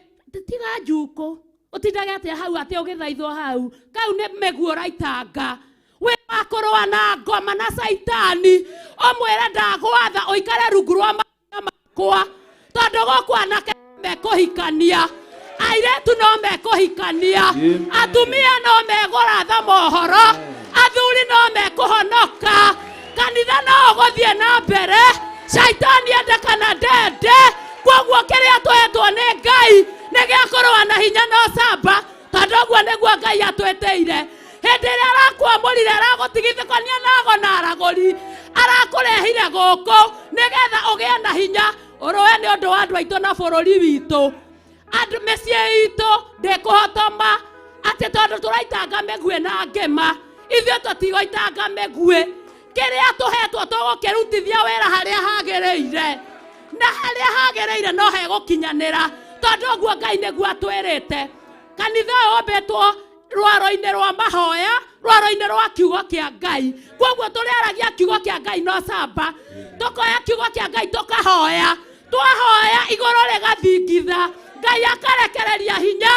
tiga njuko utindage atĩa hau atĩ ũgĩthaithwo hau kau nĩ mĩguĩ ũraitanga we wakũrũa na ngoma na saitani ũmwĩre ndagwatha ũikare rungu rwa makwa tondu gũkũ anake mekuhikania, airetu no mekuhikania, atumia no megoratha mohoro, athuri no mekuhonoka, kanitha no guthie na mbere, shaitani ende kana ndende, koguo kiria twetwo ni Ngai nigiakorwo na hinya no samba, tondu guo niguo Ngai atweteire. Hindi iria arakwamurire aragutigithukania nago na araguri, arakurehire guku nigetha ugie na hinya uroe ni undu wa andu aitu na bururi witu. Andu micii itu ndikuhotoma ati tondu turaitanga migue na ngima, ithuĩ tutigoitanga migue. Kiria tuhetwo tugukirutithia wira haria hagiriire, na haria hagiriire no hegukinyanira, tondu guo Ngai niguo atwirite. Kanitha ombetwo rwaro-inĩ rwa mahoya, rwaro-inĩ rwa kiugo kia Ngai. Koguo turiaragia kiugo kia Ngai no samba, tukoya kiugo kia Ngai tukahoya, twahoya iguru rigathingitha, Ngai akarekereria hinya,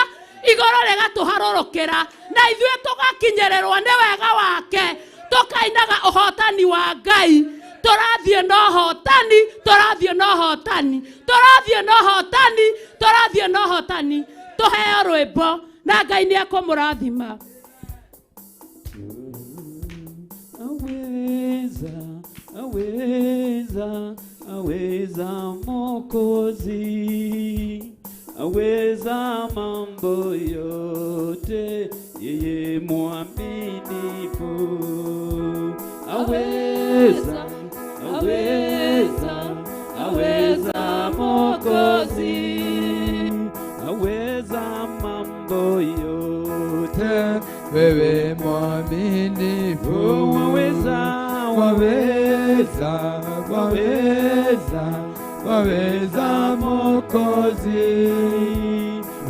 iguru rigatuharurukira, na ithuĩ tugakinyĩrĩrwo nĩ wega wake, tukainaga ũhotani wa Ngai. Tũrathiĩ na ũhotani, tũrathiĩ na ũhotani, tũrathiĩ na ũhotani, tũrathiĩ na ũhotani. Tuheo rwĩmbo na Ngai nĩ ekũmũrathima. Aweza, aweza, aweza Mwokozi, aweza mambo yote, yeye mwaminifu. Aweza, aweza, aweza Mwokozi, aweza mambo yote, wewe mwaminifu. Waweza, waweza, waweza, waweza Mwokozi,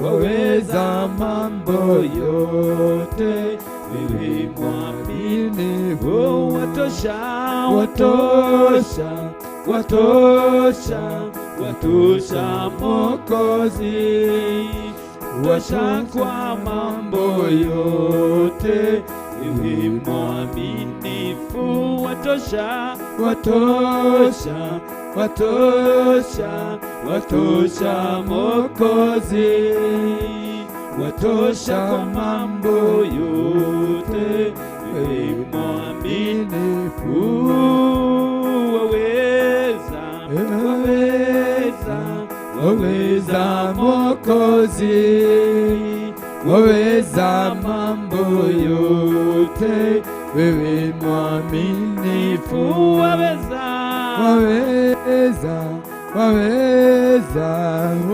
waweza mambo yote, wewe mwaminifu. Watosha, watosha, watosha, watosha Mwokozi, watosha kwa mambo yote, wewe mwaminifu. Watosha, watosha, watosha, watosha Mwokozi, watosha kwa mambo yote, wewe mwaminifu. Waweza, waweza, waweza Mwokozi, waweza mambo yote, wewe mwaminifu. Waweza, waweza, waweza,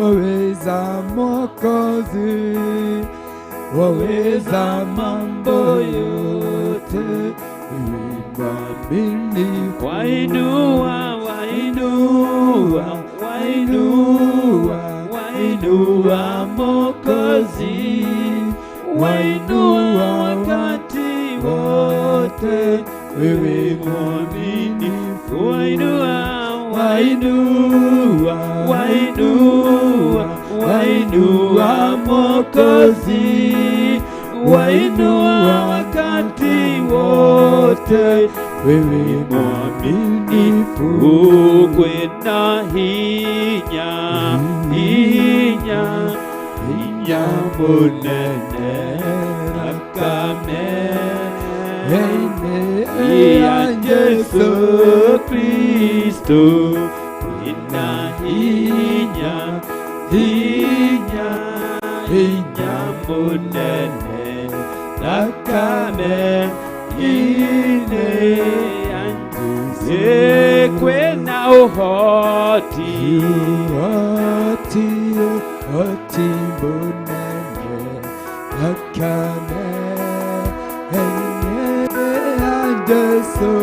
waweza Mwokozi, waweza mambo yote, wewe mwaminifu. Wainua, wainua, wainua, wainua Mwokozi, wainua wakati wote, wewe mwaminifu. Wainua, wainua, wainua, wainua Mwokozi, wainua wakati wote, wewe mwaminifu. Kwena hinya, hinya, hinya munene rakame, ya Yesu Kristo. Kwena hinya, hinya, hinya munene rakame, ine yanjise. Kwena uhoti, uhoti, uhoti munene rakame, ine yanjise.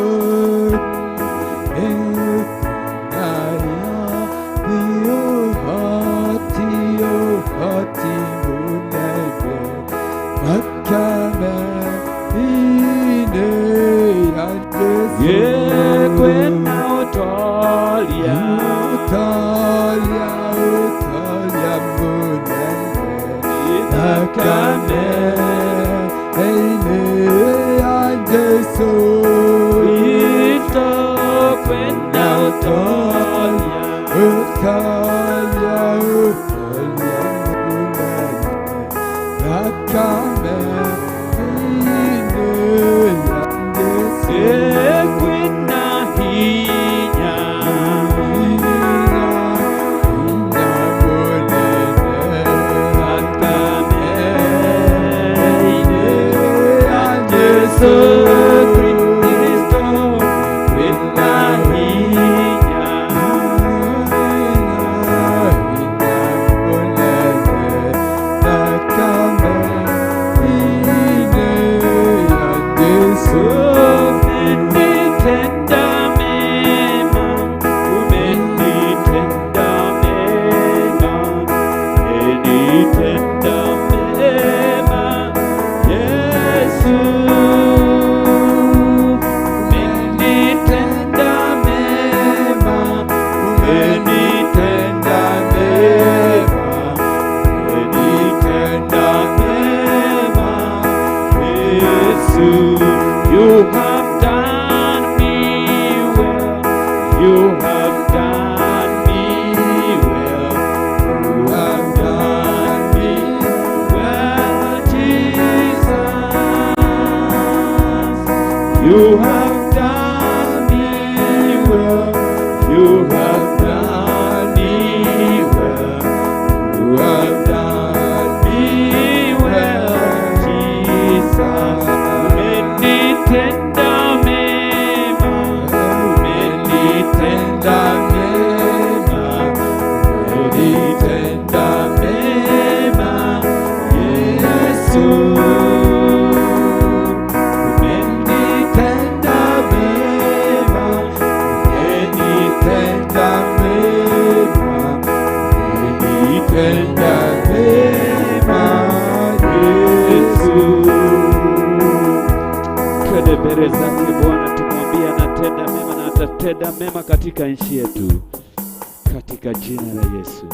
Kwena utolia, utolia, utolia munene rakame, ine yanjesu Kristo. Kwena utolia, utolia, utolia Thakame kwina hinya You have done me well. You have done me well. You have done me well, Jesus. You have done me well. You have done me well. You have done me well, Jesus. Tenda mema, umenitenda mema, umenitenda mema, Yesu. Umenitenda mema, umenitenda mema, umenitenda mema, Yesu. Twende mbele zake Bwana, tumwambie anatenda mema na atatenda mema katika nchi yetu, katika jina la Yesu.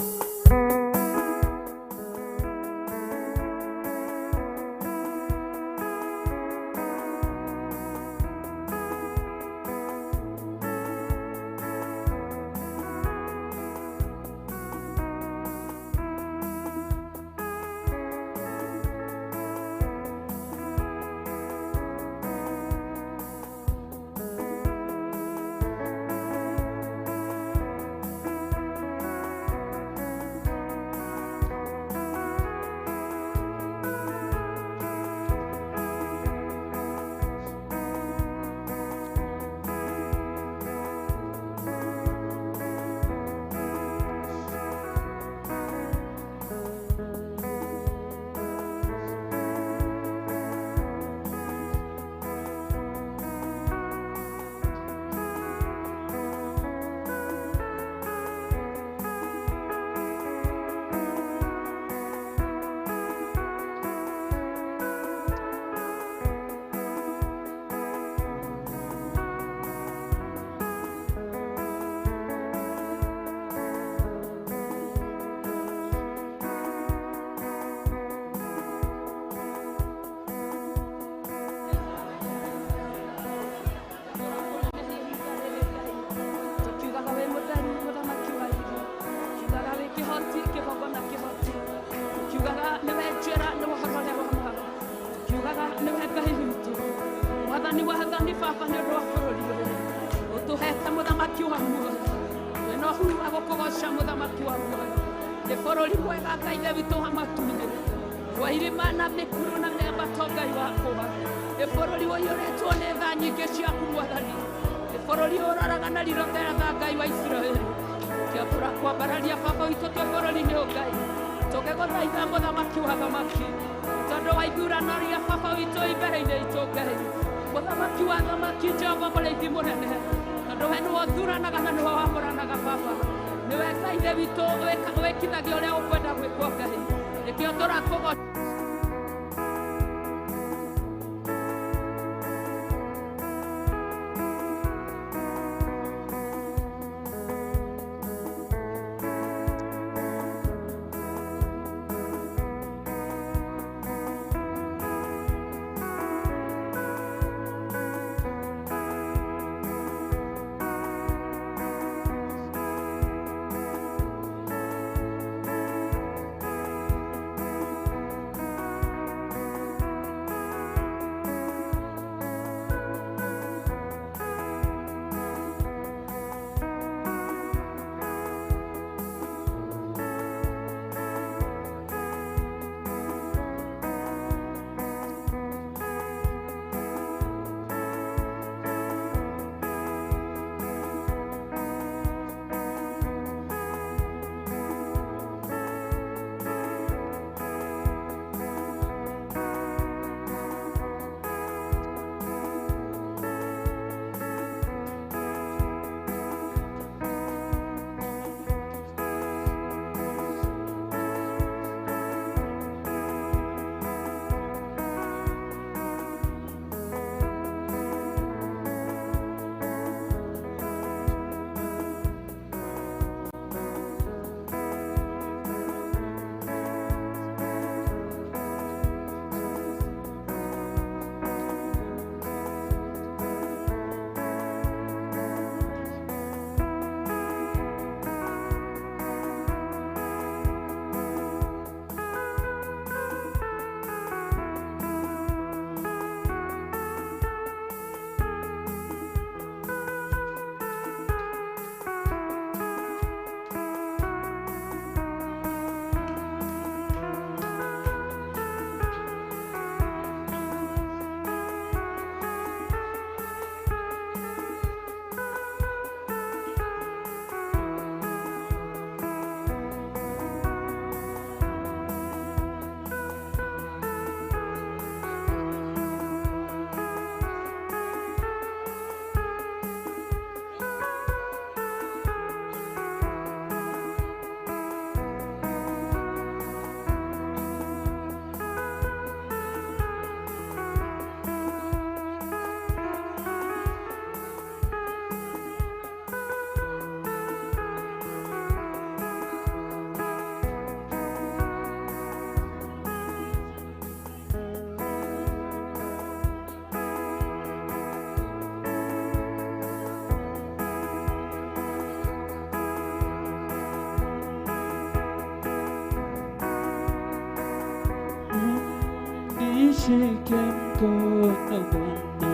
nishike mkono Bwana,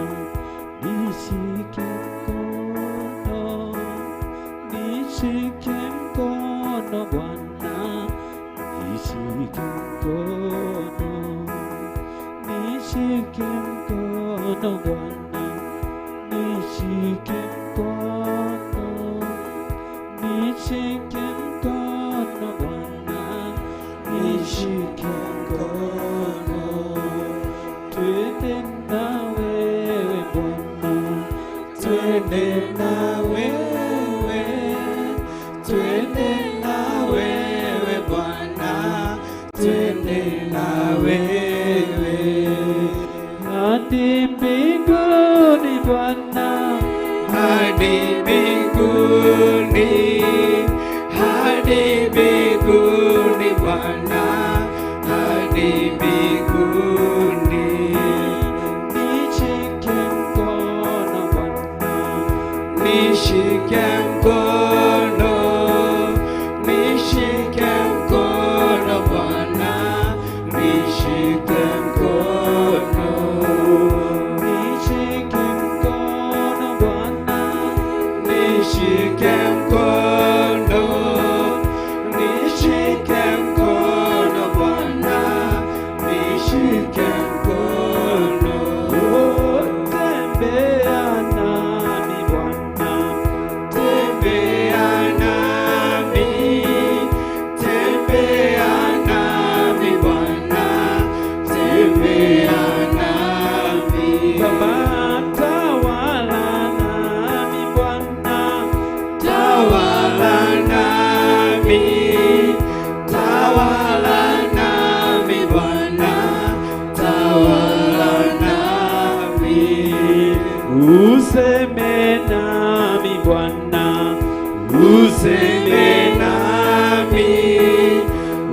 nishike mkono, nishike mkono Bwana, nishike mkono, nishike mkono Bwana, nishike mkono, nishike mkono Bwana, nishike mkono, twende na wewe Bwana, twende na wewe, twende na wewe Bwana, twende na wewe hadi mbinguni Bwana, hadi mbinguni, hadi mbinguni Bwana, hadi mbinguni. Nishike mkono Bwana, nishike mkono, nishike mkono Bwana, nishike mkono, nishike mkono Bwana, nishike mkono, nishike mkono Bwana, nishike mkono, tembea nami Bwana, tembea nami, tembea nami Bwana, tembea nami Baba, tawala nami Bwana, tawala nami, tawala nami Bwana, tawala nami, useme nami Bwana, useme nami,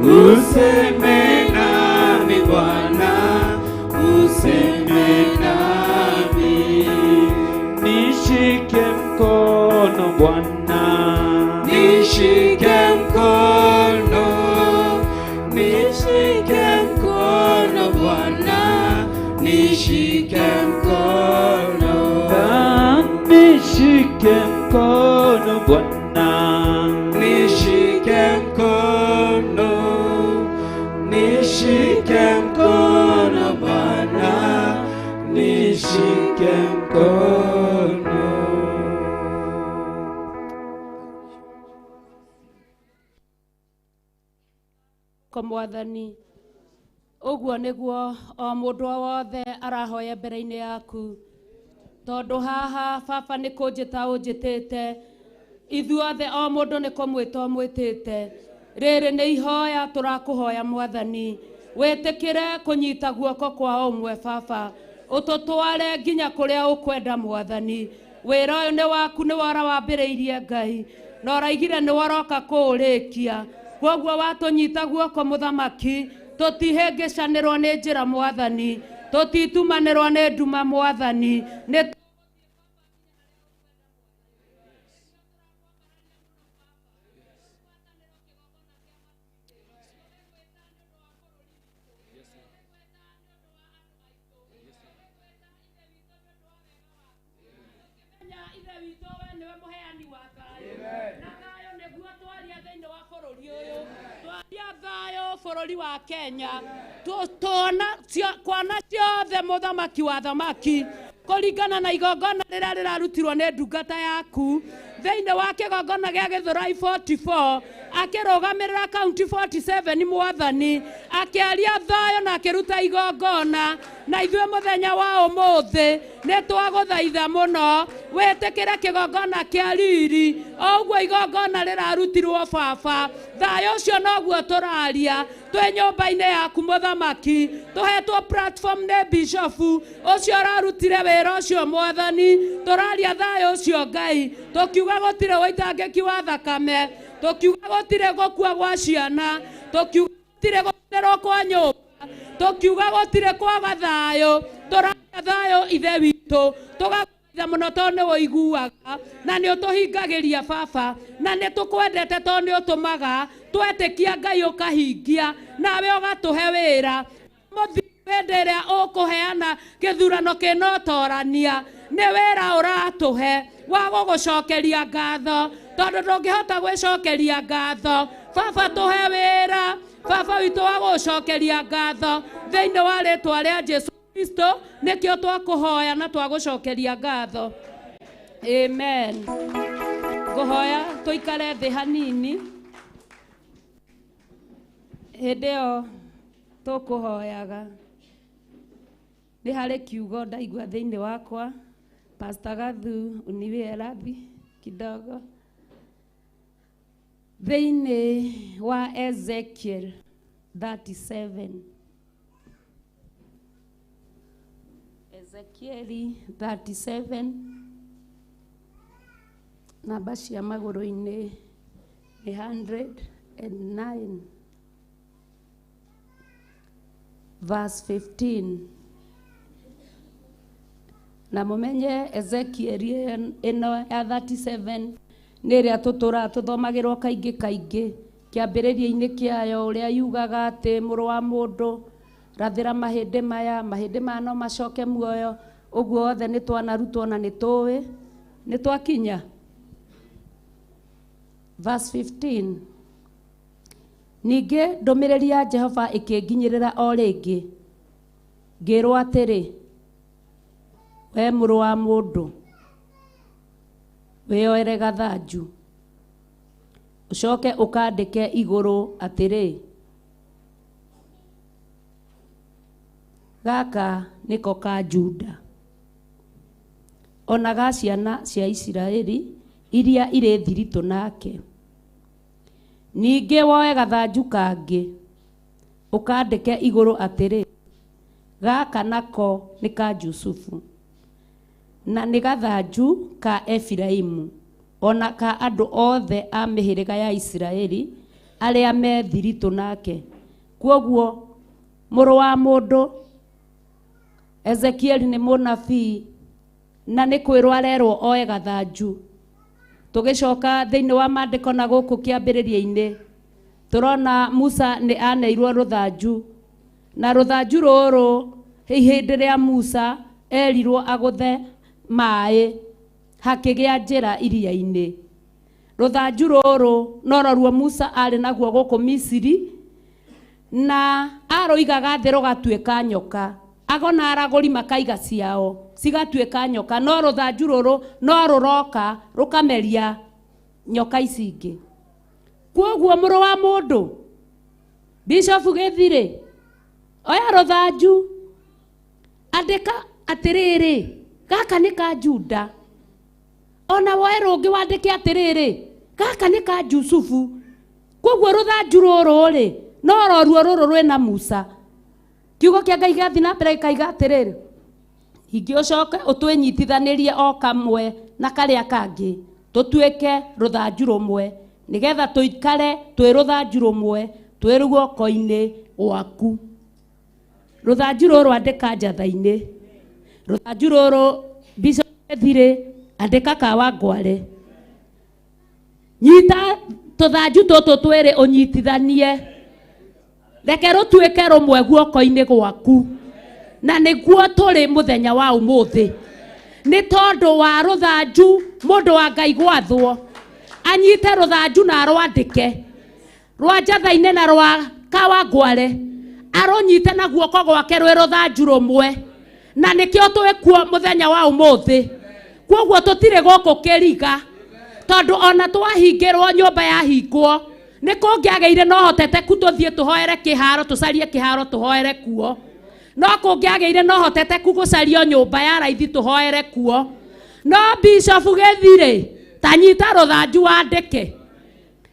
useme nami Bwana, useme nami, nishike mkono Bwana, nishike mkono, nishike mkono Bwana, nishike mkono, nishike mkono Bwana, nishike mkono, nishike mkono Bwana, nishike mkono. Kwa Mwathani, ũguo nĩguo o mũndũ wothe arahoya mbere-inĩ yaku, tondũ haha Baba nĩ kũnjĩta ũnjĩtĩte, ithuothe o mũndũ nĩ kũmwĩta ũmwĩtĩte. Rĩrĩ nĩ ihoya tũrakũhoya Mwathani, wĩtĩkĩre kũnyita guoko kwa ũmwe Baba, ũtũtware nginya kũrĩa ũkwenda Mwathani. Wĩra ũyũ nĩ waku, nĩ wara wambĩrĩirie Ngai, na ũraigire nĩ waroka kũũrĩkia. Koguo watũnyita guoko Mũthamaki, tũtihĩngĩcanĩrwo nĩ njĩra Mwathani, tũtitumanĩrwo nĩ nduma Mwathani, nĩ bũrũri wa Kenya, kwana ciothe Mũthamaki wa thamaki, kũringana na igongona rĩrĩa rĩrarutirwo nĩ ndungata yaku thĩinĩ wa kĩgongona gĩa Gĩthũrai 44, akĩrũgamĩrĩra kaunti 47 Mwathani, akĩaria thayũ na akĩruta igongona. Na ithuĩ mũthenya wa ũmũthĩ nĩ twagũthaitha mũno wĩtĩkĩre kĩgongona kĩa riri, o ũguo igongona rĩrarutirwo Baba, thayũ ũcio noguo tũraria twĩ nyũmba-inĩ yaku Mũthamaki, tũhetwo platform nĩ Bishop ũcio ũrarutire wĩra ũcio Mwathani, tũraria thayũ ũcio Ngai, tũkiuga gũtirĩ wĩitangĩki wa thakame, tũkiuga gũtirĩ gũkua gwa ciana, tũkiuga gũtirĩ gũcererwo kwa nyũmba, tũkiuga gũtirĩ kwaga thayũ, tũraria thayũ ithe witũ, tũgagũthaitha mũno tondũ nĩ ũiguaga na nĩ ũtũhingagĩria Baba, na nĩ tũkwendete tondũ nĩ ũtũmaga twetĩkia Ngai ũkahingia, nawe ũgatũhe wĩra. hĩndĩ ĩrĩa ũkũheana gĩthurano kĩna ũtorania nĩ wĩra ũratũhe wa gũgũcokeria ngatho, tondũ ndũngĩhota gwĩcokeria ngatho. Baba tũhe wĩra, Baba witũ wa gũcokeria ngatho thĩinĩ wa rĩtwa rĩa Jesũ Kristo, nĩkĩo twakũhoya na twagũcokeria ngatho. Amen. Ngũhoya tũikare thĩ hanini. Hĩndĩ ĩyo tũkũhoyaga nĩ harĩ kiugo ndaigua thĩinĩ wakwa. Pastor Gathu uniwie radhi kidogo. Thĩinĩ wa Ezekiel 37. Ezekiel 37 namba cia magũrũ-inĩ nĩ 109 verse 15. Na mumenye Ezekiel ĩno ya 37 nĩ ĩrĩa tũtũra tũthomagĩrwo kaingĩ kaingĩ kĩambĩrĩria-inĩ kĩayo, ũrĩa yugaga atĩ mũrũ wa mũndũ rathĩra mahĩndĩ maya no macoke muoyo. Ũguo othe nĩ twanarutwo na nĩ tũĩ, nĩ twakinya. Verse 15. Ningĩ ndũmĩrĩri ya Jehova ĩkĩnginyĩrĩra o rĩngĩ, ngĩrwo atĩrĩ, we mũrũ wa mũndũ, wĩyoere gathanju, ũcoke ũkandĩke igũrũ atĩrĩ, gaka nĩko ka Juda, ona ga ciana cia Isiraeli iria irĩ thiritũ nake. Ningĩ woe gathanju kangĩ ũkandĩke igũrũ atĩrĩ, gaka nako nĩ ka Jusufu, na nĩ gathanju ka Efiraimu, ona ka andũ othe a mĩhĩrĩga ya Isiraeli arĩa me thiritũ nake. Kwoguo mũrũ wa mũndũ, Ezekiel nĩ mũnabii na nĩ kwĩrwo arerwo oe gathanju. Tũgĩcoka thĩinĩ wa maandĩko na gũkũ kĩambĩrĩria-inĩ tũrona Musa nĩ aneirwo rũthanju, na rũthanju rũrũ hĩndĩ rĩa Musa erirwo agũthe maĩ hakĩgĩa njĩra iria-inĩ. Rũthanju rũrũ nororuo Musa arĩ naguo gũkũ Misiri, na arũigaga thĩ rũgatuĩka nyoka, ago na aragũri makaiga ciao cigatuĩka nyoka, no rũthanju rũrũ no rũroka rũkameria nyoka ici ingĩ. Kwoguo mũrũ wa mũndũ, Bishop Gĩthirĩ, oya rũthanju andĩka atĩrĩrĩ, gaka nĩ ka Juda. Ona woe rũngĩ wandĩke atĩrĩrĩ, gaka nĩ ka Jusufu. Kwoguo rũthanju rũrũ-rĩ no roruo rũrũ rwĩna Musa. Kiugo kĩa Ngai gĩathiĩ na mbere gĩkaiga atĩrĩrĩ, ingĩ ũcoke ũtwĩnyitithanĩrie o kamwe na karĩa kangĩ tũtuĩke rũthanju rũmwe, nĩgetha tũikare twĩ rũthanju rũmwe twĩ ruoko-inĩ gwaku. Rũthanju rũrũ andĩka njatha-inĩ, rũthanju rũrũ Bishop Gĩthirĩ andĩka ka Wangware. Nyita tũthanju tũtũ twĩrĩ ũnyitithanie, reke rũtuĩke rũmwe guoko-inĩ gwaku, na nĩguo tũrĩ mũthenya wa ũmũthĩ. Nĩ tondũ wa rũthanju mũndũ wa Ngai gwathwo anyite rũthanju na arwandĩke, rwa njatha-inĩ na rwa ka Wangware arũnyite na guoko gwake rwĩ rũthanju rũmwe, na nĩkĩo twĩkuo mũthenya wa ũmũthĩ. Kwoguo tũtirĩ gũkũ kĩriga, tondũ ona twahingĩrwo nyũmba yahingwo nĩ kũngĩagĩire no hoteteku tũthiĩ tũhoere kĩharo, tũcarie kĩharo tũhoere kuo. No kũngĩagĩire no hoteteku gũcario nyũmba ya raithi tũhoere kuo. No Bishop Gĩthirĩ tanyita rũthanju wandĩke,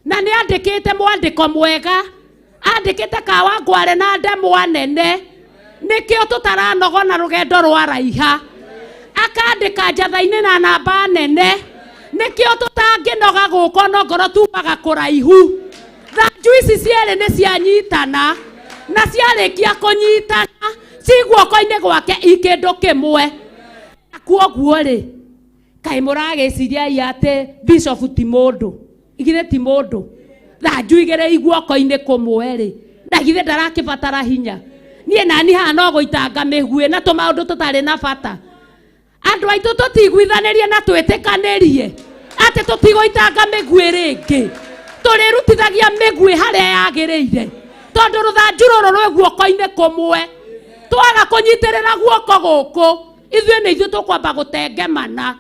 na nĩ andĩkĩte mwandĩko mwega, andĩkĩte ka Wangware na ndemwa nene, nĩkĩo tũtaranogona rũgendo rwa raiha. Akandĩka njatha-inĩ na namba nene, nĩkĩo tũtangĩnoga gũkũ no ngoro tumaga kũraihu. Thanju ici cierĩ nĩ cianyitana, na ciarĩkia kũnyitana ciguoko-inĩ gwake ikĩndũ kĩmwe. Kwoguo-rĩ, kaĩ mũragĩciria atĩ Bishop ti mũndũ? Igithĩ ti mũndũ? Thanju igĩrĩ iguoko-inĩ kũmwe-rĩ, na githĩ ndarakĩbatara hinya? nie nani hano goitanga migwe na to maundu tutari na bata andu aitu tutiguithanirie na twitikanĩrie ati tutigoitanga migwe ringi turirutithagia migwe haria yagiriire tondu ruthanju ruru rwi guoko-ini kumwe twaga kunyitirira guoko guku ithuĩ nĩ ithuĩ tũkwamba gũtengemana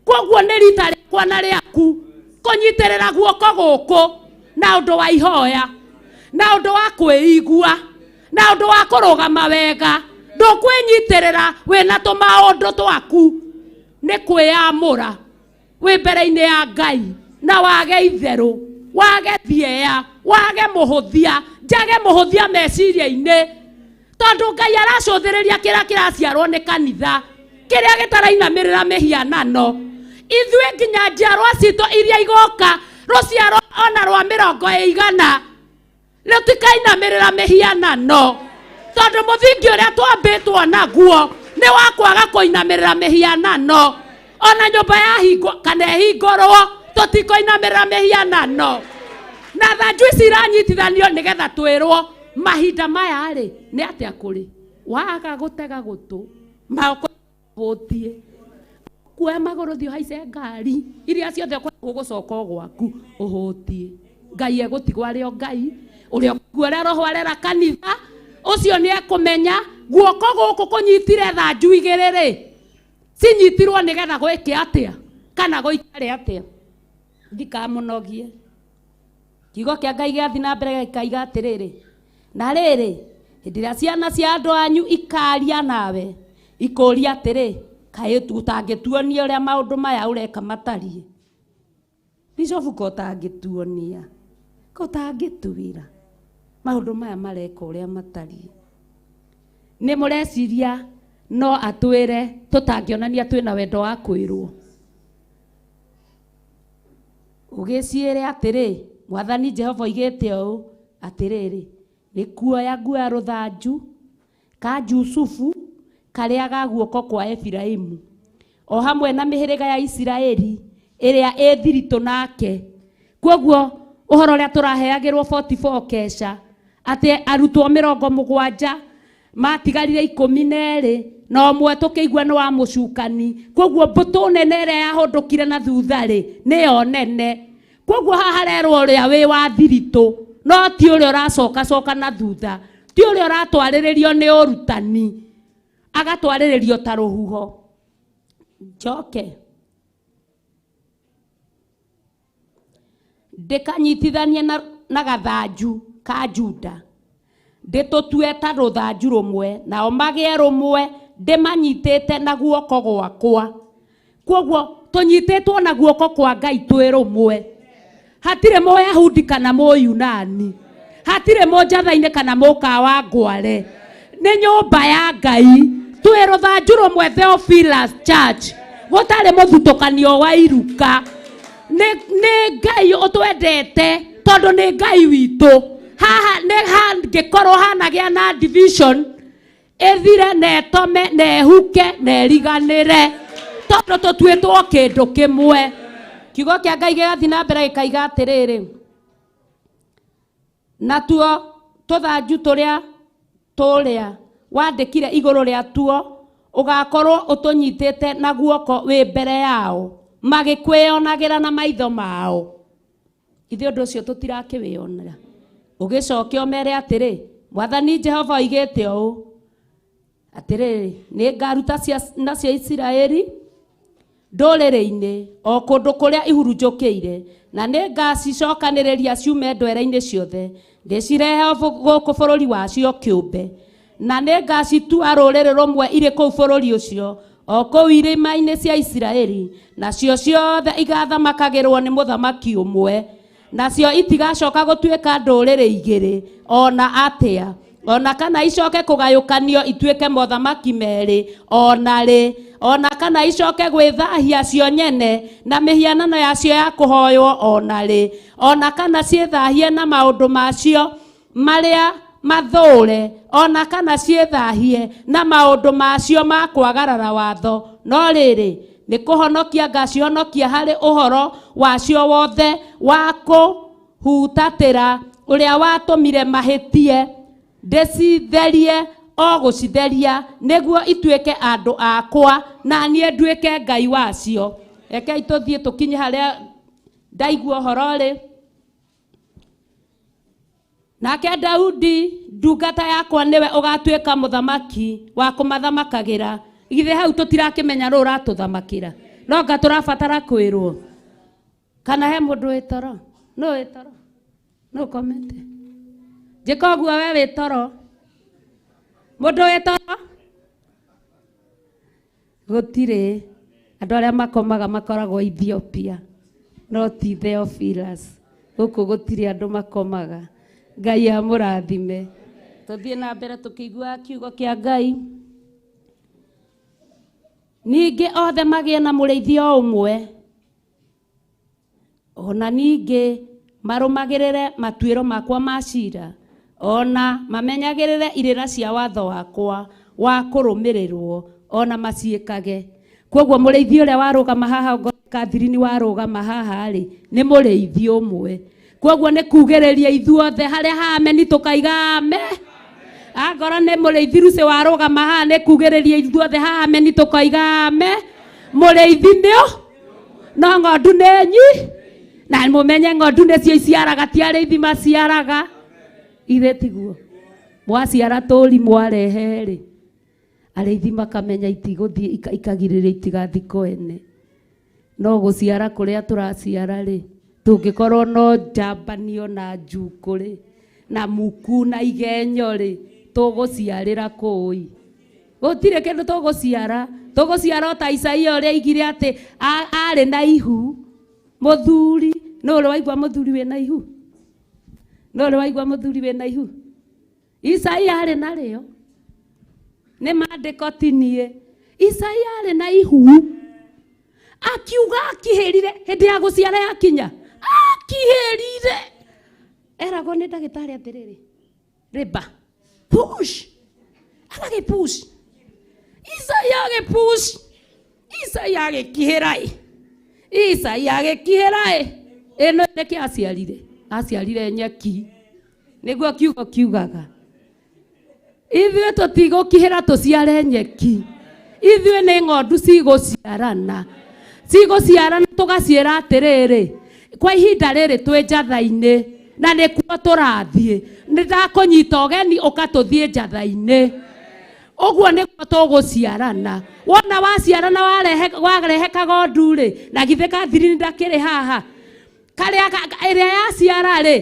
koguo nĩ rita rĩakwa na rĩaku kũnyitĩrĩra guoko gũkũ na ũndũ wa ihoya na ũndũ wa kwĩigua na ũndũ wa kũrũgama wega ndũkwĩnyitĩrĩra wĩna tũmaũndũ twaku nĩ kwĩyamũra wĩ mbere-inĩ ya Ngai na wage itherũ wage thieya wage mũhũthia njage mũhũthia meciria-inĩ tondu Ngai aracũthĩrĩria kĩrĩa kĩraciarwo nĩ kanitha kĩrĩa gĩtarainamĩrĩra mĩhianano ithuĩ nginya njiarwa citũ iria igoka rũciaro ona rwa 100 rũtikainamĩrĩra mĩhianano tondu mũthingi ũrĩa twambĩtwo naguo nĩ wa kwaga kũinamĩrĩra mĩhianano ona nyũmba yahingwo kana ĩhingũrwo tũtikoinamĩrĩra mĩhianano na thanju ici iranyitithanio nĩgetha twĩrwo mahinda maya rĩ nĩ atĩa kũrĩ waga gũtega gũtũ mako gũtie kuoya magũrũ thiĩ haice ngari iria ciothe ũgũcoka gwaku ũhũtie Ngai egũtigwo arĩ o Ngai ũrĩa ũrĩa roho arera kanitha ũcio nĩ ekũmenya guoko gũkũ kũnyitire thanju igĩrĩ rĩ cinyitirwo nĩgetha gwĩke atĩa kana gũikare atĩa ndikamũnogie kiugo kĩa Ngai gĩathiĩ na mbere gĩkaiga atĩrĩrĩ na rĩrĩ hĩndĩ ĩrĩa ciana cia andũ anyu ikaria nawe ikũria atĩrĩ kaĩ ũtangĩtuonia ũrĩa maũndũ maya ũreka matariĩ Bishop ko ũtangĩtuonia ko ũtangĩtuĩra maũndũ maya mareka ũrĩa matariĩ nĩ mũreciria no atwĩre tũtangĩonania twĩna wendo wa kwĩrwo ũgĩciĩre atĩrĩ Mwathani Jehova oigĩte ũũ atĩrĩrĩ nĩ kuoya nguoya rũthanju ka Jusufu karĩa ga guoko kwa Efiraimu o hamwe na mĩhĩrĩga ya Isiraeli ĩrĩa ĩthiritũ nake koguo ũhoro ũrĩa tũraheagĩrwo 44 kesha atĩ arutwo 70 matigarire 12 na ũmwe tũkĩigua nĩ wa mũcukani koguo mbũtũ nene ĩrĩa yahũndũkire na thutha-rĩ nĩyo nene koguo haha harerwo ũrĩa wĩ wa thiritũ no ti ũrĩa ũracoka na thutha ti ũrĩa ũratwarĩrĩrio nĩ ũrutani agatwarĩrĩrio ta rũhuho njoke ndĩkanyitithanie na gathanju ka Juda ndĩtũtue ta rũthanju rũmwe nao magĩe rũmwe ndĩmanyitĩte na guoko gwakwa koguo tũnyitĩtwo na guoko kwa Ngai twĩ rũmwe hatirĩ Mũyahudi kana Mũyunani hatirĩ Mũnjathainĩ kana Mũkawa ngware nĩ nyũmba ya Ngai twĩ rũthanju rũmwe Theophilus Church gũtarĩ mũthutũkanio wa iruka nĩ Ngai ũtwendete tondũ nĩ Ngai witũ haha nĩ hangĩkorwo hanagĩa na division ethire na etome na ehuke na eriganĩre tondũ tũtuĩtwo kĩndũ kĩmwe kiugo kĩa Ngai gĩgathiĩ na mbere gĩkaiga atĩrĩrĩ natuo tũthanju tũrĩa wandĩkire igũrũ rĩa tuo ũgakorwo ũtũnyitĩte na guoko wĩ mbere yao magĩkwĩonagĩra na maitho mao ithuĩ ũndũ ũcio tũtirakĩwĩonera ũgĩcoke ũmere atĩrĩ Mwathani Jehova oigĩte ũũ atĩrĩrĩ nĩ ngaruta ciana cia Isiraeli ndũrĩrĩ-inĩ o kũndũ kũrĩa ihurunjũkĩire na nĩ ngacicokanĩrĩria ciume ndwere-inĩ ciothe ndĩcirehe gũkũ bũrũri wacio kĩũmbe na nĩ ngacitua rũrĩrĩ rũmwe irĩ kũu bũrũri ũcio o kũu irĩma-inĩ cia Isiraeli nacio ciothe igathamakagĩrwo nĩ mũthamaki ũmwe nacio itigacoka gũtuĩka ndũrĩrĩ igĩrĩ ona atĩa ona kana icoke kũgayũkanio ituĩke mothamaki merĩ ona rĩ ona kana icoke gwĩthahia cio nyene na mĩhianano yacio ya kũhoywo ona rĩ ona kana ciĩthahie na maũndũ macio marĩa mathũre ona kana ciĩthahie na maũndũ macio ma kwagarara watho no rĩrĩ nĩ kũhonokia ngacihonokia harĩ ũhoro wacio wothe wa kũhutatĩra ũrĩa watũmire mahĩtie ndĩcitherie o gũcitheria nĩguo ituĩke andũ akwa na niĩ nduĩke Ngai wacio. Rekei tũthiĩ tũkinye harĩa ndaigua ũhoro rĩ. Nake Daudi ndungata yakwa niwe ũgatuĩka mũthamaki wa kũmathamakagĩra. Githĩ hau tũtirakĩmenya rũũ ũratũthamakĩra, no nga tũrabatara kwĩrwo. Kana he mũndũ wĩ toro? No wĩ toro? No komete. Njĩka ũguo we wĩ toro? Mũndũ wĩ toro? Gũtirĩ. Andũ arĩa makomaga makoragwo Ethiopia, no ti Theophilus. Gũkũ gũtirĩ andũ makomaga. Ngai amũrathime. Tũthiĩ na mbere tũkĩigua kiugo kĩa Ngai. Ningĩ othe magĩe na mũrĩithio ũmwe, ona ningĩ marũmagĩrĩre matuĩro makwa ma ciira, ona mamenyagĩrĩre irĩra cia watho wakwa wa kũrũmĩrĩrwo, ona maciĩkage. Kwoguo mũrĩithio ũrĩa warũgama haha, Kathirini warũgama haha rĩ, nĩ mũrĩithio ũmwe. Kwoguo nĩ kugĩrĩria ithuothe harĩa hameni tũkaiga ame. Agora nĩ mũrĩithi Lucy warũgama haha nĩ kugĩrĩria ithuothe hameni tũkaiga ame. Mũrĩithi nĩo, no ng'ondu nĩ nyi, na mũmenye ng'ondu nĩcio iciaraga, ti arĩithi maciaraga. Ithe tiguo mwaciara tũri mwarehe rĩ, arĩithi makamenya itigũthiĩ ikagirĩrĩria itigathikwo ene. No gũciara kũrĩa tũraciara rĩ, tũngĩkorwo no njambanio na njukũ rĩ, na muku na igenyo rĩ, tũgũciarĩra kũi? Gũtirĩ kĩndũ tũgũciara. Tũgũciara o ta Isaia ũrĩa aigire atĩ arĩ na ihu mũthuri. No ũrĩ waigua mũthuri wĩna ihu? No ũrĩ waigua mũthuri wĩna ihu? Isaia arĩ narĩo. Nĩ maandĩko ti niĩ. Isaia arĩ na ihu. Akiuga akĩhĩrire hĩndĩ ya gũciara yakinya. Akĩhĩrire. Eragwo nĩ ndagĩtarĩ atĩrĩrĩ, rĩmba push, agagĩpush. Isaia agĩpush. Isaia agĩkĩhĩra. Isaia agĩkĩhĩra. Ĩno nĩkĩ aciarire? Aciarire nyeki. Nĩguo kiugo kiugaga. Ithuĩ tũtigũkĩhĩra tũciare nyeki. Ithuĩ nĩ ng'ondu cigũciarana. Cigũciarana tũgaciĩra atĩrĩrĩ, kwa ihinda rĩrĩ twĩ njatha-inĩ na nĩkuo tũrathiĩ. Nĩndakũnyita ũgeni ũkatũthiĩ njatha-inĩ. Ũguo nĩkuo tũgũciarana. Wona waciarana warehe kagondu rĩ, na githĩ Kathirini ndakĩrĩ haha, karĩa ĩrĩa yaciara rĩ,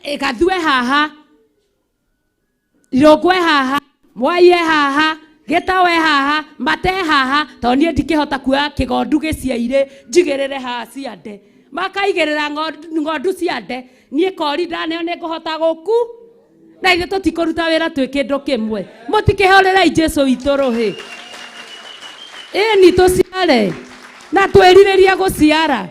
ĩgathue haha, irũngwe haha, mwaie haha, gĩtawe haha, mate haha, tondũ niĩ ndikĩhota kuoya kĩgondu gĩciaire njigĩrĩre haha ciande. Makaigĩrĩra ng'ondu ciande, niĩ kori ndaneo nĩ ngũhota gũku. Na ithuĩ tũtikũruta wĩra twĩ kĩndũ kĩmwe. Mũtikĩhũrĩrei Jesũ witũ rũhĩ. Ĩni tũciare na twĩrirĩrie gũciara.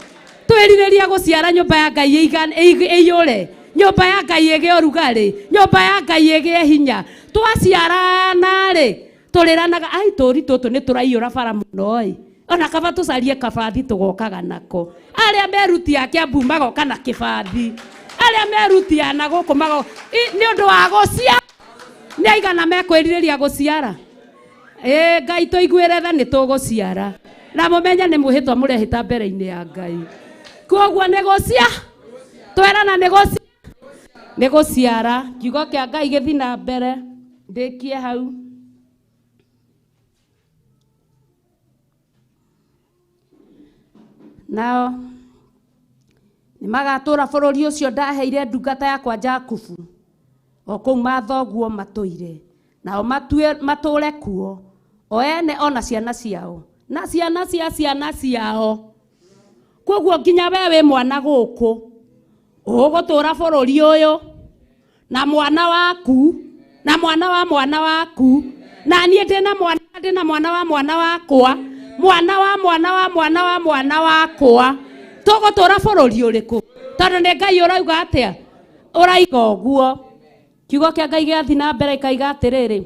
Twĩrirĩrie gũciara nyũmba ya Ngai ĩiyũre. Nyũmba ya Ngai ĩgĩe ũrugarĩ. Nyũmba ya Ngai ĩgĩe hinya. Twaciarana rĩ, tũrĩranaga ai tũri tũtũ nĩ tũraiyũra bara mũno ĩ. Ona kaba tũcarie kabathi tũgokaga nako. Arĩa meruti a Kiambu magoka na kĩbathi. Arĩa meruti a na gũkũ mago nĩ ũndũ wa gũciara. Nĩ aigana mekwĩrirĩria gũciara. Ngai tũiguĩre tha nĩ tũgũciara. Na mũmenye nĩ mũhĩtwa mũrehĩta mbere-inĩ ya Ngai. Kwoguo nĩ gũciara. Twerana nĩ gũciara. Kiugo kĩa Ngai gĩthiĩ na mbere. Ndĩkie hau. Nao nĩ magatũra bũrũri ũcio ndaheire ndungata yakwa Jakubu, o kũu mathoguo matũire, nao matũre kuo, o ene ona ciana ciao na ciana cia ciana ciao. Kwoguo nginya we wĩ mwana gũkũ ũgũtũra bũrũri ũyũ na mwana waku na mwana wa mwana waku, na niĩ ndĩna mwana wa mwana wakwa, mwana wa mwana wa mwana wa mwana wakwa. Tũgũtũra bũrũri ũrĩkũ? Tondũ nĩ Ngai ũrauga atĩa? Ũraiga ũguo. Kiugo kĩa Ngai gĩathiĩ na mbere ikaiga atĩrĩrĩ,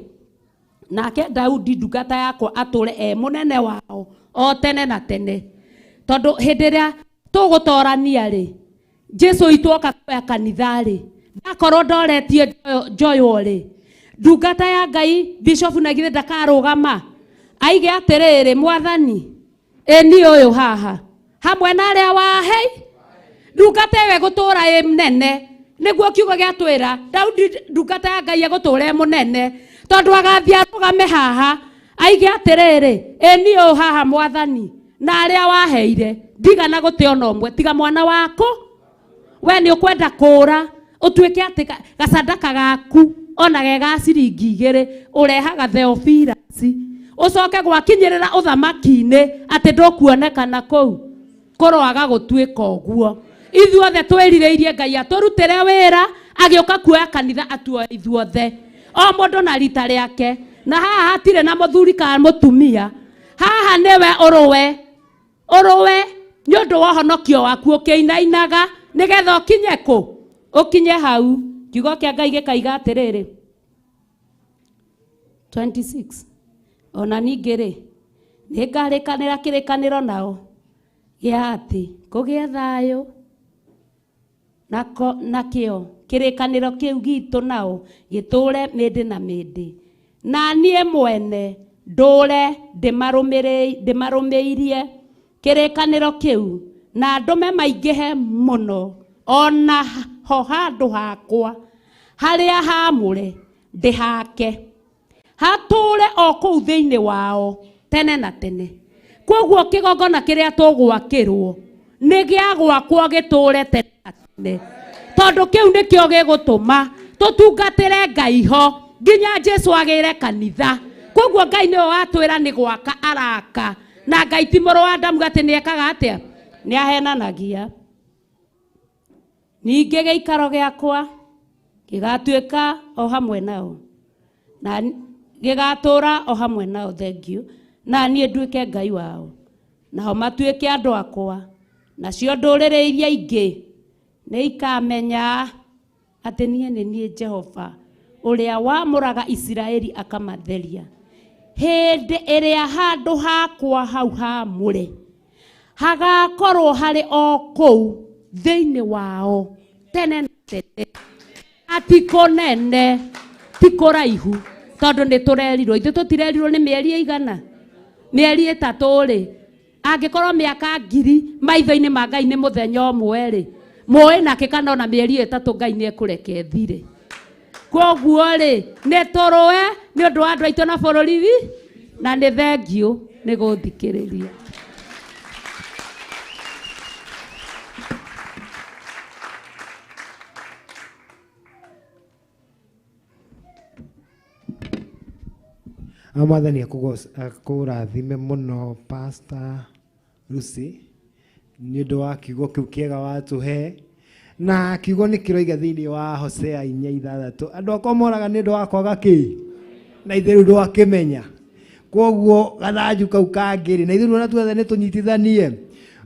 nake Daudi ndungata yakwa atũre mũnene wao o tene na tene. Tondũ hĩndĩ ĩrĩa tũgũtorania rĩ, Jesũ itũ oka kuoya kanitha rĩ, ndakorwo ndoretie njoyo rĩ, ndungata ya Ngai bishop na githe ndakarugama aige atiriri mwathani eni uyu haha hamwe na aria wahei ndungata we gutura e mnene niguo kiugo giatwira Daudi ndungata ya Ngai gutura e munene tondu agathia rugame haha aige atiriri eni uyu haha mwathani na aria waheire ndigana guti ona umwe tiga mwana wako we ni ukwenda kura utuike ati gacandaka gaku ona gega ciringi 2 urehaga Theophilus ucoke gwakinyirira uthamaki-ini ati ndukuonekana kou kurwaga gutuika uguo ithuothe twirireirie Ngai aturutire wira agioka kuoya kanitha atuoya ithuothe o mundu na rita riake na haha hatire na muthuri ka mutumia haha niwe uruwe ni undu wa honokio waku ukiinainaga nigetha ukinye ku ukinye hau kiugo kia Ngai gikaiga atiriri 26 ona ningiri ningarikanira kirikaniro nao gia ati kugie thayo nakio kirikaniro kiu gitu nao giture mindi na mindi na nie mwene ndure ndimarumiirie kirikaniro kiu na ndume maingihe muno ona ho handu hakwa haria hamure ndihake hature o kuu thiini wao tene na tene koguo kigongona kiria tugwakirwo ni gia gwakwo giture tene na tene tondu kiu nikio gigutuma tutungatire Ngai ho nginya Jesu agire kanitha koguo Ngai niwe watwira ni gwaka araka na Ngai ti muru wa ndamu gati niekaga atia ni ahenanagia ninge giikaro giakwa gigatuika o hamwe nao na gigatura o hamwe nao thank you na nie nduike Ngai wao nao matuike andu akwa nacio ndurire iria ingi ni ikamenya ati nie Jehova uria wamuraga Israeli akamatheria hindi iria handu hakwa hau hamure hagakorwo hari o kou thiini wao tene na tene atikonene tikoraihu tondu ni turerirwo ithu tutirerirwo ni mieri igana mieri 3 ri angikorwo miaka 1000 maitho-ini ma Ngai ni muthenya umwe ri muĩ nake kana ona mieri 3 Ngai ni ekureke thire koguo ri ni turwe ni undu wa andu aitu na bururi na ni thengio ni guthikiriria Mwathani akurathime muno Pastor Lucy ni undu wa kiugo kiu kiega watuhe na kiugo ni kiroiga thiini wa Hosea 4:6 andu akwa moraga ni undu wa kwaga ki na ithiru ndu akimenya koguo gathanju kau kangiri na ithiru na tuothe ni tunyitithanie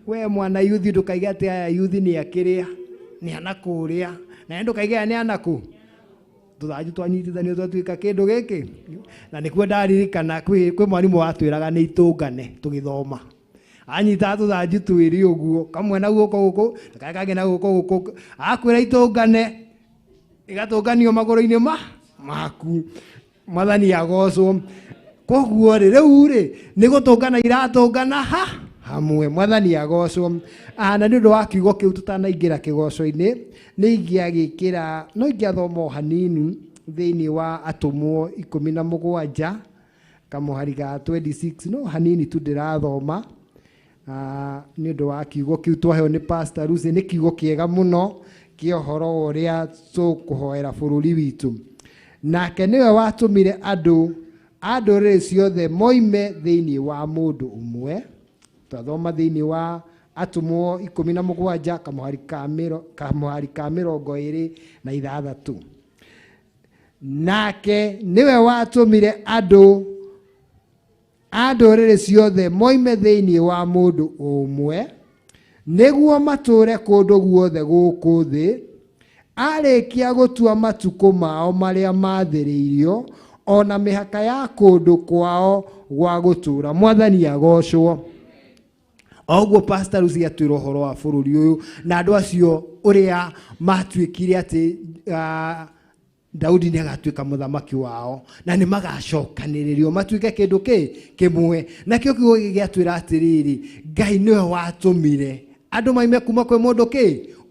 we mwana yuthi ndukaiga ati aya yuthi ni akiria ni anakuria na ndukaiga ni anaku tuthanju twanyitithanio twatuika kindu giki na nikuo ndaririkana kwi mwarimu watwiraga ni itungane tugithoma anyita tuthanju twiri uguo kamwe na guoko guku kage na guoko guku akwira itungane igatunganio maguru-ini maku Mwathani agocwo koguo riu ni gutungana iratungana hamwe Mwathani agocwo na ni undu wa kiugo kiu tutanaingira kigoco-ini ni ingiagikira no ingiathoma hanini thiini wa atumwo 17 kamuhari ga 26 no hanini tu ndirathoma ni undu wa kiugo kiu twaheo ni Pastor Lucy ni kiugo kiega muno kiohoro uria tukuhoera bururi witu nake niwe watumire andu nduriri ciothe moime thiini wa mundu umwe twathoma thiini wa atumwo 17 kamuhari ka 26 nake niwe watumire andu nduriri ciothe moime thiini wa mundu umwe niguo mature kundu guothe guku thi arikia gutua matuko mao maria mathiriirio ona mihaka ya kundu kwao gwa gutura Mwathani agocwo oguo Pastor Lucy atwira horo wa bururi uyu na andu acio uria matuikire ati Daudi nĩ agatuĩka mũthamaki wao na nĩ magacokanĩrĩrio matuĩke kĩndũ kĩmwe. Nakĩo kiugo gĩgĩatwĩra atĩrĩrĩ, Ngai nĩwe watũmire andũ maime kuma kwĩ mũndũ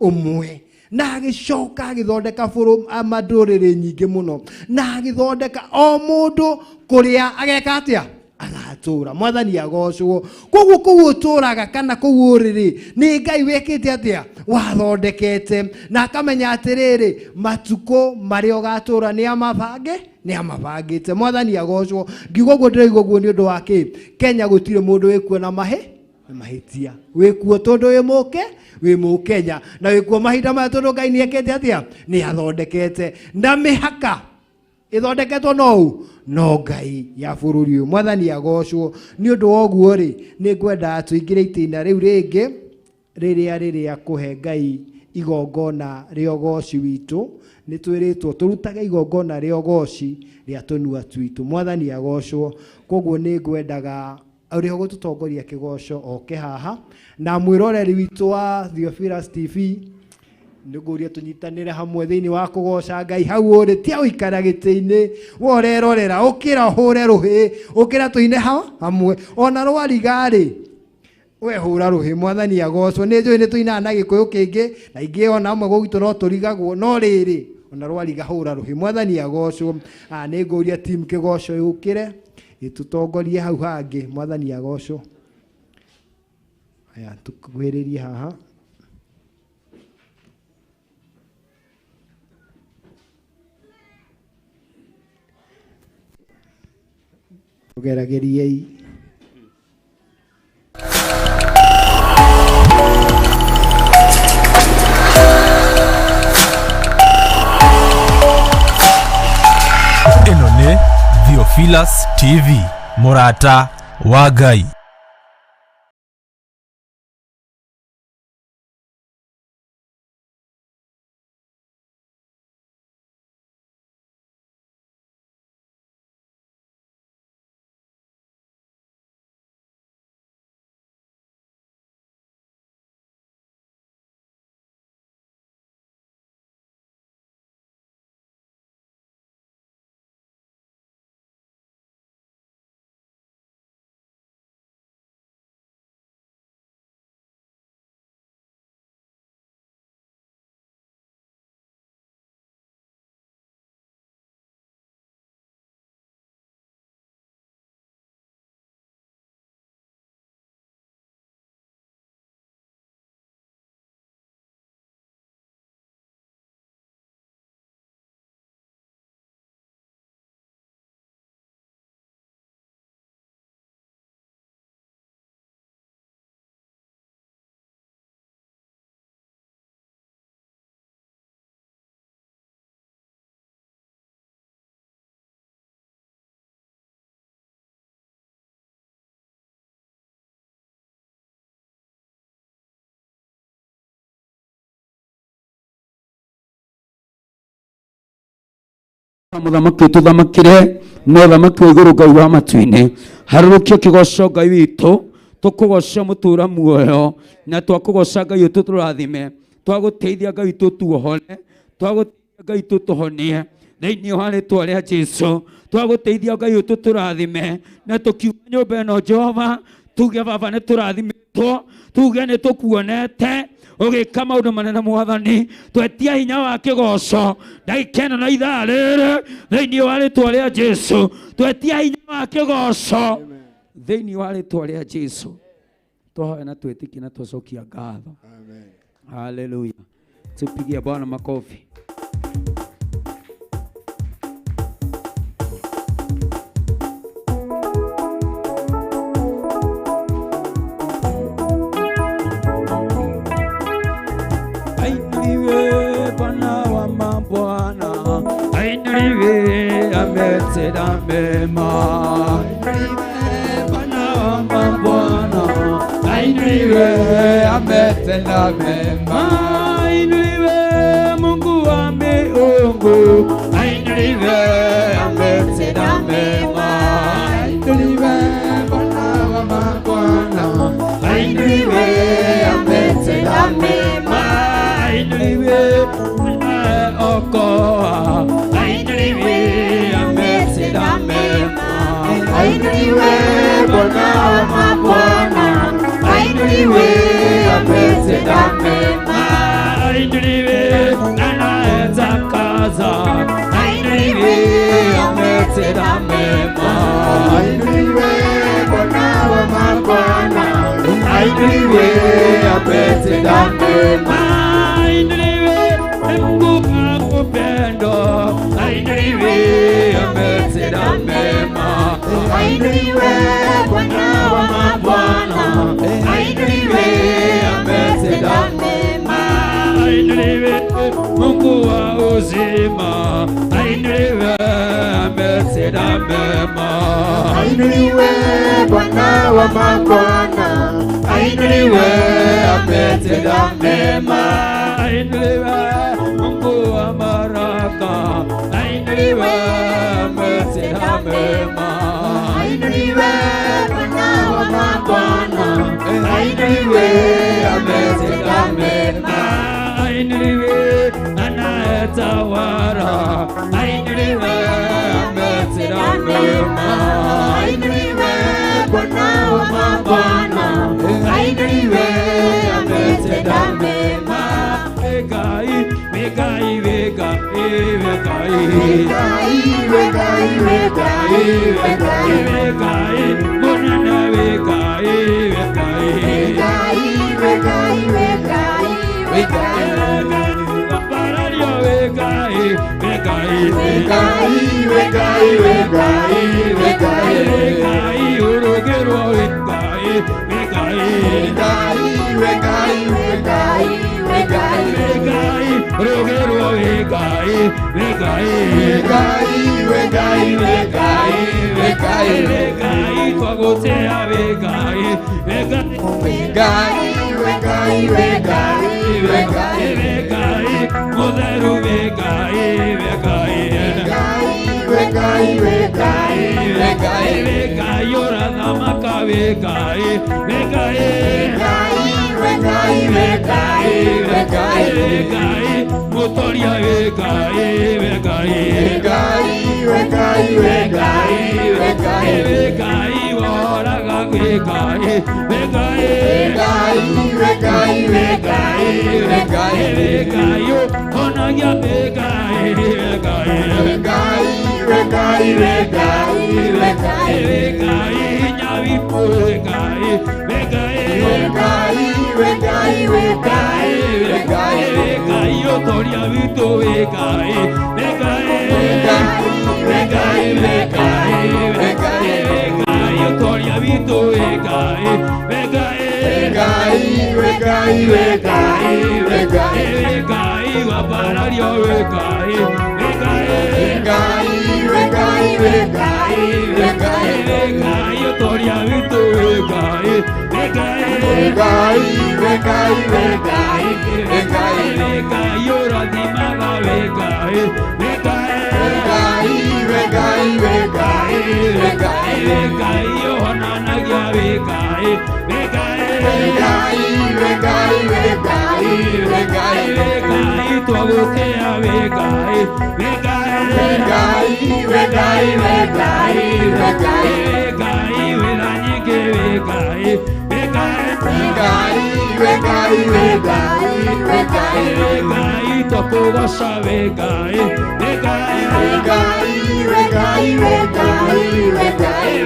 ũmwe, na agĩcoka agĩthondeka ndũrĩrĩ nyingĩ mũno, na agĩthondeka o mũndũ kũrĩa ageka atĩa agatũra. Mwathani agocwo. Koguo kũu ũtũraga kana kũu ũrĩrĩ nĩ Ngai wĩkĩte atĩa wathondekete, na akamenya atĩrĩrĩ matukũ marĩa ũgatũra nĩ amabangĩte. Mwathani agocwo. Ngiuga ũguo ndĩraigua ũguo nĩ ũndũ wa Kenya gũtirĩ mũndũ wĩkuo na mahĩtia. Wĩkuo tondũ wĩ Mũkenya, na wĩkuo mahinda maya tondũ Ngai nĩekĩte atĩa nĩ athondekete. Na mĩhaka ithondeketwo no Ngai ya bũrũri ũyũ. Mwathani agocwo. Nĩ ũndũ wa ũguo rĩ, nĩ ngwenda tũingĩre itĩna rĩu rĩngĩ rĩrĩa kũhe Ngai igongona rĩa ũgoci witũ. Nĩ twĩrĩtwo tũrutage igongona rĩa ũgoci rĩa tũnua twitũ. Mwathani agocwo. Koguo nĩ ngwendaga ũrĩa ũgũtũtongoria kĩgoco oke haha, na mwĩroreri witũ wa Theophilus TV nĩngũria tũnyitanĩre hamwe thĩinĩ wa kũgoca Ngai. Hau ũrĩ ti ũikara gĩtĩ-inĩ worerorera, ũkĩra hũre rũhĩ, ũkĩra tũine hamwe. Ona rwariga rĩ we hũra rũhĩ. Mwathani agocwo. Nĩ njũĩ nĩ tũinaga na Gĩkũyũ kĩngĩ na ingĩ ona amwe gũgitũ no tũrigagwo, no rĩrĩ ona rwariga hũra rũhĩ. Mwathani agocwo. Nĩ ngũria team kĩgoco yũkĩre ĩtũtongorie hau hangĩ. Mwathani agocwo. Aya tũkuhĩrĩrie haha. Gerageriei. Ĩno nĩ Theophilus TV, mũrata wa Ngai. Muthamaki tuthamakire muthamaki wa iguru Ngai wa matu-ini harũrũkia kigoco Ngai witũ tukugoca mutura muoyo na twakugoca Ngai witũ tũrathime twagũteithia Ngai witũ tuohore twagũteithia Ngai witũ tuhonie thĩinĩ wa rĩĩtwa rĩa Jesũ twagũteithia Ngai witũ tũrathime na tukiuga nyũmba ĩno Jehova tuge Baba nĩ tũrathimitwo tuge nĩ tũkuonete ũgĩka maũndũ manene Mwathani twetia hinya wa kĩgoco ndagĩka ĩno na ithaa rĩrĩ thĩinĩ wa rĩĩtwa rĩa Jesũ twetia hinya wa kĩgoco thĩinĩ wa rĩĩtwa rĩa Jesũ twahoya na twĩtĩkie na twacokia ngatho. Haleluya. Tupigie Bwana makofi. Ametenda mema, ametenda mema, Mungu wa miungu, ametenda mema, ametenda mema, okoa ametenda mema. Ainuliwe Bwana wa mabwana, ainuliwe ametenda mema. Ainuliwe Mungu wa upendo, ainuliwe ametenda mema. Ainuliwe Bwana wa mabwana, ainuliwe ametenda mema. Ainuliwe Mungu wa uzima, ainuliwe ametenda mema. Ainuliwe Bwana wa mabwana, ainuliwe ametenda mema. Ainuliwe Mungu wa baraka, ainuliwe ametenda mema. Ainuliwe Bwana wa mabwana, ainuliwe ametenda mema. Ainuliwe anayetawala, ainuliwe ametenda mema. Ainuliwe Bwana wa mabwana, ainuliwe ametenda mema. Wegai, wegai, wegai, wegai. Wegai, wegai, wegai, Wegai, munana wegai, wegai. wegai, wegai, wegai, Aparario wegai, wegai. wegai, wegai, wegai, wegai, Wegai, urugero wegai, wegai. wegai, wegai, wegai, Wegai, urugero wegai, wegai. wegai, wegai, wegai, Wegai, twagotea wegai, wegai. wegai, wegai, wegai, Wegai, mutheru wegai, wegai. wegai, wegai, wegai, Wegai, orathamaka wegai, wegai. wegai, wegai, wegai, Wegai, mutoria wegai, wegai. wegai, wegai, wegai, Wegai, woraga wegai, wegai. wegai, wegai, wegai, Wegai, onagia wegai, wegai. wegai, wegai, wegai, Wegai, nyavipu wegai, wegai. wegai, wegai, wegai, Wegai, otoria vitu wegai, wegai. wegai, wegai, wegai, Wegai, otoria vitu wegai, wegai. wegai, wegai, wegai, Wegai, waparario wegai, wegai. wegai, wegai, wegai, Wegai, otoria vitu wegai, wegai. wegai, wegai, wegai, wegai, Wegai, orathimaga wegai, wegai. wegai, wegai, wegai, Wegai, ohonanagia wegai, wegai. wegai, wegai, wegai, Wegai, twagotea wegai, wegai. wegai, wegai, wegai, Wegai, wĩra nyingĩ wegai, wegai. wegai, wegai, wegai, Wegai, twakũgoca wegai, wegai. wegai, wegai, wegai,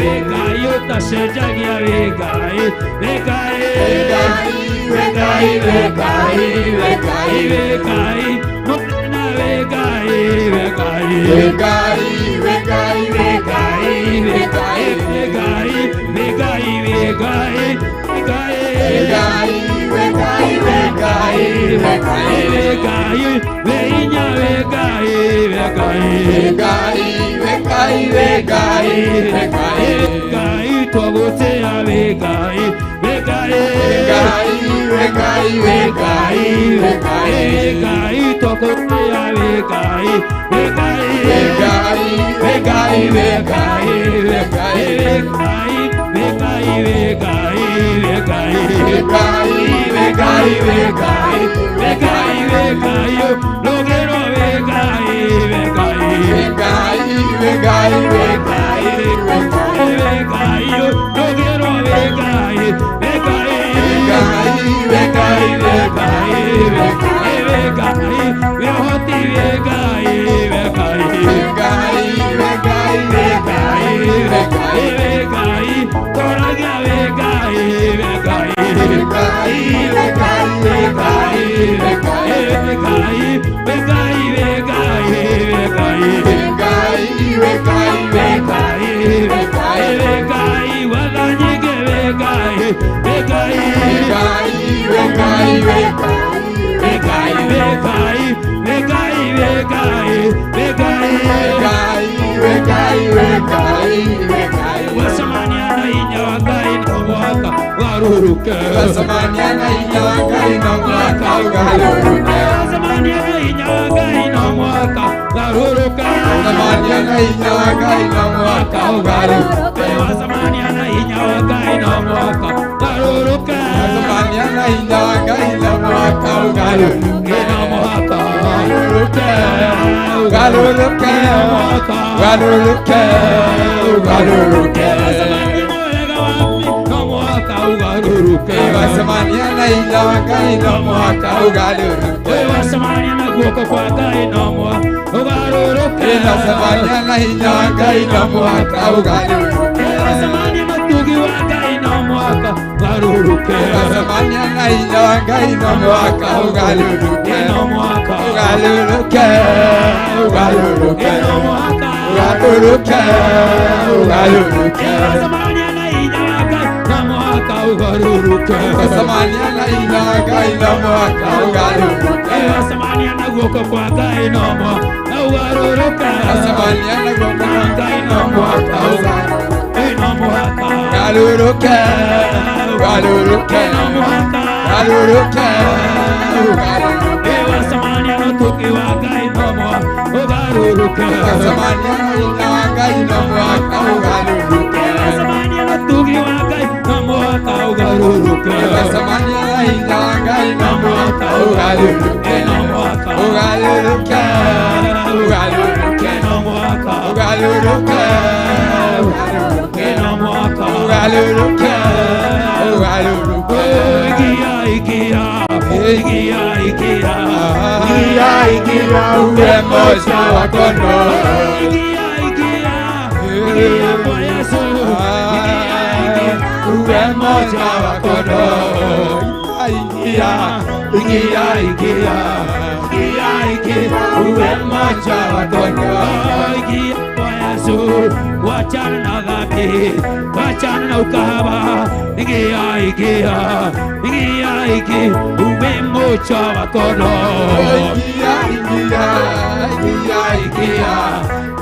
Wegai, ũtacenjagia wegai, wegai. wegai, wegai, wegai, Wegai, mũthenya wegai, wegai. wegai, wegai, wegai, wegai, Wegai, wegai, wegai, wegai. wegai, wegai, wegai, Wegai, weinya wegai, wegai. wegai, wegai, wegai, Wegai, twagotea wegai, wegai. wegai, wegai, wegai, Wegai, twagotea wegai, wegai. wegai, wegai, wegai, wegai, Wegai, wegai, wegai, wegai. wegai, wegai, Wegai, wegai, logero wegai, wegai. wegai, wegai, wegai, Wegai, logero wegai, wegai. wegai, wegai, wegai, Wegai, wehoti wegai, wegai. wegai, wegai, Wasamaniana inya wa Ngai no mwaka ugaruruke. Wasamaniana inya wa Ngai no mwaka ugaruruke. Wasamaniana inya wa Ngai no mwaka ugaruruke. Wasamaniana inya wa Ngai no mwaka ugaruruke. Wasamaniana inya wa Ngai no mwaka ugaruruke. Wasamaniana inya wa Ngai no mwaka ugaruruke. No mwaka ugaruruke. Ugaruruke. Ugaruruke. Ugaruruke. Wasamaniana inya wa Ngai no mwaka ugaruruke. Wasamaniana guoko kwa Ngai no mwaka ugaruruke. Wasamaniana inya wa Ngai no mwaka ugaruruke. Wasamaniana tugi wa Ngai no mwaka ugaruruke. Wasamaniana inya wa Ngai no mwaka ugaruruke. No mwaka ugaruruke. Ugaruruke. No mwaka ugaruruke. Ugaruruke. Wasamaniana inya wa Ngai no mwaka ugaruruke. Wasamaniana inya wa Ngai no mwaka ugaruruke. Wasamaniana guoko kwa Ngai no mwaka ugaruruke. Wasamaniana guoko kwa Ngai no mwaka ugaruruke. No mwaka ugaruruke. Ugaruruke. No mwaka ugaruruke. Ugaruruke. Wasamaniana tugi wa Ngai no mwaka ugaruruke. Wasamaniana inya wa Ngai no mwaka ugaruruke. Wasamaniana tugi wa Ngai no mwaka ugaruruke. Wasamaniana inya wa Ngai no mwaka ugaruruke. No mwaka ugaruruke. Ugaruruke. No mwaka ugaruruke. Ugaruruke. No mwaka ugaruruke. Ugaruruke. Igia igia. Igia igia. Igia igia. Uwe moja wa kono. Igia igia. Igia kwa Yesu. Uwe moja wa kono. Igia. Igia igia. Igia igia. Uwe moja wa kono. Igia kwa Yesu. Wachana na dhambi. Wachana na ukahaba. Igia igia. Igia igia. Uwe moja wa kono. Igia igia. Igia igia.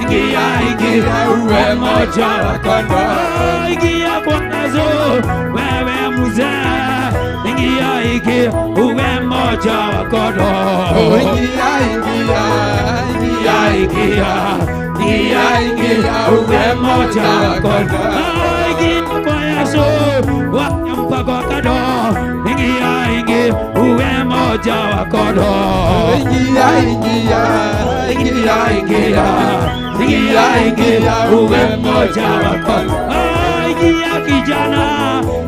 Igia igia. Uwe moja wa kono. Igia kwa Yesu. Wewe mzee. Igia igia. Uwe moja wa kono. Igia igia. Igia igia. Igia igia. Uwe moja wa kono. Igia kwa Yesu. Wanyampa kwa kado. Igia igia. Uwe moja wa kono. Igia igia. Igia igia. Igia igia. Uwe moja wa kono. Igia kijana.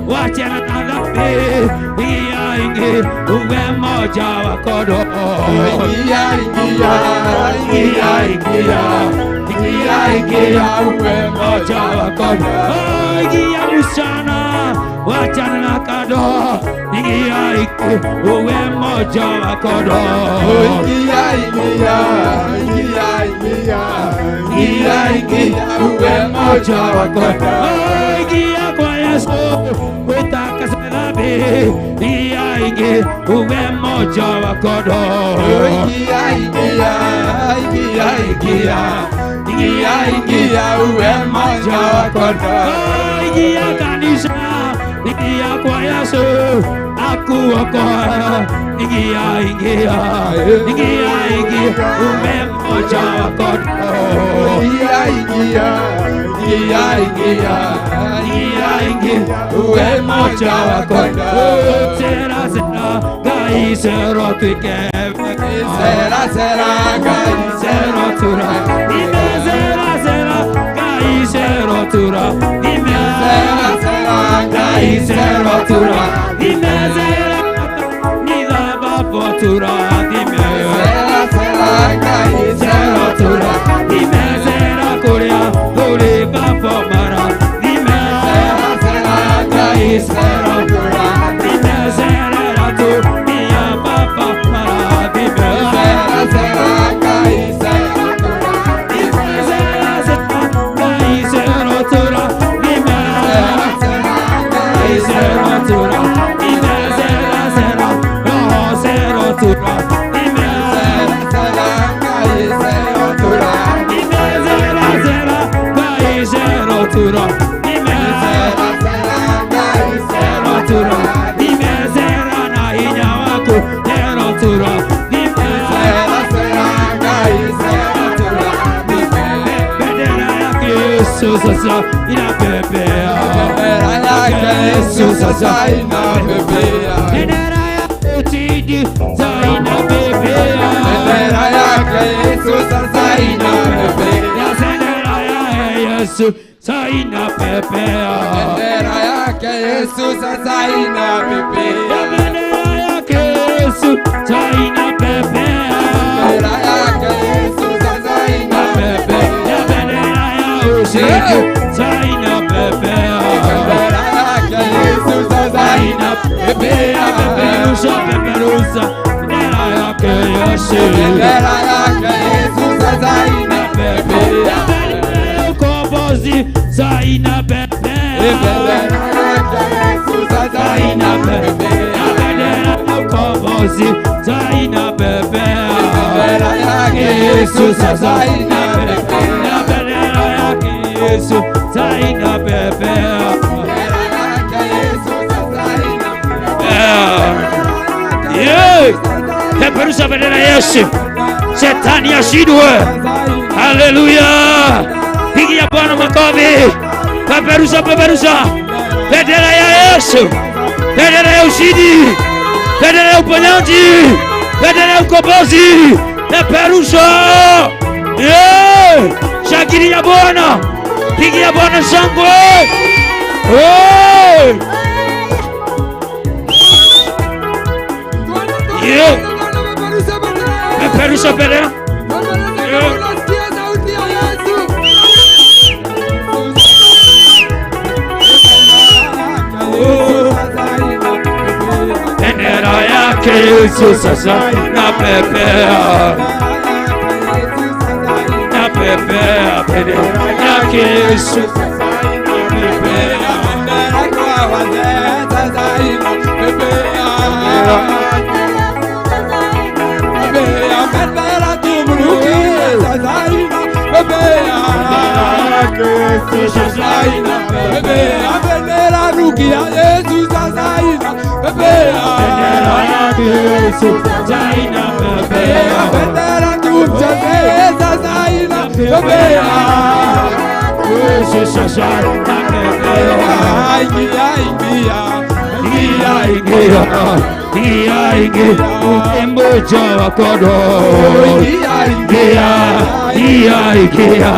Wachana na dhambi. Igia igia. Uwe moja wa kono. Igia igia. Igia igia. Igia igia. Uwe moja wa kono. Igia msichana. Wachana na kado. Igia igia. Uwe moja wa kono. Igia igia. Igia igia. Igia igia. Uwe moja wa kono. Igia kwa Yesu. Uitakase dhambi. Igia igia. Uwe moja wa kono. Igia igia. Igia igia. Igia igia. Uwe moja wa kono. Igia kanisa. Igia kwa Yesu. Akuokoa. Igia igia. Igia igia. Uwe moja wa kono. Igia igia. Igia igia. Igia igia. Uwe moja wa kono. Sera sera. Gai sero tuike. Sera sera. Gai sero tura. Ime sera sera. Gai sero tura. Ime sera sera. Gai sero tura. Ime sera. Nida babo tura. Ime sera sera. Gai sero tura. Ime sera korea. Kore babo mara. Ime sera sera. Gai sero tura. Ime sera ratu. Mia babo mara. Ime sera sera. Gai sero tura. Ime sera sera. Gai sero tura. sasa inapepea. Bendera yake Yesu sasa inapepea. Bendera ya ushindi sasa inapepea. Bendera yake Yesu sasa inapepea. Bendera ya Yesu sasa inapepea. Bendera yake Yesu sasa inapepea. Bendera yake Yesu sasa inapepea. Bendera yake Yesu sasa inapepea. Bendera ya ushindi sasa inapepea. Bendera yake Yesu sasa inapepea. Peperusha, peperusha bendera yake Yesu. Bendera yake Yesu sasa inapepea. Ukombozi sasa inapepea. Bendera yake Yesu sasa inapepea. Bendera ukombozi sasa inapepea. Bendera yake Yesu sasa inapepea. Bendera yake Yesu sasa inapepea. Bendera yake Yesu sasa inapepea. Peperusha bendera ya Yesu, shetani ashindwe. Haleluya! Pigia Bwana makofi. Peperusha, peperusha bendera ya Yesu, bendera ya ushindi, bendera ya uponyaji, bendera ya ukombozi. Peperusha. Shangilia Bwana, pigia Bwana shangwe. Peperusha bendera. Bendera yake Yesu sasa inapepea. Inapepea bendera yake Yesu sasa inapepea. Bendera kwa wazee sasa inapepea. Bendera tumrukie sasa inapepea. Yesu sasa inapepea. Bendera rukia Yesu sasa inapepea. Bendera yake Yesu sasa inapepea. Bendera tumchezee sasa inapepea. Yesu sasa inapepea. Ingia, ingia, ingia, ingia, ingia, ingia, umoja wa kondoo. Ingia, ingia, ingia, ingia,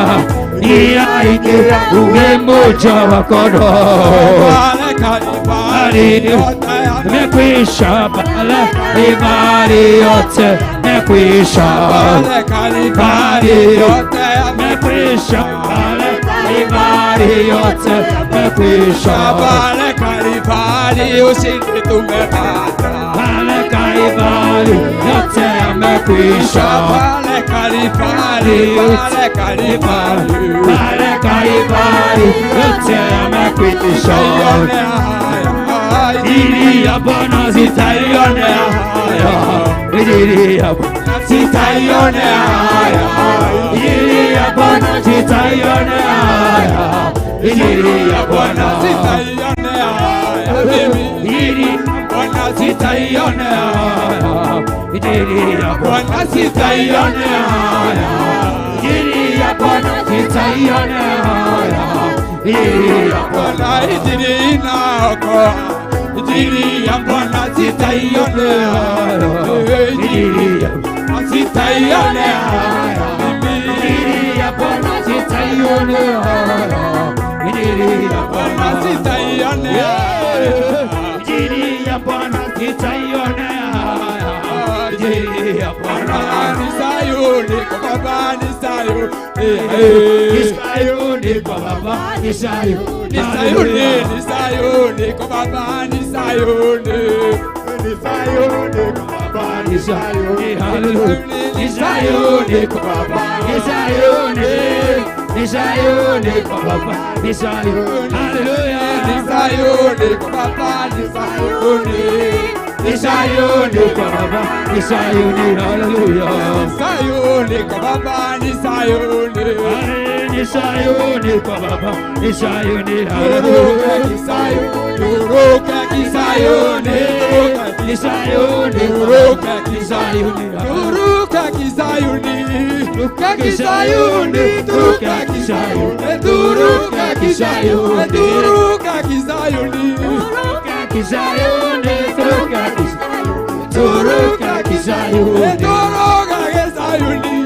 ingia, ingia, umoja wa kondoo. Mekwisha pale, imani yote mekwisha. Imani yote mekwisha pale, imani yote mekwisha. Pale Kalvari ushindi tumepata. Pale Kalvari yote yamekwisha. Pale Kalvari, pale Kalvari, pale Kalvari yote yamekwisha. Injili ya Bwana sitaionea haya. Injili ya Bwana sitaionea haya. Injili ya Bwana sitaionea haya. Injili ya Bwana sitaionea haya. Injili ya Bwana sitaionea haya. Injili ya Bwana sitaionea haya. Injili ya Bwana sitaionea haya. Injili ya Bwana, injili inaokoa. Injili ya Bwana sitaionea haya. Injili ya Bwana sitaionea haya. Injili ya Bwana sitaionea haya. Injili ya Bwana sitaionea haya. Injili ya Bwana sitaionea haya. Injili ya Bwana ni Sayuni kwa Baba, ni Sayuni. Ni Sayuni kwa Baba, ni Sayuni. Ni Sayuni, ni Sayuni kwa Baba, ni Sayuni. Ni Sayuni kwa Baba, ni Sayuni. Hallelujah. Ni Sayuni kwa Baba, ni Sayuni. Ni Sayuni kwa Baba, ni Sayuni. Hallelujah. Ni Sayuni kwa Baba, ni Sayuni. Ni Sayuni kwa Baba, ni Sayuni. Hallelujah. Sayuni kwa Baba, ni Sayuni. Ni Sayuni kwa Baba, ni Sayuni. Hallelujah. Ni Sayuni, uruka ki Sayuni. Ni Sayuni, uruka ki Sayuni. Uruka ki Sayuni. turuka Kisayuni, turuka Kisayuni, turuka Kisayuni, turuka Kisayuni, turuka Kisayuni, turuka Kisayuni, turuka Kisayuni, turuka Kisayuni.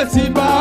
Simba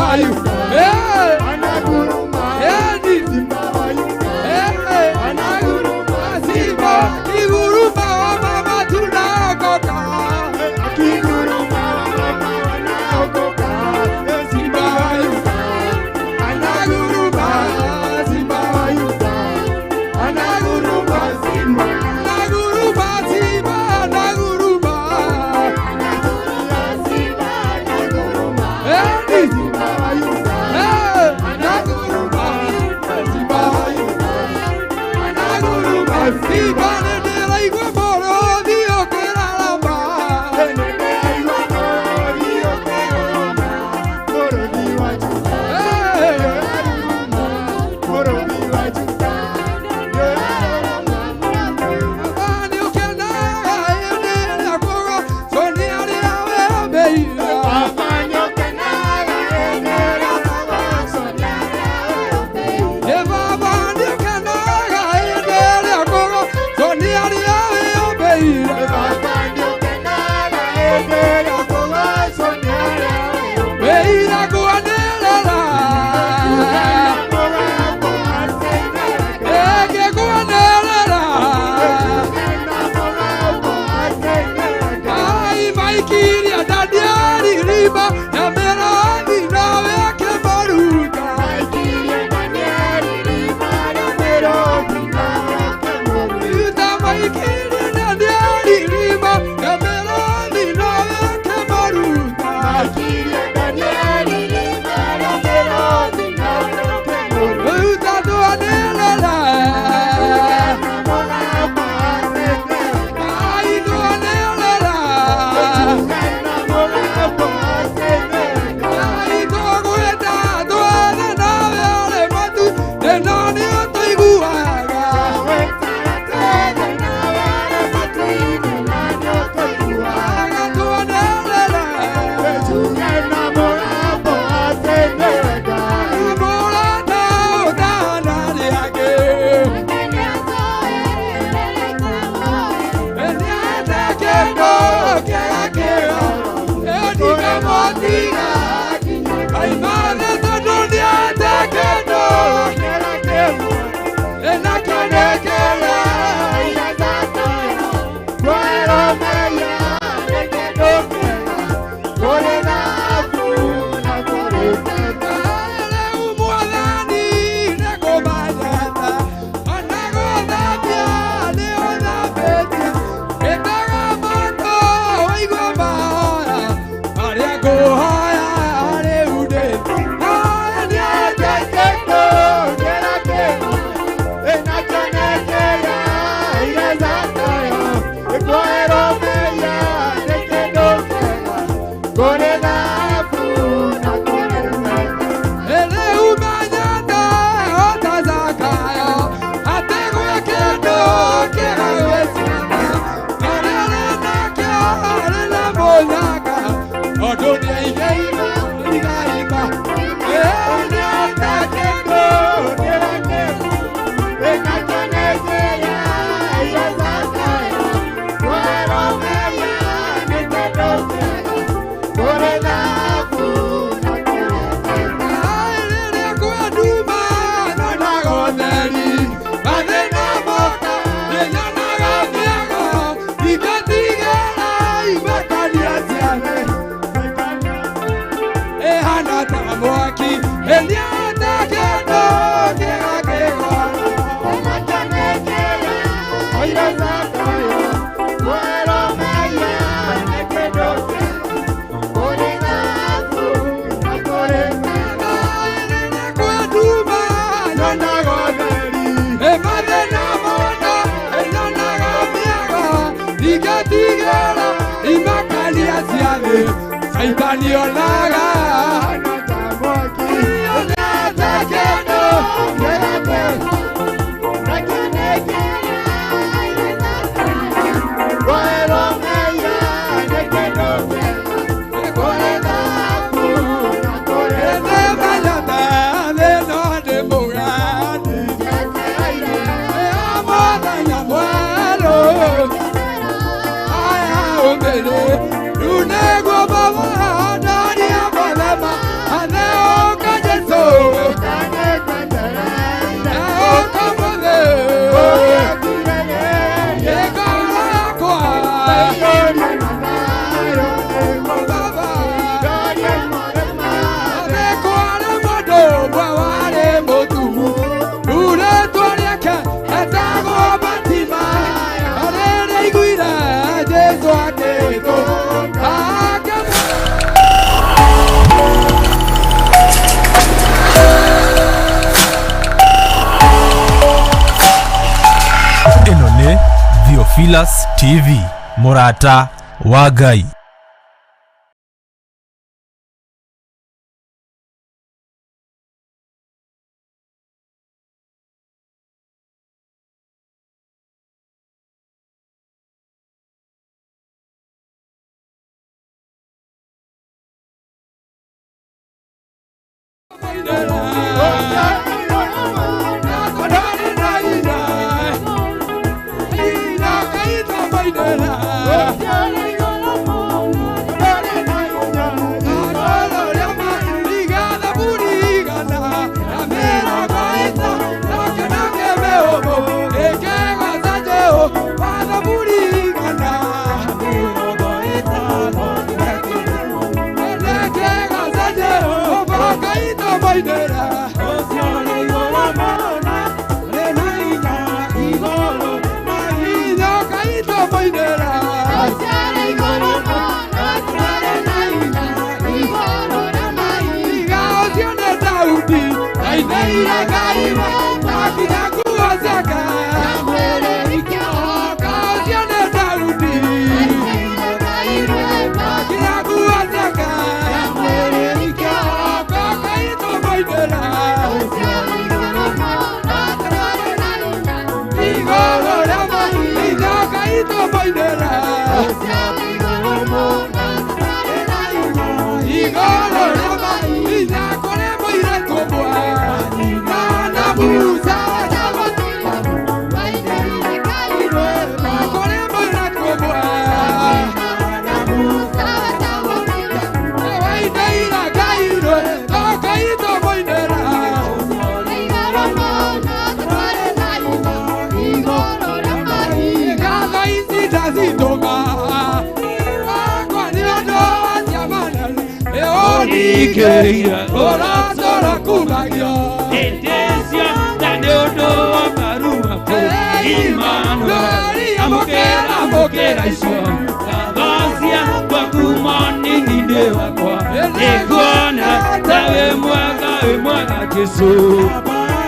mwaki eliata kendo kegakego omatanekele oira zakayo kwero meya nekendo oregaku nakorengana kwatuma nonagoderi emadena mono elonagamiaga igatigera imakalia siale saitani olaga Theophilus TV, Murata wa Ngai. Querida, corazón cubayo, intención de odo maruma po, imano, amokera isho, kadosia kwa kumoni nindewa kwa, ekona tawe mwaga Jesu,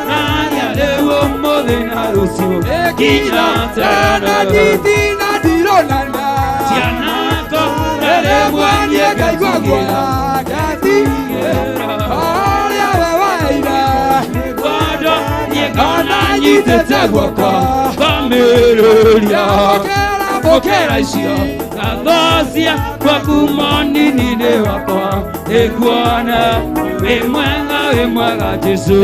naya lewo modena rusio, kinyatana titina dirolanda, tianako lewo nyega igwagwa. Tetagwaka Bameruria Bokera Ishio Kadosia Kwa kumoni nine wakwa Ekuana Wemwaga Jesu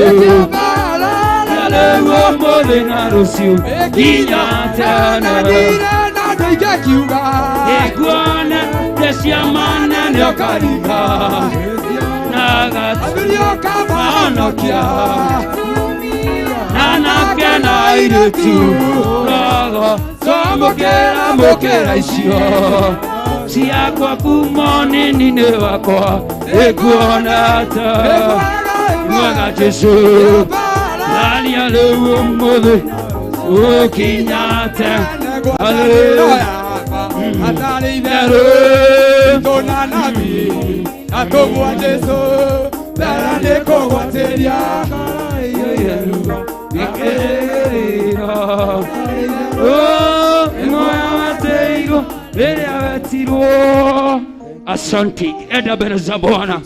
Yalewa mole na rusio Kinyatana Ekuana Deshiamana Nyokarika Nagat Maonokia Nanake na iretu Raga Mokera Ishio Sia kwa kumoni nine wakwa ekuonata mwaga Jesu nani aliwe mothe ukinyate haleluya atari theru tona nabi atogwa Jesu darane kogwateria Asante enda mbere za Bwana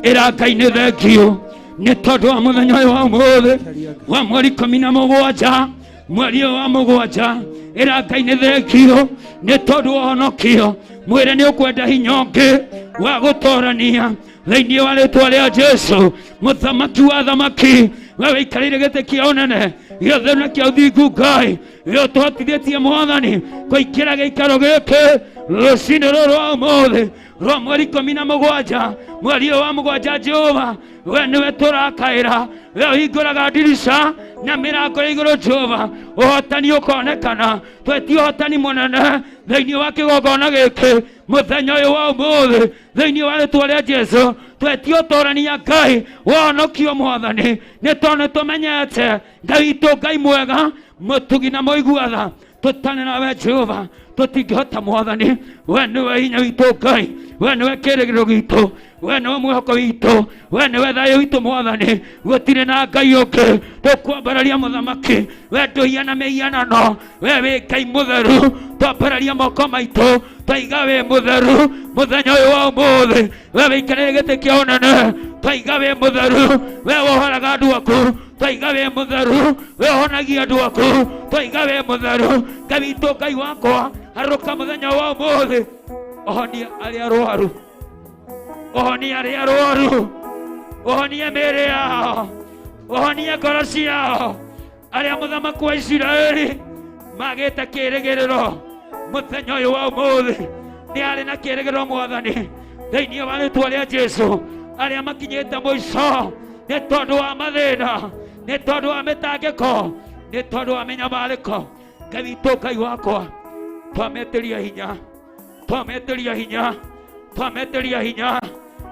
ira Ngai nĩ thengio nĩ tondũ wa mũthenya ũyũ wa ũmũthĩ wa mweri 17 mweri wa 7 ira Ngai nĩ thengio nĩ tondũ wa ũhonokio mwĩrĩ nĩ ũkwenda hinya ũngĩ wa gũtorania thĩinĩ wa rĩĩtwa rĩa Jesu mũthamaki wa thamaki we wĩikarĩire gĩtĩ kĩa ũnene gĩothe na kĩa ũthingu Ngai we ũtũhotithĩtie Mwathani kũingĩra gĩikaro gĩkĩ rũcinĩ rũrũ rwa ũmũthĩ rwa mweri 17 mweri wa 7 Jehova we nĩwe tũrakaĩra we ũhingũraga ndirica na mĩrango ya igũrũ Jehova ũhotani ũkonekana tweti ũhotani mũnene thĩinĩ wa kĩgongona gĩkĩ mũthenya ũyũ wa ũmũthĩ thĩinĩ wa rĩĩtwa rĩa Jesu tweti ũtorania Ngai wonokio Mwathani nĩ tondũ tũmenyete Ngai witũ Ngai mwega mũtugi na mũiguatha tũtane nawe Jehova tũtingĩhota Mwathani we nĩwe hinya witũ Ngai we nĩwe kĩĩrĩgĩrĩro gitũ we nĩwe mwĩhoko witũ we nĩwe thayũ witũ Mwathani gũtirĩ na Ngai ũngĩ tũkwambararia mũthamaki we ndũhiana mĩhianano we wĩ Ngai mũtheru twambararia moko maitũ twaiga wĩ mũtheru mũthenya ũyũ wa ũmũthĩ we wĩikarĩire gĩtĩ kĩa ũnene twaiga wĩ mũtheru we wohoraga andũ aku twaiga wĩ mũtheru we ũhonagia andũ aku twaiga wĩ mũtheru Ngai witũ Ngai wakwa harũka mũthenya wa ũmũthĩ ohonia arĩa arwaru ohonia arĩa arwaru ohonia mĩĩrĩ yao ohonia ngoro ciao arĩa mũthamaki wa Isiraeli magĩte kĩĩrĩgĩrĩro mũthenya ũyũ wa ũmũthĩ nĩ arĩ na kĩĩrĩgĩrĩro Mwathani thĩinĩ wa rĩĩtwa rĩa Jesu arĩa makinyĩte mũico nĩ tondũ wa mathĩna nĩ tondũ wa mĩtangĩko nĩ tondũ wa mĩnyamarĩko Ngai witũ Ngai wakwa twametĩria hinya twametĩria hinya twametĩria hinya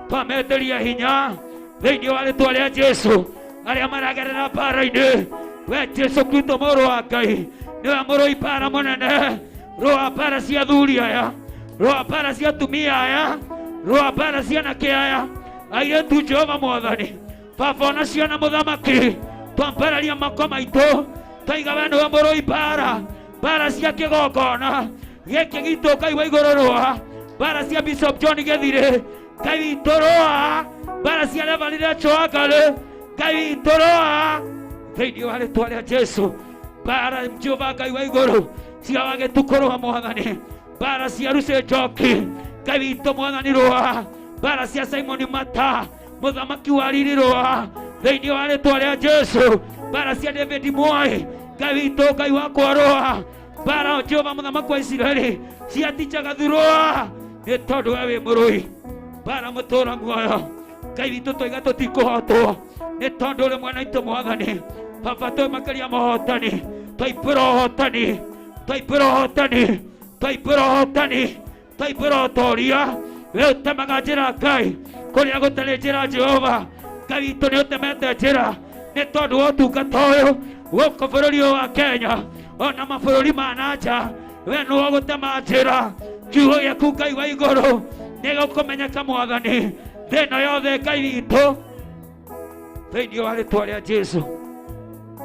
twametĩria hinya thĩinĩ wa rĩĩtwa rĩa Jesu arĩa maragerera mbara-inĩ we Jesu Kristo mũrũ wa Ngai nĩwe mũrũi mbara mũnene rũa mbara cia athuri aya rũa mbara cia atumia aya rũa mbara cia anake aya airĩtu Jehova Mwathani baba ona ciana mũthamaki twambararia moko maitũ twaiga we nĩwe mũrũi mbara cia kĩgongona gĩkĩ gitũ Ngai wa igũrũ rũa mbara cia Bishop John Gĩthirĩ Ngai witũ rũa mbara cia Reverend Rachel Wangarĩ Ngai witũ rũa thĩinĩ wa rĩĩtwa rĩa Jesu mbara Jehova Ngai wa igũrũ cia Wagĩtukũ Mwathani mbara cia Lucy Njoki Ngai witũ Mwathani rũa mbara cia Simon Mata mũthamaki wa riri rũa thĩinĩ wa rĩĩtwa rĩa Jesu mbara cia David Mwai Ngai witũ Ngai wakwa rũa mbara Jehova mũthamaki wa Isiraeli cia Teacher Gathũ rũa nĩ tondũ we wĩ mũrũi mbara mũtũũra muoyo Ngai witũ twaiga tũtikũhotwo nĩ tondũ ũrĩ mwena witũ Mwathani baba twĩ makĩria mahotani twaipũra ũhotani twaipũra ũhotani twaipũra ũhotani twaipũra ũtoria we ũtemaga njĩra Ngai kũrĩa gũtarĩ njĩra Jehova Ngai witũ nĩ ũtemete njĩra nĩ tondũ wa ũtungata ũyũ gũkũ bũrũri ũyũ wa Kenya ona mabũrũri ma nanja we nĩwe gũtema njĩra kiugo gĩaku Ngai wa igũrũ nĩ gũkũmenyeka Mwathani thĩna yothe Ngai witũ thĩinĩ wa rĩĩtwa rĩa Jesu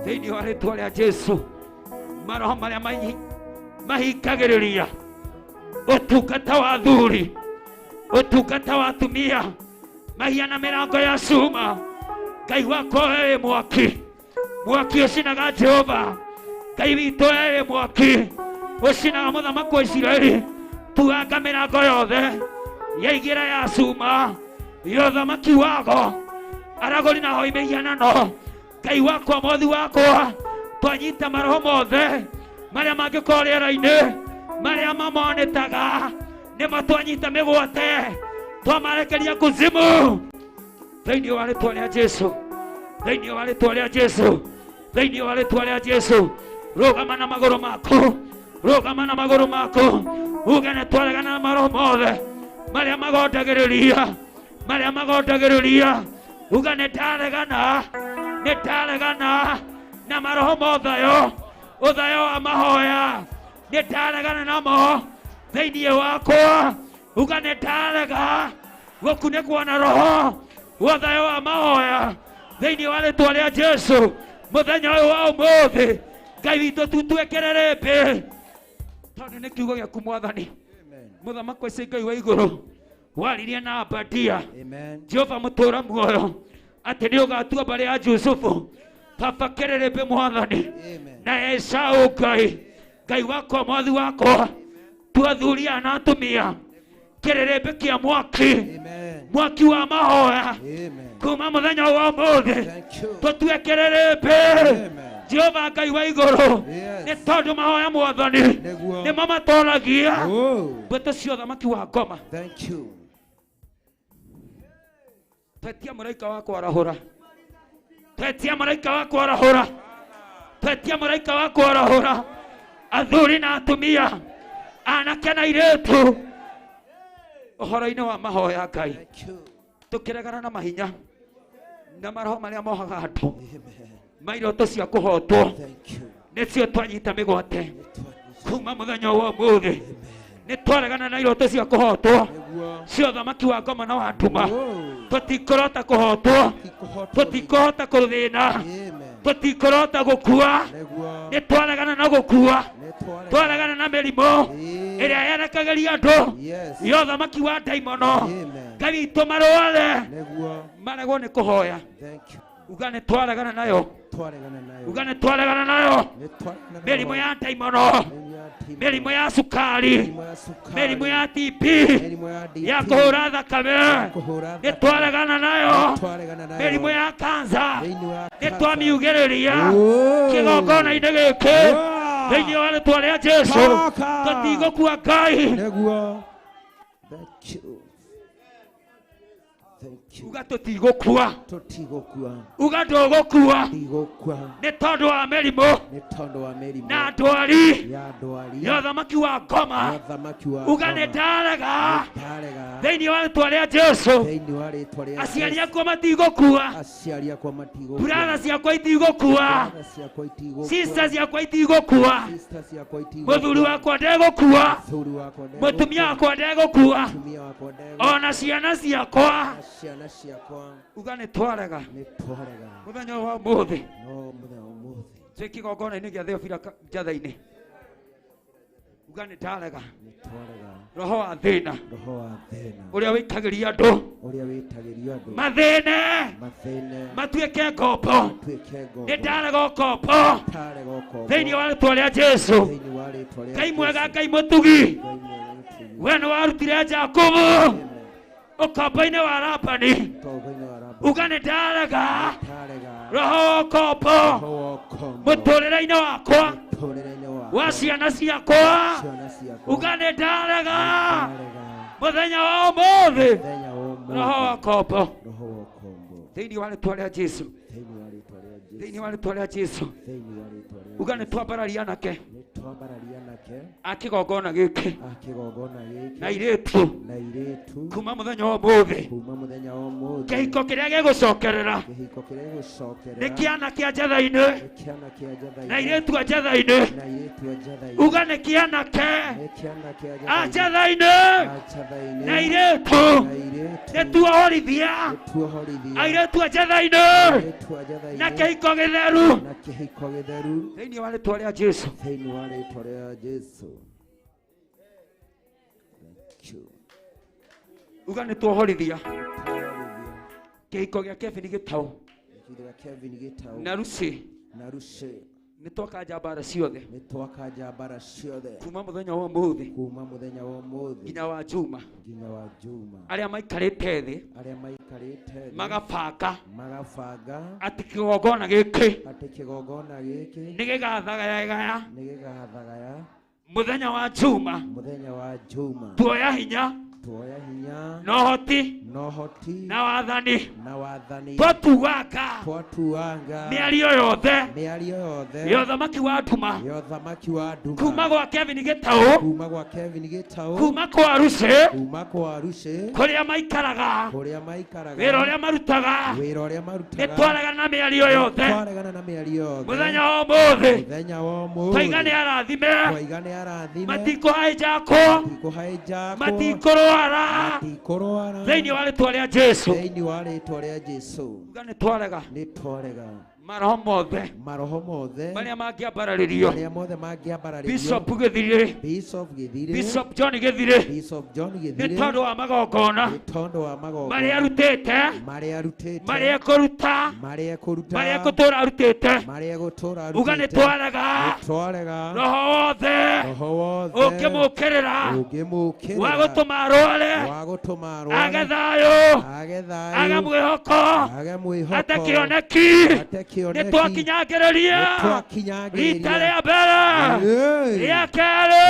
thĩinĩ wa rĩĩtwa rĩa Jesu maroho marĩa mahingagĩrĩria ũtungata wa athuri ũtungata wa atumia mahiana mĩrango ya cuma Ngai wakwa we mwaki mwaki ũcinaga Jehova Ngai witũ we mwaki ũcinaga mũthamaki wa Isiraeli tuanga mĩrango yothe yaigĩra ya cuma ya ũthamaki wago aragũri na hoi mĩhianano Ngai wakwa mwathi wakwa twanyita maroho mothe marĩa mangĩkorwo rĩera-inĩ marĩa mamonetaga nĩmo twanyita mĩgwate twamarekeria kuzimu thĩinĩ wa rĩĩtwa rĩa Jesu thĩinĩ wa rĩĩtwa rĩa Jesu thĩinĩ wa rĩĩtwa rĩa Jesu rũgama na magũrũ maku rũgama na magũrũ maku uge nĩ twaregana na maroho mothe marĩa magondagĩrĩria maria magondagĩrĩria uga nĩndaregana na maroho ma ũthayo wa mahoya nĩndaregana namo thĩinĩ wakwa uga nĩndarega gũkunĩkwo na roho wa ũthayo wa mahoya thĩinĩ wa rĩtwa rĩa Jesu mũthenya ũyũ wa ũmũthĩ Ngai witũ tutwekerere mbĩ tondũ nĩ kiugo gĩaku Mwathani mũthamaki wa Ngai wa igũrũ waririe na Abadia Jehova mũtũra muoyo atĩ nĩ ũgatua mbere ya Jusufu Baba kerere mbĩ Mwathani na Esau Ngai wakwa mwathi wakwa tuathuria na atumia kerere mbĩ kĩa mwaki wa mahoya kuma mũthenya wa ũmũthĩ tũtwekerere mbĩ Jehova Ngai wa igũrũ nĩ tondũ mahoya Mwathani nĩmo matoragia mbũtũ cia ũthamaki wa ngoma. Twetia mũraika wa kwarahũra athuri na atumia anake na airĩtu ũhoro-inĩ wa mahoya Ngai tũkĩregana na mahinya na maroho marĩa mohaga andũ mairoto cia kũhotwo nĩcio twanyita mĩgwate kuma mũthenya wa ũmũthĩ nĩ twaregana na iroto cia kũhotwo cia ũthamaki wa ngoma na wa nduma tũtikũrota kũhotwo tũtikũhota kũthĩna tũtikũrota gũkua nĩ twaregana na gũkua twaregana na mĩrimũ ĩrĩa yerekagĩria andũ ya ũthamaki wa ndaimono Ngai witũ marware maregwo nĩ kũhoya uga nĩ twaregana nayo mĩrimũ ya ndaimono mĩrimũ ya cukari mĩrimũ ya TB ya kũhũra thakame nĩ twaregana nayo mĩrimũ ya kansa nĩ twamiugĩrĩria kĩgongona-inĩ gĩkĩ thĩinĩ wa rĩtwa rĩa Jesu tũtigũkua Ngai uga tũtigũkua uga ndũgũkua nĩ tondũ wa mĩrimũ na ndwari ya ũthamaki wa ngoma uga nĩndarega thĩinĩ wa rĩtwa rĩa Jesu aciari akwa matigũkua brother ciakwa itigũkua sister ciakwa itigũkua mũthuri wakwa ndegũkua mũtumia wakwa ndegũkua ona ciana ciakwa uga nĩ twarega mũthenya wa ũmũthĩ twĩ kĩgongona-inĩ gĩa Theophila njatha-inĩ uga nĩ ndarega roho wa thĩna ũrĩa wĩikagĩria andũ mathĩne matuĩke ngombo nĩ ndarega ũkombo thĩinĩ wa rĩtwa rĩa Jesu Ngai mwega Ngai mũtugi we nĩ warutire Jakubu ũkombo-inĩ wa Labani uga nĩ ndarega roho ũkombo mũtũrĩre-inĩ wakwa wa ciana ciakwa uga nĩ ndarega mũthenya wa ũmũthĩ roho wa ũkombo thĩinĩ wa rĩtwa rĩa Jesu uga nĩ twambararia nake akĩgongona gĩkĩ na airĩtu kuma mũthenya wa ũmũthĩ kĩhiko kĩrĩa gĩgũcokerera nĩ kĩana kĩa njatha-inĩ na airĩtu a njatha-inĩ uga nĩ kĩanake a njatha-inĩ na airĩtu nĩ tuohorithia airĩtu a njatha-inĩ na kĩhiko gĩtheru thĩinĩ wa rĩtwa rĩa Jesu uga nĩ tuohorithia kĩhiko gĩa Kevin Gĩtaũ na Lucy nĩ twakanja mbara ciothe kuma mũthenya wa ũmũthĩ nginya wa Juma arĩa maikarĩte thĩ magabanga atĩ kĩgongona gĩkĩ nĩ gĩgathagaya mũthenya wa Juma tuoya hinya tuoya hinya no hoti no hoti na wathani na wathani twatuanga mĩario yothe ya ũthamaki wa nduma kuma gwa Kevin Gĩtaũ kuma kwa Rushe kũrĩa maikaraga wĩra ũrĩa marutaga nĩtwaregana na mĩario yothe mũthenya wa ũmũthĩ twaiga nĩ arathime matikũhaijakwo matikũrwara thĩinĩ wa rĩtwa rĩa Jesũ uga nĩtwarega maroho mothe marĩa mangĩambararĩrio Bishop Gĩthirĩ Bishop John Gĩthirĩ nĩ tondũ wa magongona marĩa arutĩte marĩa ekũruta marĩa egũtũũra arutĩte uga nĩtwarega roho wothe ũngĩmũkĩrĩra wa gũtũma arware age thayũ age mwĩhoko ate kĩoneki nĩtwakinyagĩrĩria rita rĩa mbere rĩa kerĩ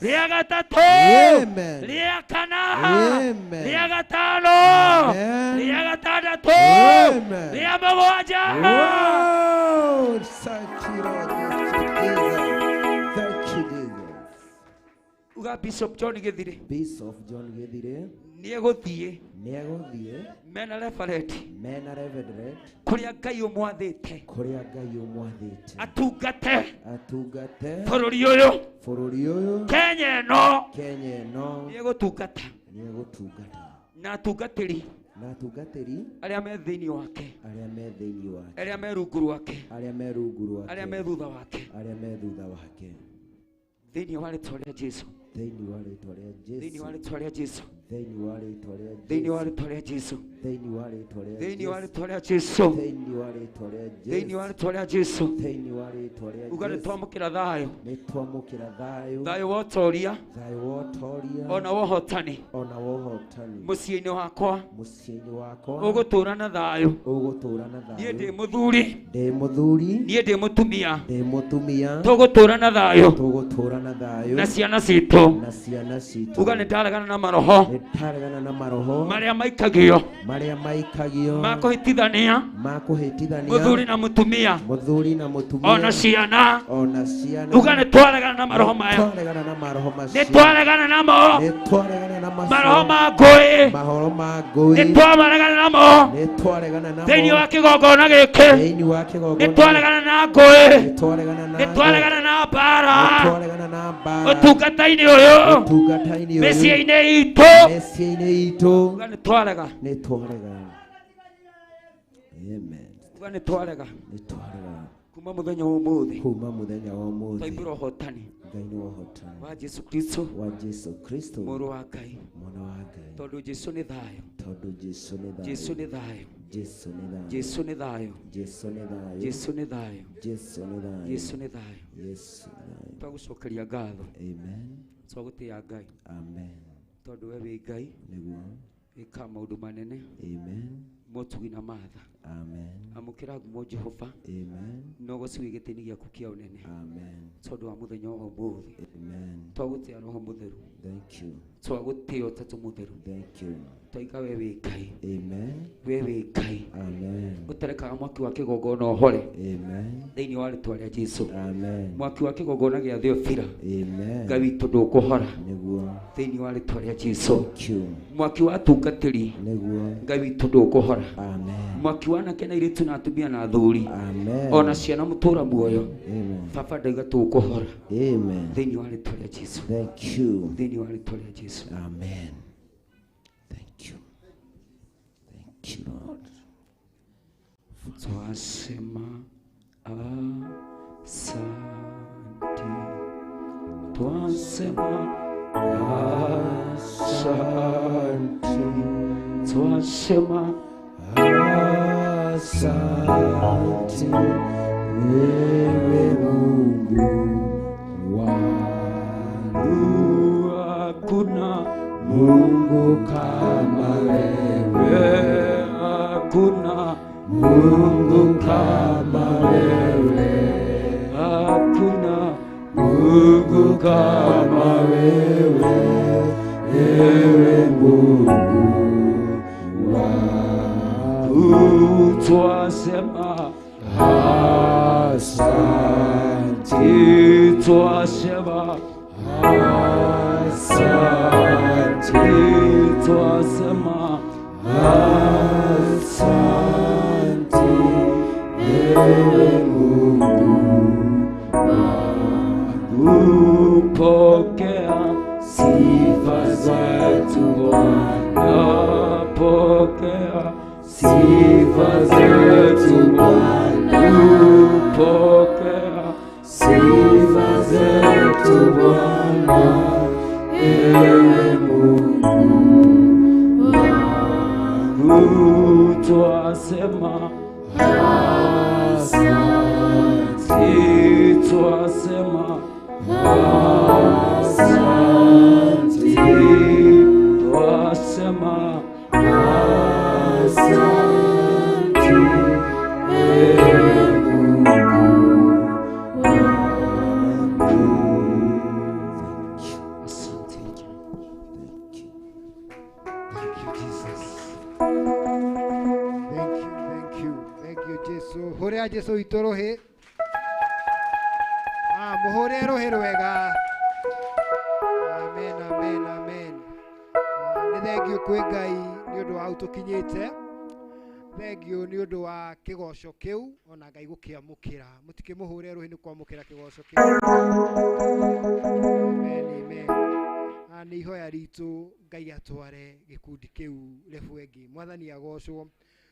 rĩa gatatũ rĩa kana rĩa gatano rĩa gatandatũ rĩa mũgwanja. Uga Bishop John Gĩthirĩ nĩegũthiĩ mena reverend kũrĩa Ngai ũmwathĩte atungate bũrũri ũyũ Kenya ĩno nĩegũtungata na atungatĩri arĩa me thĩinĩ wake arĩa me rungu rwake arĩa me thutha wake thĩinĩ wa rĩtwa rĩa Jesũ thĩinĩ wa rĩtwa rĩa Jesũ thĩinĩ wa rĩtwa rĩa Jesũ thĩinĩ wa rĩtwa rĩa Jesũ thĩinĩ wa rĩtwa rĩa Jesũ thĩinĩ wa rĩtwa rĩa Jesũ uga nĩtwamũkĩra thayũ thayũ wa ũtũũria ona wa ũhotani mũciĩ-inĩ wakwa ũgũtũũra na thayũ niĩ ndĩ mũthuri niĩ ndĩ mũtumia tũgũtũũra na thayũ na ciana citũ uga nĩndaregana na maroho marĩa maikagio makũhĩtithania mũthuri na mũtumia ona ciana uga nĩtwaregana na maroho maya nĩtwaregana namo maroho ma ngũĩ nĩtwaregana namo thĩinĩ wa kĩgongona gĩkĩ nĩtwaregana na ngũĩ nĩtwaregana na mbara ũtungata-inĩ ũyũ mĩciĩ-inĩ itũ uga nĩtwarega uga nĩtwarega kuma mũthenya wa ũmũthĩ twaihũra ũhotani wa Jesu Kristo mũrũ wa Ngai tondũ Jesu nĩ thayũ Jesu nĩ thayũ Jesu nĩ thayũ Jesu nĩ thayũ Jesu nĩ thayũ twagũcokeria ngatho twagũtĩĩa Ngai tondũ we wĩ Ngai wĩka maũndũ manene motugi na matha amũkĩra ngumo Jehova no gũciwe gĩtĩni gĩaku kĩa ũnene tondũ wa mũthenya wa ũmũthĩ twagũtĩĩa Roho Mũtheru twagũtĩĩa Ũtatũ Mũtheru twaiga we wĩ Ngai we wĩ Ngai ũtarekaga mwaki wa kĩgongona ũhore thĩinĩ wa rĩtwa rĩa Jesũ mwaki wa kĩgongona gĩa Theophila Ngai witũ ndũkũhora thĩinĩ wa rĩtwa rĩa Jesũ mwaki wa atungatĩri Ngai witũ ndũkũhora mwaki wa anake na airĩtu na atumia na athuri ona ciana mũtũũra muoyo baba ndauga tũkũhora thĩinĩ wa rĩtwa rĩa Jesũ thĩinĩ wa rĩtwa rĩa Jesũ amen. Lord, twasema asante, twasema asante, twasema asante, wewe Mungu wangu, hakuna Mungu kama wewe. Hakuna Mungu kama wewe, hakuna Mungu kama wewe, ewe Mungu wangu, twasema asante, twasema asante, twasema asante, ewe Mungu wangu, pokea sifa zetu Bwana, pokea sifa zetu Bwana, pokea sifa zetu Bwana, ewe Mungu wangu, twasema asante, twasema asante, twasema asante, ewe Mungu wangu. Asante. Thank you, Jesus. Thank you, Jesus. Horea Jesu itorohe. Muhore rohe rwega. Amen. Nĩ thengio kwĩ Ngai nĩ ũndũ wa ũtũkinyĩte. Thengio nĩ ũndũ wa kĩgoco kĩu ona Ngai gũkĩamũkĩra. Mũtikĩmũhũre rũhĩ nĩ kwamũkĩra kĩgoco kĩu. Amen. Nĩ ihoya ritũ Ngai atware gĩkundi kĩu rebu ĩngĩ. Mwathani agocwo.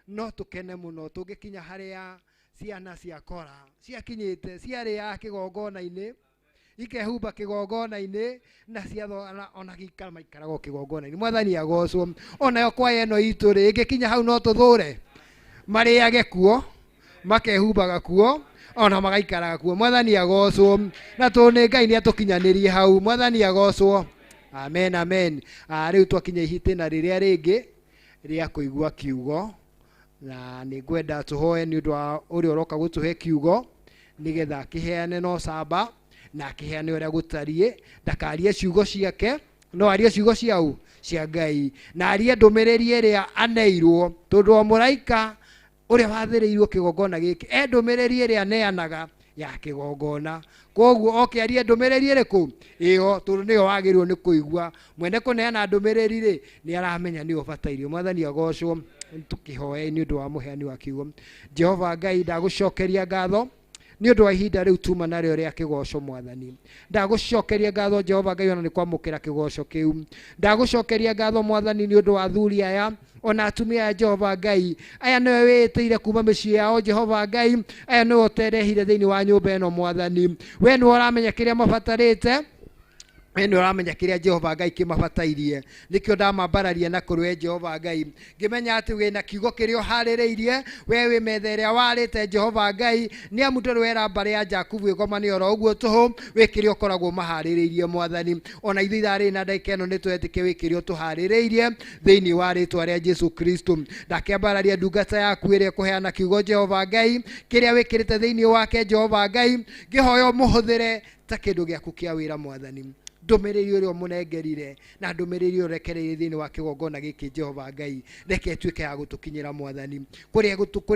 No tũkene mũno tũngĩkinya harĩa ciana ciakora ciakinyĩte ciarĩa kĩgongona-inĩ ikehumba kĩgongona-inĩ na ciathona ona gĩikara maikaraga kĩgongona-inĩ. Mwathani agocwo. Onayo kwaya ĩno itũ rĩ ĩngĩkinya hau no tũthũre marĩage kuo makehumbaga kuo ona magaikaraga kuo. Mwathani agocwo. Na nĩ Ngai nĩ atũkinyanĩrie hau. Mwathani agocwo. Amen. Rĩu twakinya ihitĩna rĩrĩa rĩngĩ rĩa kũigua kiugo, na nĩ ngwenda tũhoe nĩ ũndũ wa ũrĩa ũroka gũtũhe kiugo nĩgetha akĩheane no camba na akĩheane ũrĩa gũtariĩ, ndakarie ciugo ciake no arie ciugo ciau cia Ngai, na arie ndũmĩrĩri ĩrĩa aneirwo, tondũ o mũraika ũrĩa wathĩrĩirwo kĩgongona gĩkĩ ndũmĩrĩri ĩrĩa aneanaga ya kĩgongona. Koguo oke arie ndũmĩrĩri ĩrĩkũ ĩyo, tondũ nĩyo wagĩrĩirwo nĩ kũigua. Mwene kũneana ndũmĩrĩri rĩ nĩ aramenya nĩ ũbataire. Mwathani agocwo. Tukihoe nĩ ũndũ wa mũheani wa kiugo. Jehova Ngai ndagũcokeria ngatho nĩ ũndũ wa ihinda rĩu tuma narĩo rĩa kĩgoco. Mwathani ndagũcokeria ngatho Jehova Ngai ona nĩ kwamũkĩra kĩgoco kĩu. Ndagũcokeria ngatho Mwathani nĩ ũndũ wa athuri aya ona atumia aya Jehova Ngai, aya nĩwe wĩtĩire kuma mĩciĩ yao Jehova Ngai, aya nĩwe ũterehire thĩinĩ wa nyũmba ĩno Mwathani. We nĩwe ũramenya kĩrĩa mabatarĩte, eno ramenya kiria Jehova Ngai kimabatairie. Nikio ndamambararia na kurwe Jehova Ngai ngimenya ati wina kiugo kirio harireirie wewe methere warite Jehova Ngai ni amuto rwera mbare ya Jakubu igomani oro uguo tuhu wikirio koragwo maharireirie Mwathani. Ona ithithari na ndaika eno nitwetike wikirio tuhaririirie thiini wa ritwa ria Jesu Kristo. Ndakiambararia ndungata yaku iria kuheana kiugo Jehova Ngai kiria wikirite thiini wake Jehova Ngai ngihoyo muhuthire ta kindu giaku kia wira Mwathani. Ndũmĩrĩri ũrĩa mũnengerire na ndũmĩrĩri ũrĩa rekereirie thĩinĩ wa kĩgongona gĩkĩ Jehova Ngai reke ĩtuĩke ya gũtũkinyĩra Mwathani. Kũrĩa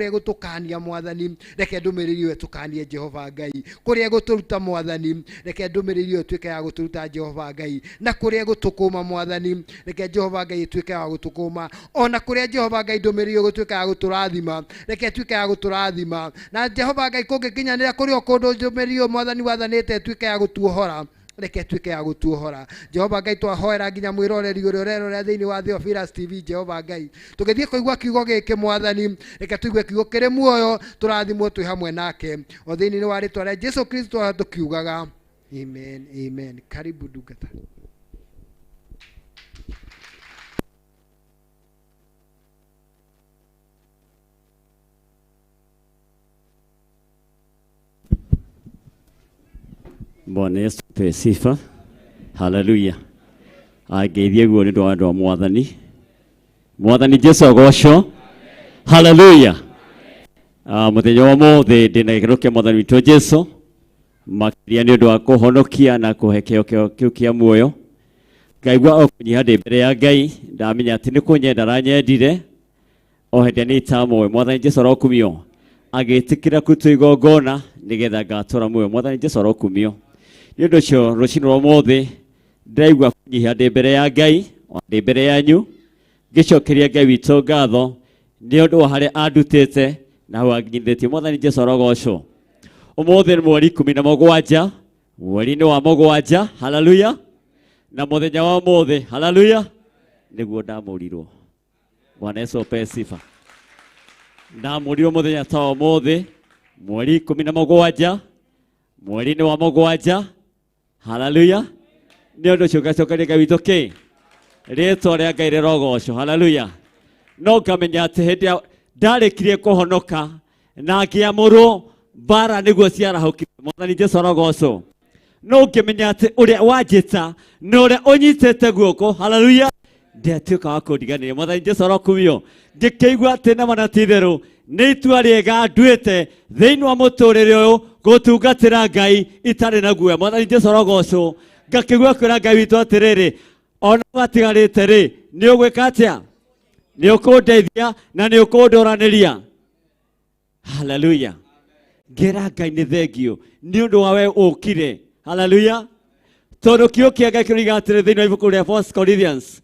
gũtũkania Mwathani reke ndũmĩrĩri ĩyo ĩtũkanie Jehova Ngai. Kũrĩa gũtũruta Mwathani reke ndũmĩrĩri ĩyo ĩtuĩke ya gũtũruta Jehova Ngai. Na kũrĩa gũtũkũma Mwathani reke Jehova Ngai ĩtuĩke ya gũtũkũma. Ona kũrĩa Jehova Ngai ndũmĩrĩri ĩyo gũtuĩka ya gũtũrathima reke ĩtuĩke ya gũtũrathima. Na Jehova Ngai kũngĩkinyanĩra kũrĩ o kũndũ ndũmĩrĩri ĩyo Mwathani wathanĩte ĩtuĩke ya gũtuohora reke tuike ya gutuohora. Jehova Ngai twahoera nginya mwiroreri uria urerorera thiini wa Theophilus TV Jehova Ngai tugithie kuigua kiugo giki Mwathani reke tuigue kiugo kiri muoyo turathimwo twi hamwe nake o thiini wa ritwa ria Jesu Kristo tukiugaga amen amen. Karibu ndungata. Bwana Yesu apewe sifa. Haleluya. Ageithie guo ni ndo andũ a Mwathani. Mwathani Jesu agocwo. Haleluya. Mũthenya wa ũmũthĩ ndĩ na gĩkeno kĩa Mwathani witũ Jesu makĩria nĩ ũndũ wa kũhonokia na kũhe kĩo kĩu kĩa muoyo. ngaigua okunyiha ndĩ mbere ya Ngai ndamenya atĩ nĩ kũnyenda aranyendire o hĩndĩ nĩ itamwe Mwathani Jesũ arokumio agĩtĩkĩra kũruta igongona nĩgetha ngatũra muoyo. Mwathani Jesũ arokumio. Nĩ ũndũ ũcio rũciinĩ rwa ũmũthĩ ndĩraigua kũnyiha ndĩ mbere ya Ngai ndĩ mbere yanyu ngĩcokeria Ngai witũ ngatho nĩ ũndũ wa harĩa andutĩte na hau anginyithĩtie. Mwathani Jesũ arogocwo. Ũmũthĩ nĩ mweri 17 mweri-inĩ wa mũgwanja. Haleluya. Na mũthenya wa ũmũthĩ haleluya nĩguo ndamũrirwo. Bwana Yesu apewe sifa. Ndamũrirwo mũthenya ta ũmũthĩ mweri 17 mweri-inĩ wa mũgwanja. Haleluya. Nĩ ũndũ ũcio ngacokeria Ngai witũ kĩ rĩĩtwa rĩa Ngai rĩrogocwo. Haleluya. No ngamenya atĩ hĩndĩ ĩrĩa ndarĩkirie kũhonoka na ngĩamũrwo mbara nĩguo ciarahũkire. Mwathani Jesũ arogocwo. No ngĩmenya atĩ ũrĩa wanjĩta na ũrĩa ũnyitĩte guoko. Haleluya. Ndatuĩka wa kũndiganĩria. Mwathani Jesũ arokumio. Ngĩkĩigua atĩ na mana ti itherũ nĩ itua rĩega nduĩte thĩinĩ wa mũtũrĩre ũyũ gũtungatĩra Ngai itarĩ na guoya. Mwathani Jesũ arogocwo. Ngakĩigua kwĩra Ngai witũ atĩrĩrĩ ona watigarĩte rĩ nĩ ũgwĩka atĩa? Nĩ ũkũndeithia na nĩ ũkũndoranĩria. Haleluya. Ngera Ngai nĩ thengio nĩ ũndũ wa we ũkire. Haleluya. Tondũ kiugo kĩa Ngai kĩroiga atĩrĩ thĩinĩ wa ibuku rĩa 1 Corinthians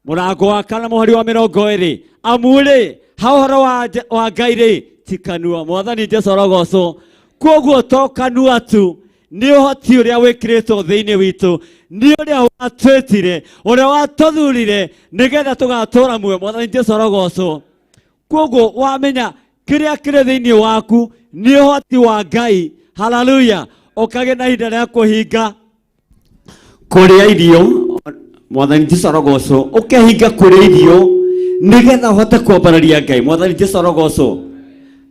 mũrango wa 4 mũhari wa 20 amu rĩ ha ũhoro wa Ngai rĩ ti kanua. Mwathani Jesũ arogocwo. Koguo to kanua tu nĩ ũhoti ũrĩa wĩkĩrĩtwo thĩinĩ witũ nĩ ũrĩa watwĩtire ũrĩa watũthurire nĩgetha tũgatũra muoyo. Mwathani Jesũ arogocwo. Koguo wamenya kĩrĩa kĩrĩ thĩinĩ waku nĩ ũhoti wa Ngai. Haleluya. Ũkagĩa na ihinda rĩa kũhinga kũrĩa irio. Mwathani Jesũ arogocwo. Ũkehinga kũrĩa irio nĩgetha ũhote kwambararia Ngai. Mwathani Jesũ arogocwo.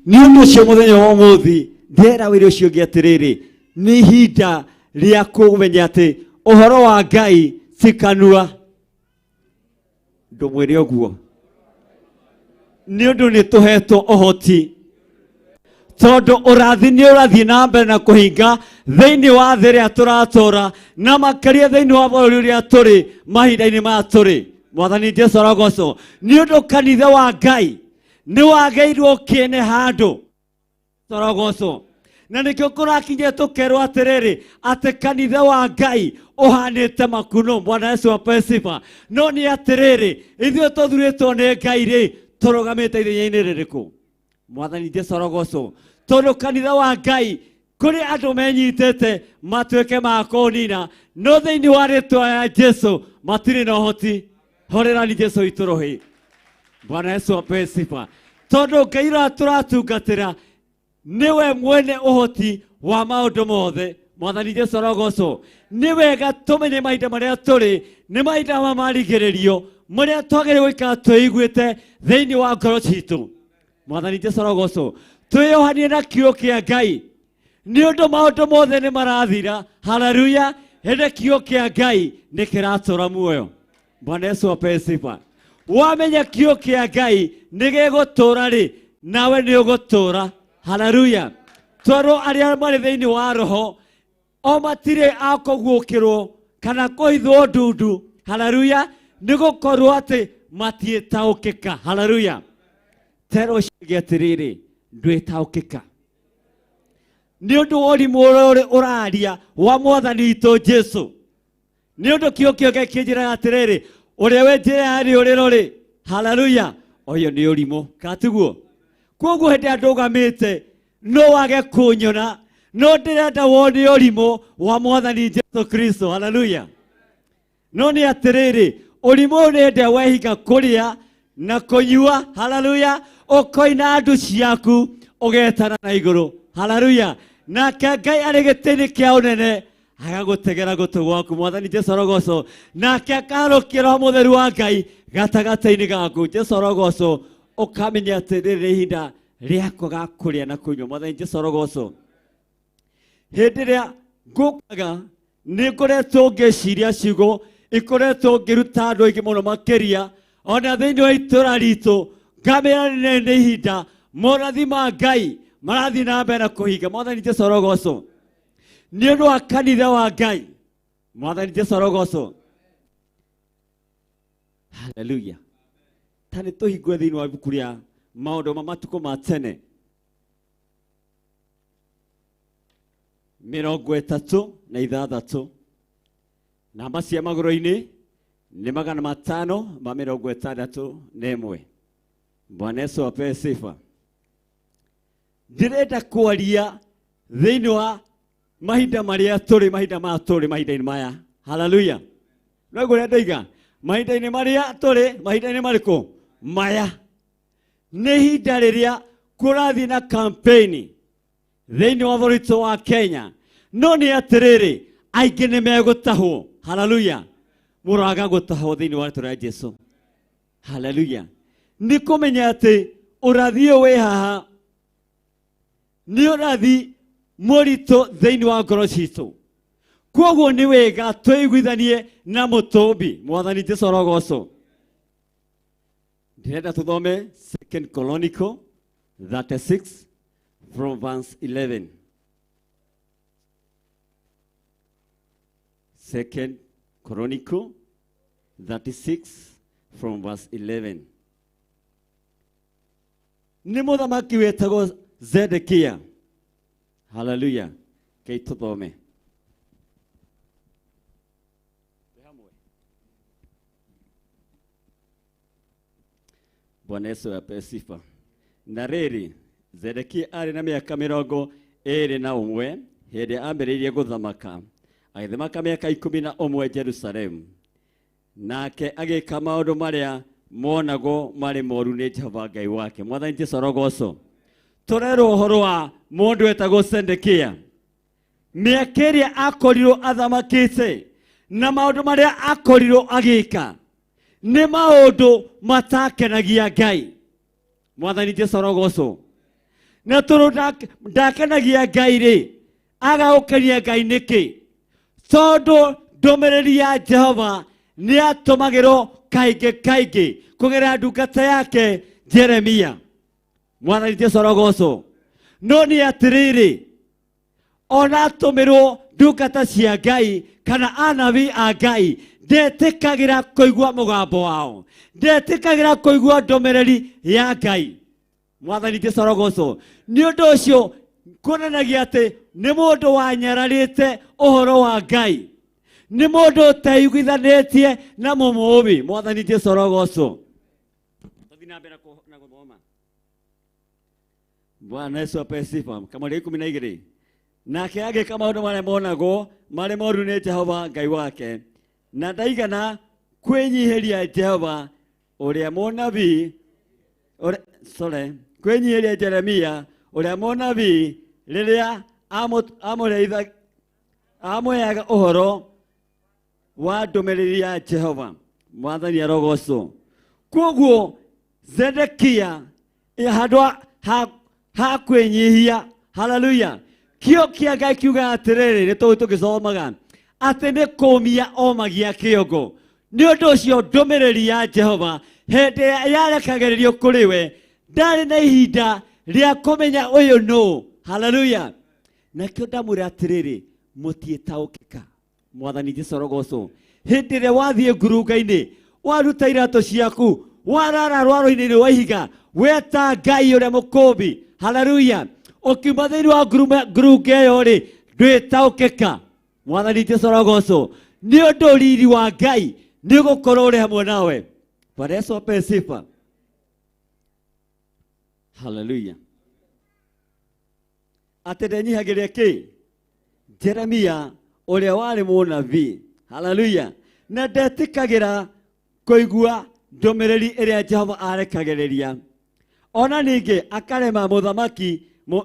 Nĩ ũndũ ũcio mũthenya wa ũmũthĩ ndĩrera wĩra ũcio ũngĩ atĩrĩrĩ nĩ ihinda rĩa kũmenya atĩ ũhoro wa Ngai ti kanua. Ndũmwĩre ũguo nĩ ũndũ nĩ tũhetwo ũhoti tondũ ũrathi nĩ ũrathiĩ na mbere na kũhinga thĩinĩ wa thĩ ĩrĩa tũratũra na makĩria thĩinĩ wa bũrũri ũrĩa tũrĩ mahinda-inĩ maya tũrĩ. Mwathani Jesũ arogocwo. Nĩ ũndũ kanitha wa Ngai nĩ wagĩirwo kĩene handũ. Arogocwo. Na nĩkĩo kũrakinyire tũkerwo atĩrĩrĩ atĩ kanitha wa Ngai ũhanĩte makuno. Bwana Yesu apewe sifa. No nĩ atĩrĩrĩ ithuĩ tũthurĩtwo nĩ Ngai rĩ tũrũgamĩte ithenya-inĩ rĩrĩkũ? Mwathani Jesũ arogocwo. Tondũ kanitha wa Ngai kũrĩ andũ menyitĩte matuĩke ma kũnina no thĩinĩ wa rĩĩtwa ya Jesũ matirĩ na ũhoti. Horerani Jesũ witũ rohi. Bwana Yesu apewe sifa. Tondũ Ngai ũrĩa tũratungatĩra niwe mwene ũhoti wa maũndũ mothe. Mwathani Jesũ arogocwo. Nĩ wega tũmenye mahinda marĩa tũrĩ nĩ mahinda marigĩrĩrio marĩa twagĩrĩirwo gũikara twĩiguĩte thĩinĩ wa ngoro citũ. Mwathani Jesũ arogocwo. Twĩyohanie na kiugo kĩa Ngai nĩ ũndũ maũndũ mothe nĩ marathira. Haleluya. Hĩndĩ kiugo kĩa Ngai nĩ kĩratũra muoyo. Bwana Yesu apewe sifa. Wamenya kiugo kĩa Ngai nĩ gĩgũtũra rĩ nawe nĩ ũgũtũra. Haleluya. Twarwo arĩa marĩ thĩinĩ wa roho o matirĩ a kũguũkĩrwo kana kũhithwo ndundu. Haleluya. Nĩ gũkorwo atĩ matiĩtaũkĩka. Haleluya. Tero ciũge atĩrĩrĩ ndwĩtaũkĩka nĩ ũndũ wa ũrimũ ũrĩa ũraria wa Mwathani witũ Jesũ. Nĩ ũndũ kiugo kĩa Ngai kĩnjĩraga atĩrĩrĩ ũrĩa we njĩra ya rĩũrĩro rĩ. Haleluya. Ũyũ nĩ ũrimũ katiguo. Koguo hĩndĩ ĩrĩa ndũgamĩte no wage kũnyona no ndĩrenda wone ũrimũ wa Mwathani Jesũ Kristo. Haleluya. No nĩ atĩrĩrĩ ũrimũ ũyũ nĩ hĩndĩ ĩrĩa wehinga kũrĩa na kũnyua. Haleluya. Ũkoina ndu ciaku ũgetana na igũrũ. Haleluya. Nake Ngai arĩ gĩtĩ-inĩ kĩa ũnene agagũtegera gũtũ gwaku. Mwathani Jesũ arogocwo. Nake akarũkia Roho Mũtheru wa Ngai gatagatĩ-inĩ gaku. Jesũ arogocwo. Ũkamenya atĩ rĩrĩ ihinda rĩakwa ga kũrĩa na kũnyua. Mwathani Jesũ arogocwo. Hĩndĩ ĩrĩa ngũkaga nĩ ngoretwo ngĩciria ciugo ikoretwo ngĩruta andũ aingĩ mũno makĩria ona thĩinĩ wa itũũra ritũ ngamĩra nĩ ihinda morathi ma Ngai marathiĩ na mbere na kũhinga. Mwathani Jesũ arogocwo. Nĩ ũndũ wa kanitha wa Ngai. Mwathani Jesũ arogocwo. Haleluya. Tani tuhingũre thĩinĩ wa ibuku rĩa maũndũ ma matukũ ma tene 36 namba cia magũrũ-inĩ nĩ 561. Bwana Yesu apewe sifa. Ndĩrenda kwaria thĩinĩ wa mahinda marĩa tũrĩ, mahinda-inĩ maya. Haleluya. No ngũrĩa ndaiga mahinda-inĩ marĩa tũrĩ, mahinda-inĩ marĩkũ maya. Nĩ ihinda rĩrĩa kũrathiĩ na campaign thĩinĩ wa bũrũri wa Kenya. No nĩ atĩrĩrĩ, aingĩ nĩ megũtahwo. Haleluya. Mũraga gũtahwo thĩinĩ wa rĩĩtwa rĩa Jesũ. Haleluya. Nĩ kũmenya atĩ ũrathi ũyũ wĩ haha nĩ ũrathi mũritũ thĩinĩ wa ngoro citũ. Kwoguo nĩ wega twĩiguithanie na mũtũmbi. Mwathani Jesũ arogocwo. Ndĩrenda tũthome 2 Chronicle 36 from verse 11. 2 Chronicle 36 from verse 11. Nĩ mũthamaki wetagwo Zedekia. Hallelujah. Kei tũthome. Bwana Yesu apewe sifa. Na rĩrĩ, Zedekia arĩ na mĩaka 21 hĩndĩ ambĩrĩirie gũthamaka. Agĩthamaka mĩaka 11 Jerusalemu. Nake agĩka maũndũ marĩa monagwo marĩ moru nĩ Jehova Ngai wake. Mwathani Jesũ arogocwo. Tũrerwo ũhoro wa mũndũ wetagwo Zedekia. Mĩaka ĩrĩa akorirwo athamakĩte na maũndũ marĩa akorirwo agĩka nĩ maũndũ matakenagia Ngai. Mwathani Jesũ arogocwo. Na tondũ ndakenagia Ngai rĩ, agaũkenia Ngai nĩkĩ? Tondũ ndũmĩrĩri ya Jehova nĩ atũmagĩrwo kaingĩ kũgerera ndungata yake Jeremia. Mwathani Jesũ arogocwo. No nĩ atĩrĩrĩ, ona atũmĩrwo ndungata cia Ngai kana anabii a Ngai ndetĩkagĩra kũigua mũgambo wao, ndetĩkagĩra kũigua ndũmĩrĩri ya Ngai. Mwathani Jesũ arogocwo. Nĩ ũndũ ũcio kuonanagia atĩ nĩ mũndũ wanyararĩte ũhoro wa Ngai, nĩ mũndũ ũteiguithanĩtie na mũmũũmbi. Mwathani Jesũ arogocwo. Bwana Yesu apewe sifa. Kama 12. Nake agĩka maũndũ marĩa monagwo marĩ moru nĩ Jehova Ngai wake, na ndaigana kwĩnyihĩria Jehova ũrĩa mũnabii kwĩnyihĩria Jeremia ũrĩa mũnabii rĩrĩa amũheaga ũhoro wa ndũmĩrĩri ya Jehova. Mwathani arogocwo. Kwoguo Zedekia handũ ha kwĩnyihia. Haleluya. Kĩo kĩa Ngai kiuga atĩrĩrĩ, nĩ tũgĩcomaga atĩ nĩ kũmia omagia kĩongo. Nĩ ũndũ ũcio ndũmĩrĩri ya Jehova hĩndĩ yarekagĩrĩrio kũrĩ we, ndarĩ na ihinda rĩa kũmenya ũyũ nũ. Haleluya. Nakĩo ndamwĩra atĩrĩrĩ, mũtiĩtaũkĩka. Mwathani Jesũ arogocwo. Hĩndĩ ĩrĩa wathiĩ ngurunga-inĩ, waruta iratũ ciaku, warara rwaro-inĩ wa ihiga, weta Ngai ũrĩa mũkũũmbi. Haleluya. Ukiuma thĩinĩ wa ngurunga ĩyo rĩ, ndwĩtaũkĩka. Mwathani Jesũ arogocwo. Nĩ ũndũ riri wa Ngai nĩ ũgũkorwo ũrĩ hamwe nawe. Bwana Yesu apewe sifa. Haleluya. Atĩ ndenyihagĩria kĩ? Jeremia ũrĩa warĩ mũnabii. Haleluya. Na ndetĩkagĩra kũigua ndũmĩrĩri ĩrĩa Jehova arekagĩrĩria. Ona ningĩ akarema mũthamaki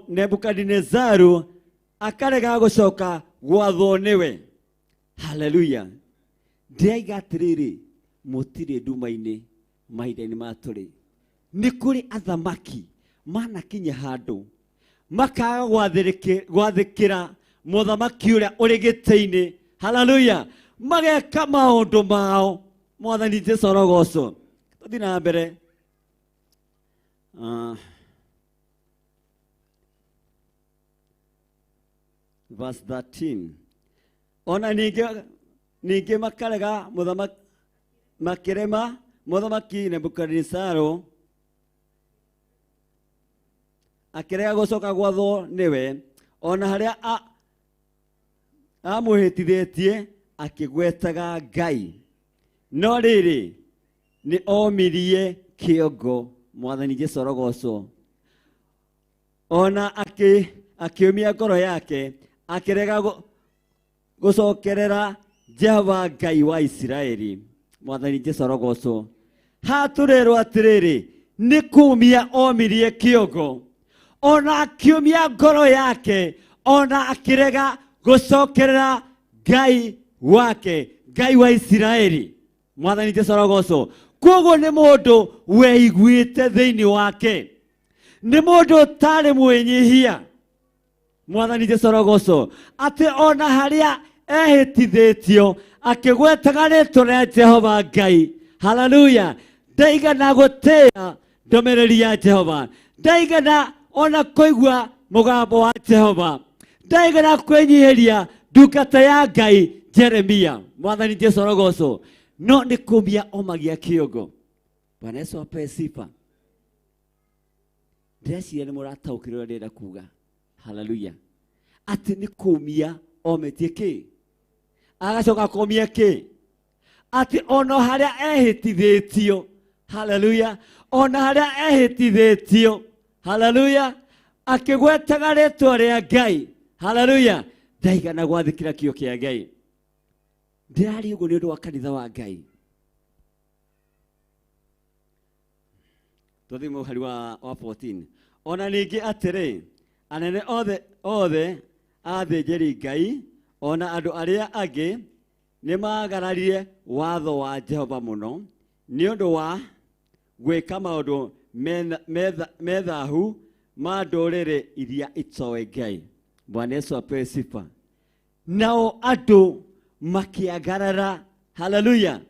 Nebukadinezaru akarega gũcoka gwathwo nĩwe. Haleluya. Ndĩraiga atĩrĩrĩ, mũtirĩ nduma-inĩ mahinda-inĩ ma tũrĩ. Nĩ kũrĩ athamaki manakinya handũ makaga gwathĩkĩra mũthamaki ũrĩa ũrĩ gĩtĩ-inĩ. Haleluya. Mageka maũndũ mao. Mwathani Jesũ arogocwo. Tũthiĩ na mbere. Verse 13. Ona ningĩ makarega makĩrema Mũthamaki Nebukadinezaru akĩrega gũcoka gwathwo nĩwe, ona harĩa amũhĩtithĩtie akĩgwetaga Ngai. No rĩrĩ nĩ omirie kĩongo. Mwathani Jesũ arogocwo. Ona akĩumia ngoro yake akĩrega gũcokerera Jehova Ngai wa Isiraeli. Mwathani Jesũ arogocwo. Hatũrĩrwo atĩrĩrĩ, nĩ kumia omirie kĩongo, ona akĩumia ngoro yake, ona akĩrega gũcokerera Ngai wake, Ngai wa Isiraeli. Mwathani Jesũ arogocwo. Koguo nĩ mũndũ weiguĩte thĩinĩ wake, nĩ mũndũ ũtarĩ mwĩnyihia. Mwathani Jesũ arogocwo. Atĩ ona harĩa ehĩtithĩtio akĩgwetaga rĩĩtwa rĩa Jehova Ngai. Haleluya. Ndaigana gũtĩĩa ndũmĩrĩri ya Jehova, ndaigana ona kũigua mũgambo wa Jehova, ndaigana kwĩnyihĩria ndungata ya Ngai Jeremia. Mwathani Jesũ arogocwo. No nĩ kumia omagia kĩongo. Bwana Yesu apewe sifa. Ndĩreciria nĩ mũrataũkĩrwo ndĩrenda kuga. Haleluya. Atĩ nĩ kumia ometie kĩ, agacoka komia kĩ, atĩ ona harĩa ehĩtithĩtio. Haleluya. Ona harĩa ehĩtithĩtio. Haleluya. Akĩgwetaga rĩĩtwa rĩa Ngai. Haleluya. Ndaigana gwathĩkĩra kĩo kĩa Ngai. Ndĩrari ũguo nĩ ũndũ wa kanitha wa Ngai. Tũthiĩ mũhari wa 14. Ona ningĩ atĩrĩ, anene othe athĩnjĩri Ngai, ona andũ arĩa angĩ nĩ magararire watho wa Jehova mũno, nĩ ũndũ wa gwĩka maũndũ methahu ma ndũrĩrĩ iria itoĩ Ngai. Bwana Yesu apewe sifa. Nao andũ makiagarara. Haleluya.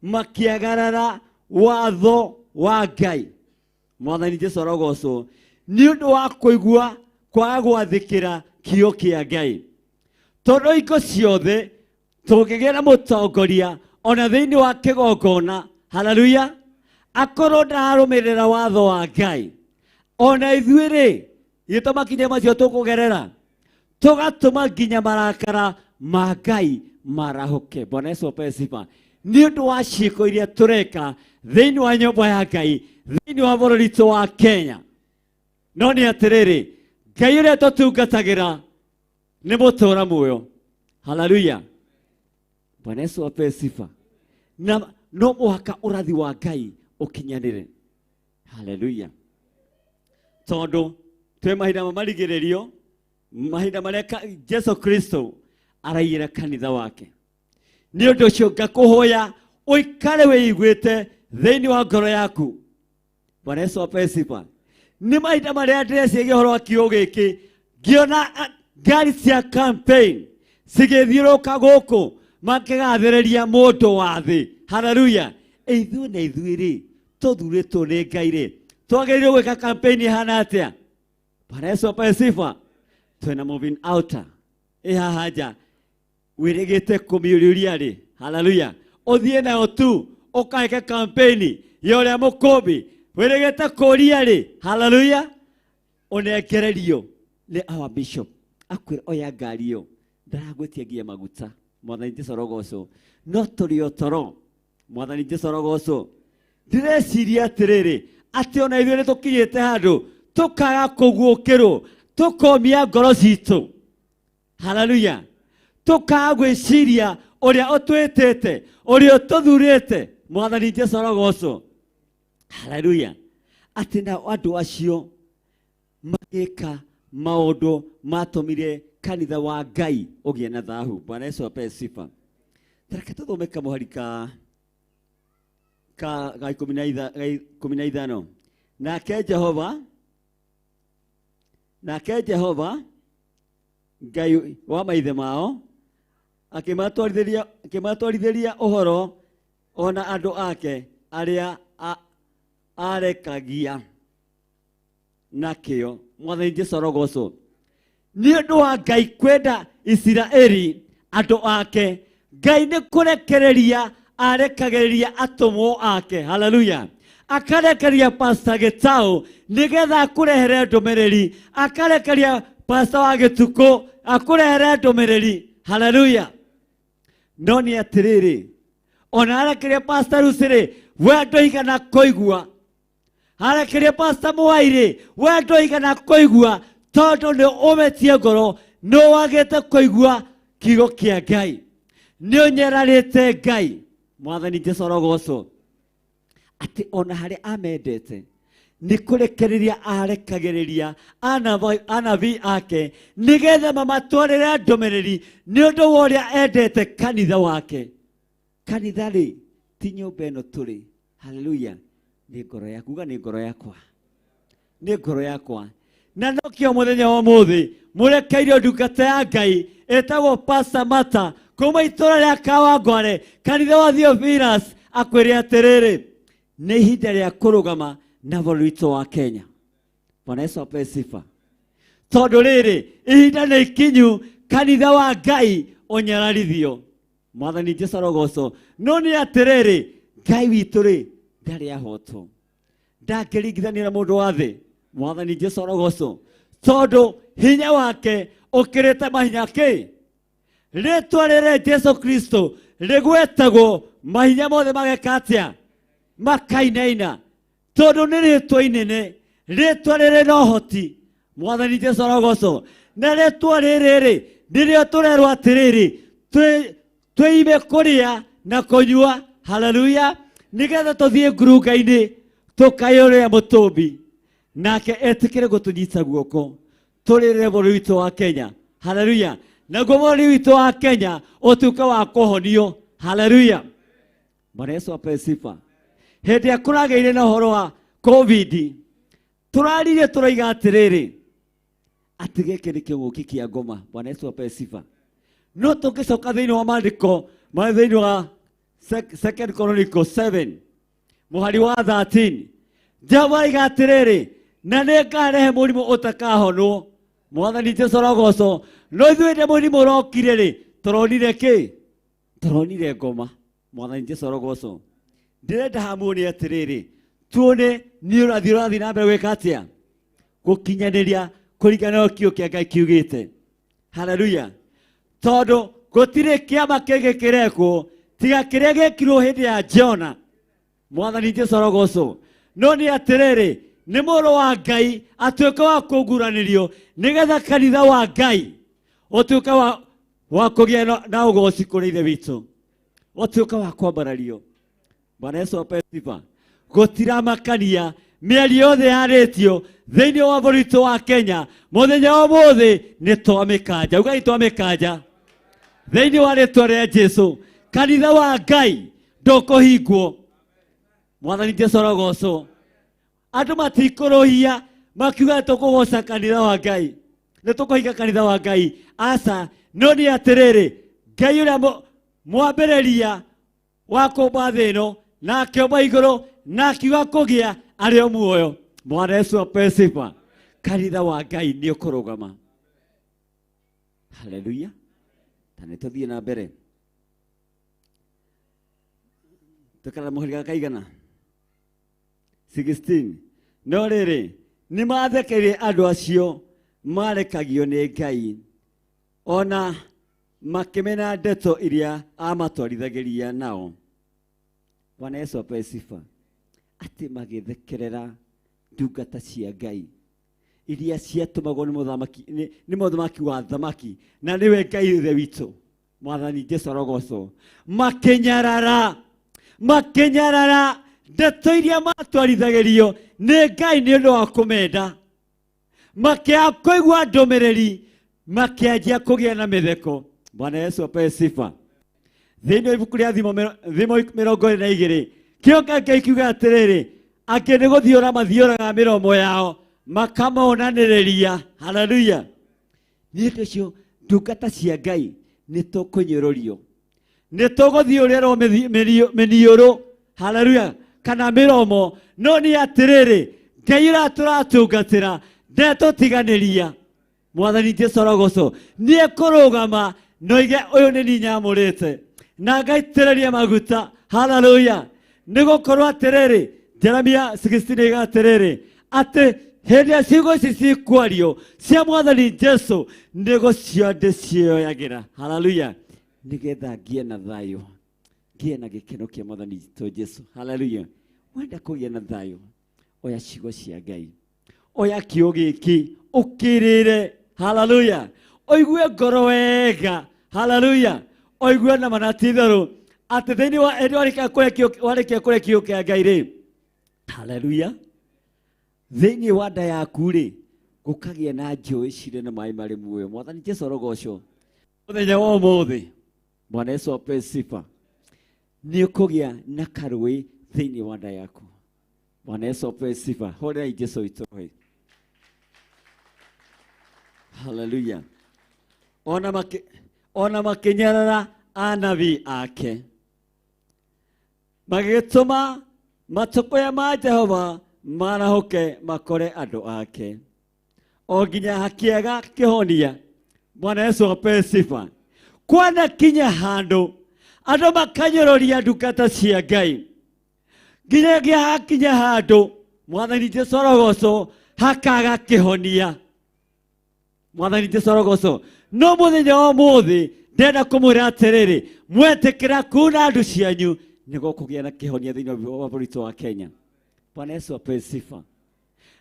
Makiagarara watho wa Ngai. Mwathani Jesũ arogocwo. Nĩ ũndũ wa kũigua kwaga gwathĩkĩra kĩo kĩa Ngai. Tondũ hingo ciothe tũngĩgĩa na mũtongoria ona thĩinĩ wa kĩgongona, haleluya, akorwo ndararũmĩrĩra watho wa Ngai, ona ithuĩ-rĩ gĩtũma makinya macio tũkũgerera, tũgatũma nginya marakara ma Ngai marahoke. Bwana Yesu apewe sifa. Nĩ ũndũ wa ciĩko iria tũreka thĩinĩ wa nyũmba ya Ngai, thĩinĩ wa bũrũri witũ wa Kenya. No nĩ atĩrĩrĩ, Ngai ũrĩa tũtungatagĩra nĩ mũtũũra muoyo. Haleluya. Bwana Yesu apewe sifa. Na no mũhaka ũrathi wa Ngai ũkinyanĩre. Haleluya. Tondũ twĩ mahinda marigĩrĩrio, mahinda marĩa Jesũ Kristo araiyĩra kanitha wake. Nĩ ũndũ ũcio ngakũhoya ũikare wĩiguĩte thĩinĩ wa ngoro yaku. Bwana Yesu apewe sifa. Nĩ mahinda marĩa ndĩreciria ũhoro wa kiugo gĩkĩ, ngĩona ngari cia campaign cigĩthiũrũrũka gũkũ makĩgathĩrĩria mũndũ wa thĩ. Haleluya. Ithuĩ na ithuĩ-rĩ tũthurĩtwo nĩ Ngai-rĩ, twagĩrĩirwo gwĩka campaign ihana atĩa? Bwana Yesu apewe sifa. Twĩna moving outer haha nja wĩrĩgĩte kũmĩũria-rĩ. Haleluya. Ũthiĩ nayo tu ũkaheke campaign ya ũrĩa mũkũmbi wĩrĩgĩte kũria-rĩ. Haleluya. Ũnengererio nĩ our bishop akwĩra oya ngari ĩyo, ndaragwĩtia nginya maguta. Mwathani Jesũ arogocwo. No tũrĩ o toro. Mwathani Jesũ arogocwo. Ndĩreciria atĩrĩrĩ, atĩ ona ithuĩ nĩtũkinyĩte handũ tũkaga kũguũkĩrwo, tũkomia ngoro citũ. Haleluya. Tũkaga gwĩciria ũrĩa ũtwĩtĩte, ũrĩa ũtũthurĩte. Mwathani Jesũ arogocwo. Haleluya. Atĩ na andũ acio magĩka maũndũ matũmire kanitha wa Ngai ũgĩe na thahu. Bwana Yesu apewe sifa. Tareke tũthome kamũhari ka 15. Nake Jehova Ngai wa maithe mao akĩmatwarithĩria ũhoro ona andũ ake arĩa arekagia na kĩo. Mwathani Jesũ arogocwo. Nĩ ũndũ wa Ngai kwenda Isiraeli andũ ake, Ngai nĩ kũrekereria arekagĩrĩria atũmwo ake, haleluya, akarekeria Pastor Gĩtaũ nĩgetha akũrehere ndũmĩrĩri, akarekeria Pastor wa Gĩtukũ akũrehere ndũmĩrĩri, haleluya. No nĩ atĩrĩrĩ, ona arekeria Pastor Lucy-rĩ, we ndũigana kũigua, arekeria Pastor Mũwairĩ, we ndũigana kũigua, tondũ nĩ ũmetie ngoro, nĩ wagĩte kũigua kiugo kĩa Ngai, nĩ ũnyararĩte Ngai. Mwathani Jesũ arogocwo, atĩ ona harĩa amendete nĩ kũrekereria arekagĩrĩria anabii ake nĩgetha mamatwarĩre ndũmĩrĩri nĩ ũndũ wa ũrĩa endete kanitha wake. Kanitha-rĩ ti nyũmba ĩno tũrĩ, haleluya, nĩ ngoro yaku, uga nĩ ngoro yakwa, nĩ ngoro yakwa. Na nokĩo mũthenya wa ũmũthĩ mũrekeire ndungata ya Ngai ĩtagwo Pastor Martha kuma itũũra rĩa Kawangware, kanitha wa Theophilus, akwĩre atĩrĩrĩ, nĩ ihinda rĩa kũrũgama na bũrũri witũ wa Kenya. Bwana Yesu apewe sifa. Tondũ rĩrĩ ihinda nĩ ikinyu, kanitha wa Ngai ũnyararithio. Mwathani Jesũ arogocwo. No nĩ atĩrĩrĩ, Ngai witũ-rĩ ndarĩ ahotwo, ndangĩringithanio na mũndũ wa thĩ. Mwathani Jesũ arogocwo, tondũ hinya wake ũkĩrĩte mahinya kĩ? Rĩtwa rĩrĩ Jesũ Kristo rĩgwetagwo mahinya mothe mageka atĩa? Makainaina, tondũ nĩ rĩtwa inene, rĩtwa rĩrĩ na ũhoti. Mwathani Jesũ arogocwo. Na rĩtwa rĩrĩ nĩrĩo tũrerwo atĩrĩrĩ, twĩime kũrĩa na kũnyua, haleluya, nĩgetha tũthiĩ ngurunga-inĩ tũkayũrĩre mũtũmbi, nake etĩkĩre gũtũnyita guoko tũrĩrĩre bũrũri witũ wa Kenya, haleluya. Naguo bũrũri witũ wa Kenya ũtuĩke wa kũhonio, haleluya. Bwana Yesu apewe sifa. Hĩndĩ ĩrĩa kũragĩire na ũhoro wa COVID, tũraririe tũroiga atĩrĩrĩ, atĩ gĩkĩ nĩ kĩng'ũki kĩa ngoma. Bwana Yesu apewe sifa. No tũngĩcoka thĩinĩ wa maandĩko marĩ thĩinĩ wa 2 Chronicles 7 mũhari wa 13, Jehova oiga atĩrĩrĩ, na nĩ ngarehe mũrimũ ũtakahonwo. Mwathani Jesũ arogocwo. No ithuĩ hĩndĩ mũrimũ ũrokire-rĩ, tũronire kĩ? Tũronire ngoma. Mwathani Jesũ arogocwo. Ndĩrenda hamuonie atĩrĩrĩ, tuone nĩ ũrathiĩ na mbere gwĩka atĩa? Gũkinyanĩria kũringana na kiugo kĩa Ngai kiugĩte, haleluya. Tondũ gũtirĩ kĩama kĩngĩ kĩrekwo tiga kĩrĩa gĩkirwo hĩndĩ ya Jona. Mwathani Jesũ arogocwo. No nĩ atĩrĩrĩ, nĩ mũrũ wa Ngai atuĩke wa kũguranĩrio nĩgetha kanitha wa Ngai ũtuĩke wa kũgĩa na ũgoci kũrĩ Ithe witũ, ũtuĩke wa kwambarario. Bwana Yesu apewe sifa. Gũtiramakania mĩario yothe yarĩtio thĩinĩ wa bũrũri witũ wa Kenya, mũthenya wa ũmũthĩ nĩ twamĩkanja, ugai twamĩkanja thĩinĩ wa rĩtwa rĩa Jesũ. Kanitha wa Ngai ndũkũhingwo. Mwathani Jesũ arogocwo. Andũ matikũrũhia makiuga tũkũgoca kanitha wa Ngai, nĩ tũkũhinga kanitha wa Ngai. Aca, no nĩ atĩrĩrĩ, Ngai ũrĩa mwambĩrĩria wa kũmba thĩ ĩno na akĩũmba igũrũ na akiuga kũgĩa arĩ o muoyo. Bwana Yesu apewe sifa. Kanitha wa Ngai nĩ ũkũrũgama, haleluya. Tanĩ tũthiĩ na mbere. Tũkara mũhari ga kaigana 16. No rĩrĩ nĩ mathekeire andũ acio marekagio nĩ Ngai, ona makĩmena ndeto iria amatwarithagĩria nao. Bwana Yesu apewe sifa. Atĩ magĩthekerera ndungata cia Ngai iria ciatũmagwo nĩ mũthamaki wa thamaki, na nĩwe Ngai Ithe witũ. Mwathani Jesũ arogocwo. Makĩnyarara ndeto iria matwarithagĩrio nĩ Ngai nĩ ũndũ wa kũmenda, makĩaga kũigua ndũmĩrĩri, makĩanjia kũgĩa na mĩtheko. Bwana Yesu apewe sifa. Thĩinĩ wa ibuku rĩa Thimo 22 kĩoka Ngai kiuga atĩrĩrĩ, angĩ nĩ gũthiũra mathiũraga mĩromo yao makamonanĩrĩria, haleluya. Nĩ ũndũ ũcio ndungata cia Ngai nĩ tũkũnyũrũrio, nĩ tũgũthiũrĩrwo mĩniũrũ, haleluya, kana mĩromo. No nĩ atĩrĩrĩ, Ngai ũrĩa tũratungatĩra ndetũtiganĩria. Mwathani Jesũ arogocwo. Nĩ ekũrũgama na oige ũyũ nĩ niĩ nyamũrĩte, na ngaitĩrĩria maguta Hallelujah. Nego korwa terere. Jeremia 16 ga terere. Ate hedia sigo sisi kwario. Sia mwathani Jesu. Nego ciothe cioyagira. Hallelujah. Nigetha ngie na thayo. Ngie na gikeno kia mwathani to Jesu. Hallelujah. Wenda kugia na thayo. Oya cigo cia Ngai. Oya kiugo giki ukirire. Hallelujah. Oigue ngoro wega. Hallelujah. Oigue na manati theru. Ati thiini wa endo warĩkia kũrĩa kiugo kĩa Ngai rĩ. Hallelujah. Thiini wa nda yaku rĩ gũkagĩa na njũĩ cirĩ na maĩ marĩ muoyo. Mwathani Jesũ arogocwo. Mũthenya wa ũmũthĩ Bwana Yesu ape sifa. Nĩ ũkũgĩa na karũĩ thiini wa nda yaku. Bwana Yesu ape sifa. Hũrĩrai Jesũ witũ. Hallelujah. Ona makinyarara anabii ake. Magĩtũma matũkũya ma Jehova marahoke makore andũ ake. O nginya hakĩaga kĩhonia. Bwana Yesu ape sifa. Kwana kinya handũ andũ makanyũrũria ndungata cia Ngai. Nginyagia hakinya handũ Mwathani Jesũ arogocwo hakaga kĩhonia. Mwathani Jesũ arogocwo. No mũthenya wa ũmũthĩ ndenda kũmwĩra atĩrĩrĩ, mwetĩkĩra kuna andũ cianyu nĩguo kũgĩa na kĩhonia thĩinĩ wa bũrũri witũ wa Kenya. Bwana Yesu ape sifa.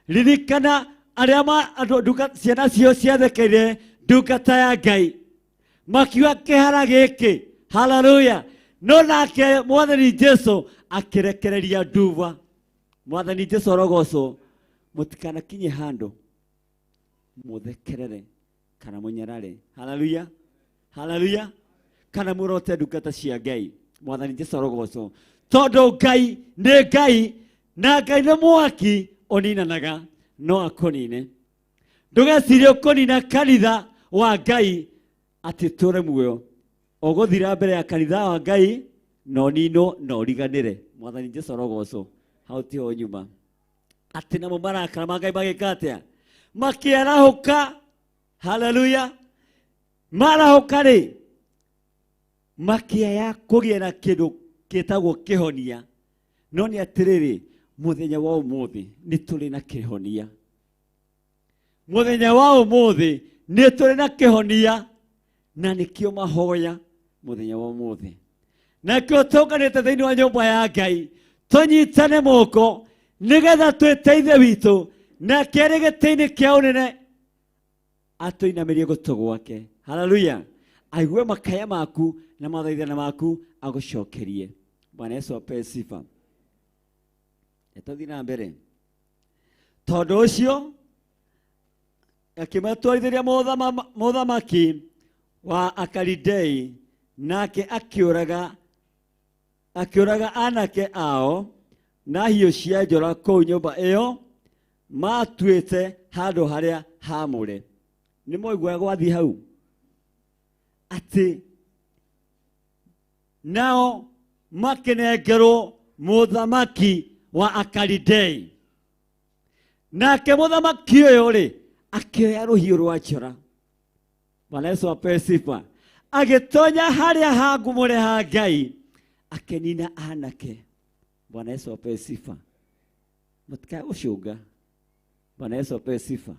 Ririkana arĩa ciana cio ciathekeire ndungata ya Ngai makiuga kĩhara gĩkĩ. Hallelujah. No nake Mwathani Jesũ akĩrekereria nduva. Mwathani Jesũ arogocwo. Mũtikanakinye handũ mũthekerere kana mũnyarare. Hallelujah. Hallelujah. Kana mũrote ndungata cia Ngai. Mwathani Jesũ arogocwo. Tondũ Ngai nĩ Ngai na Ngai nĩ mwaki ũninanaga no akũnine. Ndũgecirie ũkũnina kanitha wa Ngai atĩ tũre muoyo. Ũgũthira mbere ya kanitha wa Ngai na ũninwo na ũriganĩre. Mwathani Jesũ arogocwo. Hau tiho nyuma. Atĩ namo marakara ma Ngai magĩka atĩa? Makĩarahũka. Hallelujah. Marahoka rĩ makĩaya kũgĩa na kĩndũ gĩtagwo kĩhonia. No nĩ atĩrĩrĩ, mũthenya wa ũmũthĩ nĩ tũrĩ na kĩhonia. Mũthenya wa ũmũthĩ nĩ tũrĩ na kĩhonia na nĩkĩo mahoya mũthenya wa ũmũthĩ. Nakĩo tũnganĩte thĩinĩ wa nyũmba ya Ngai tũnyitane moko nĩgetha twĩteithie witũ na kĩrĩgĩtĩ-inĩ kĩa ũnene atũinamĩrie gũtũ gwake. Hallelujah. Aigue makaya maku na mathaithana maku agũcokerie. Bwana Yesu ape sifa. Tũthiĩ na mbere. Tondũ ũcio akĩmatwarithĩria mũthamaki wa Akalidei nake akĩũraga anake ao na hiũ cia njora kũu nyũmba ĩyo matuĩte handũ harĩa haamũre. Nĩ mũigua gwathiĩ hau atĩ nao makĩnengerwo mũthamaki wa Akalidei. Nake mũthamaki ũyũ rĩ akĩoya rũhiũ rwa njora. Bwana Yesu ape sifa. Agĩtonya harĩa hangumũre ha Ngai akĩnina anake. Bwana Yesu ape sifa. Mũtikae gũcũnga. Bwana Yesu ape sifa.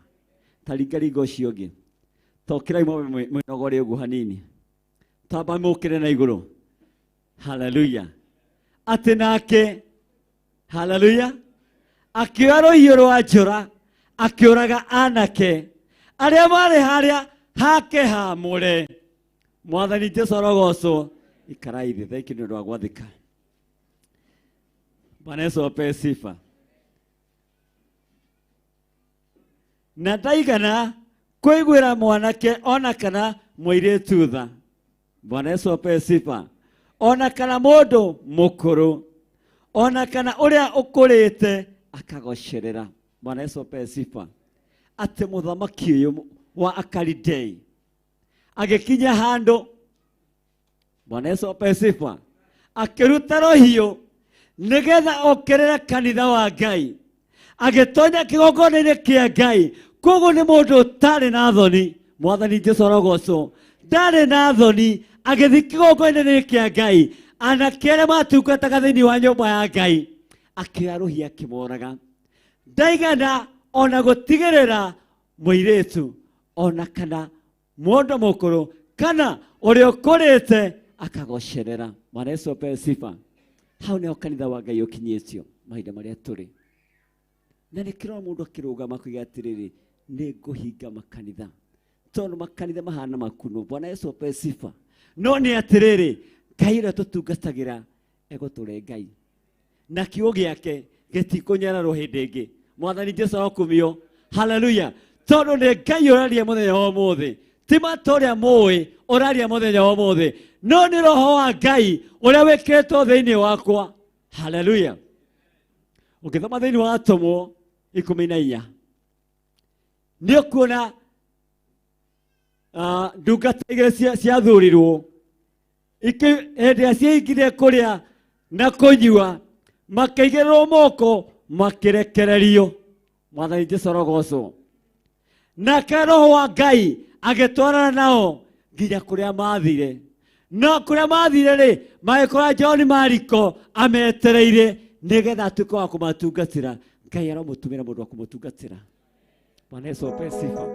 Taringaringa ũcio ũngĩ. Tokirai mwĩnogore ũguo hanini. Tamba mũkĩre na igũrũ. Hallelujah. Atĩ nake. Hallelujah. Akĩoya rũhiũ rwa njora akĩũraga anake arĩa marĩ harĩa hake haamũre. Mwathani Jesũ arogocwo. Ikarai thĩ. Thank you nĩ ũndũ wa gwathĩka. Bwana Yesu ape sifa. Na ndaigana kwĩguĩra mwanake ona kana mũirĩtu tha. Bwana Yesu ape sifa. Ona kana mũndũ mũkũrũ. Ona kana ũrĩa ũkũrĩte akagocerera. Bwana Yesu ape sifa. Atĩ mũthamaki ũyũ wa Akalidei agĩkinya handũ. Bwana Yesu ape sifa. Akĩruta rũhiũ nĩgetha okĩrĩre kanitha wa Ngai. Agĩtonya kĩgongona-inĩ kĩa Ngai. Koguo nĩ mũndũ ũtarĩ na thoni. Mwathani Jesũ arogocwo. Ndarĩ na thoni agĩthiĩ kĩgongona-inĩ kĩa Ngai anakere matungataga thĩinĩ wa nyũmba ya Ngai akĩarũhia akĩmoraga. Ndaigana ona gũtigĩrĩra mũirĩtu ona kana mũndũ mũkũrũ kana ũrĩa ũkũrĩte akagocerera. Bwana Yesu apewe sifa. Hau nĩho kanitha wa Ngai ũkinyĩtio mahinda marĩa tũrĩ. Na nĩkĩrona mũndũ akĩrũgama kuiga atĩrĩrĩ, nĩ ngũhinga makanitha tondũ makanitha mahana makuno. Bwana Yesu apewe sifa. No nĩ atĩrĩrĩ, Ngai ũrĩa tũtungatagĩra egũtũre Ngai na kiugo gĩake gĩtikũnyararwo hĩndĩ ĩngĩ. Mwathani Jesũ arokumio. Haleluya. Tondũ nĩ Ngai ũraria mũthenya wa ũmũthĩ, ti mata ũrĩa mũĩ ũraria mũthenya wa ũmũthĩ, no nĩ roho wa Ngai ũrĩa wĩkĩtwo thĩinĩ wakwa. Haleluya. Ũngĩthoma thĩinĩ wa Atũmwo 14 nĩ ũkuona ndungata igĩrĩ ciathurirwo hĩndĩ ĩrĩa ciaingire kũrĩa na kũnyua makĩigĩrĩrwo moko makĩrekererio. Mwathani Jesũ arogocwo. Nake roho wa Ngai agĩtwarana nao nginya kũrĩa mathire. No kũrĩa mathire rĩ, magĩkora John Mariko ametereire nĩgetha atuĩke wa kũmatungatĩra. Ngai aramũtũmĩra mũndũ wa kũmũtungatĩra. Bwana Yesu apewe sifa.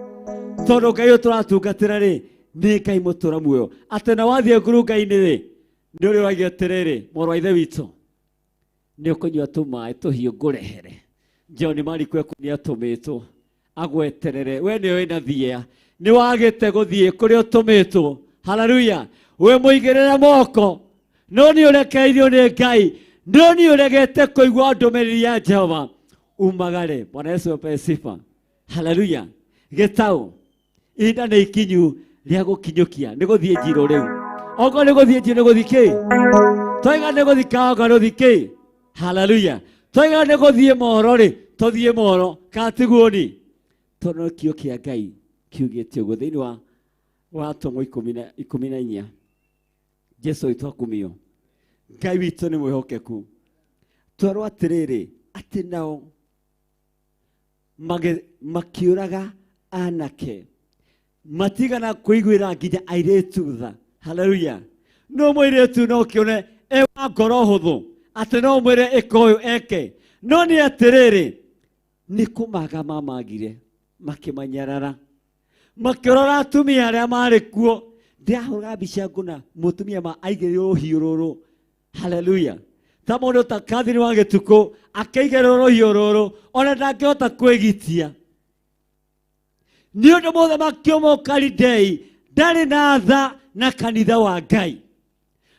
Tondũ Ngai ũyũ tũratungatĩra rĩ, nĩ Ngai mũtũra muoyo. Atĩ na wathiĩ ngurunga-inĩ rĩ, nĩ ũrĩ ũragia atĩrĩrĩ, mũrũ wa ithe witũ, nĩ ũkũnyua tũmaĩ tũhiũ ngũrehere. John Mariko nĩ atũmĩtwo agweterere. We nĩ wĩna thia, nĩ wagĩte gũthiĩ kũrĩa ũtũmĩtwo. Haleluya. We mũigĩrĩre moko, no nĩ ũrekereirio nĩ Ngai, no nĩ ũregete kũigua ndũmĩrĩri ya Jehova. Umagare. Bwana Yesu apewe sifa. Haleluya. Gĩtaũ ihinda nĩ ikinyu rĩa gũkinyũkia, nĩ gũthiĩ njiro rĩu. Okorwo nĩ gũthiĩ njiro nĩ gũthiĩ kĩ? Twaiga nĩ gũthiĩ kaoga nĩ gũthiĩ kĩ? Haleluya. Twaiga nĩ gũthiĩ mohoro rĩ, tũthiĩ mohoro katiguo ni. Tondũ kĩo kĩa Ngai kiugĩte ũguo thĩinĩ wa Atũmwo 14. Jesũ witũ akumio. Ngai witũ nĩ mwĩhokeku. Twerwo atĩrĩrĩ atĩ nao makĩũraga anake matigana kũiguĩra nginya airĩtu tha. Haleluya. No mũirĩtu no kĩone wa ngoro hũthũ atĩ no mwĩre ĩka ũyũ eke. No nĩ atĩrĩrĩ, nĩ kũmaga mamagire makĩmanyarara makĩrora atumia arĩa marĩ kuo. Ndĩrahũra mbica ngũna mũtumia aigĩrĩrwo rũhiũ rũrũ. Haleluya. Ta mũndũ ta Catherine wa Gĩtukũ akĩigĩrĩrwo rũhiũ rũrũ, ona ndangĩhota kwĩgitia. Nĩ ũndũ mũthamaki ũmwe Kalidei ndarĩ na tha na kanitha wa Ngai.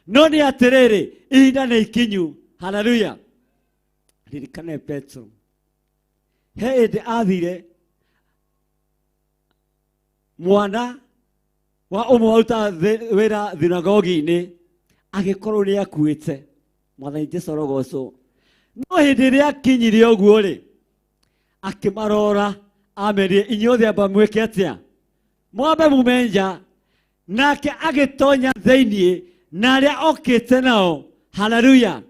No nĩ atĩrĩrĩ, ihinda nĩ ikinyu. Haleluya. Ririkane Petro. He hĩndĩ athire mwana wa ũmwe waruta wĩra thinagogi-inĩ agĩkorwo nĩ akuĩte. Mwathani Jesũ arogocwo. No hĩndĩ ĩrĩa akinyire ũguo rĩ, akĩmarora amerie, inyuothe amba mwĩke atĩa? Mwambe mume nja. Nake agĩtonya thĩinĩ na arĩa okĩte nao. Haleluya.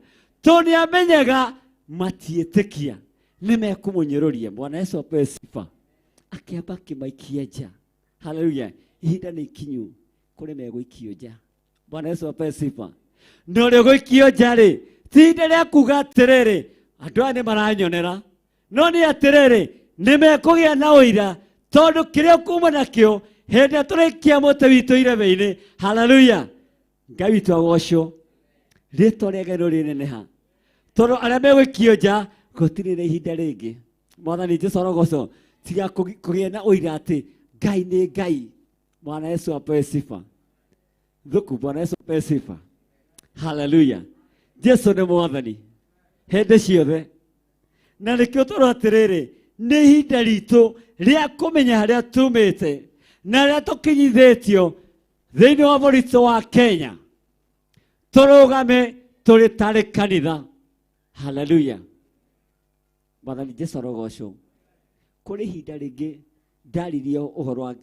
Tondũ nĩamenyaga matiĩtĩkia nĩ mekũmũnyũrũria. Bwana Yesu apewe sifa. Akĩamba akĩmaikia nja. Haleluya. Ihinda nĩ ikinyu kũrĩ megũikio nja. Bwana Yesu apewe sifa. No rĩo gũikio nja rĩ, ti ihinda rĩa kuga atĩrĩrĩ, andũ aya nĩ maranyonera. No nĩ atĩrĩrĩ, nĩ mekũgĩa na ũira tondũ kĩrĩa kuma nakĩo hĩndĩ ĩrĩa tũraikia mũtĩ witũ irebe-inĩ. Haleluya. Ngai witũ agocwo. Rĩĩtwa rĩa Ngai no rĩneneha. Tondũ arĩa megũikio nja gũtirĩ na ihinda rĩngĩ. Mwathani Jesũ arogocwo. Tiga kũgĩa na ũira atĩ Ngai nĩ Ngai. Bwana Yesu apewe sifa. Thuku. Bwana Yesu apewe sifa. Haleluya. Jesũ nĩ Mwathani hĩndĩ ciothe. Na nĩkĩo tũrwo atĩrĩrĩ, nĩ ihinda ritũ rĩa kũmenya harĩa tumĩte na rĩa tũkinyithĩtio thĩinĩ wa bũrũri wa Kenya. Tũrũgame tũrĩ tarĩ kanitha. Haleluya. Mwathani Jesũ arogocwo. Kũrĩ ihinda rĩngĩ ndaririe ũhoro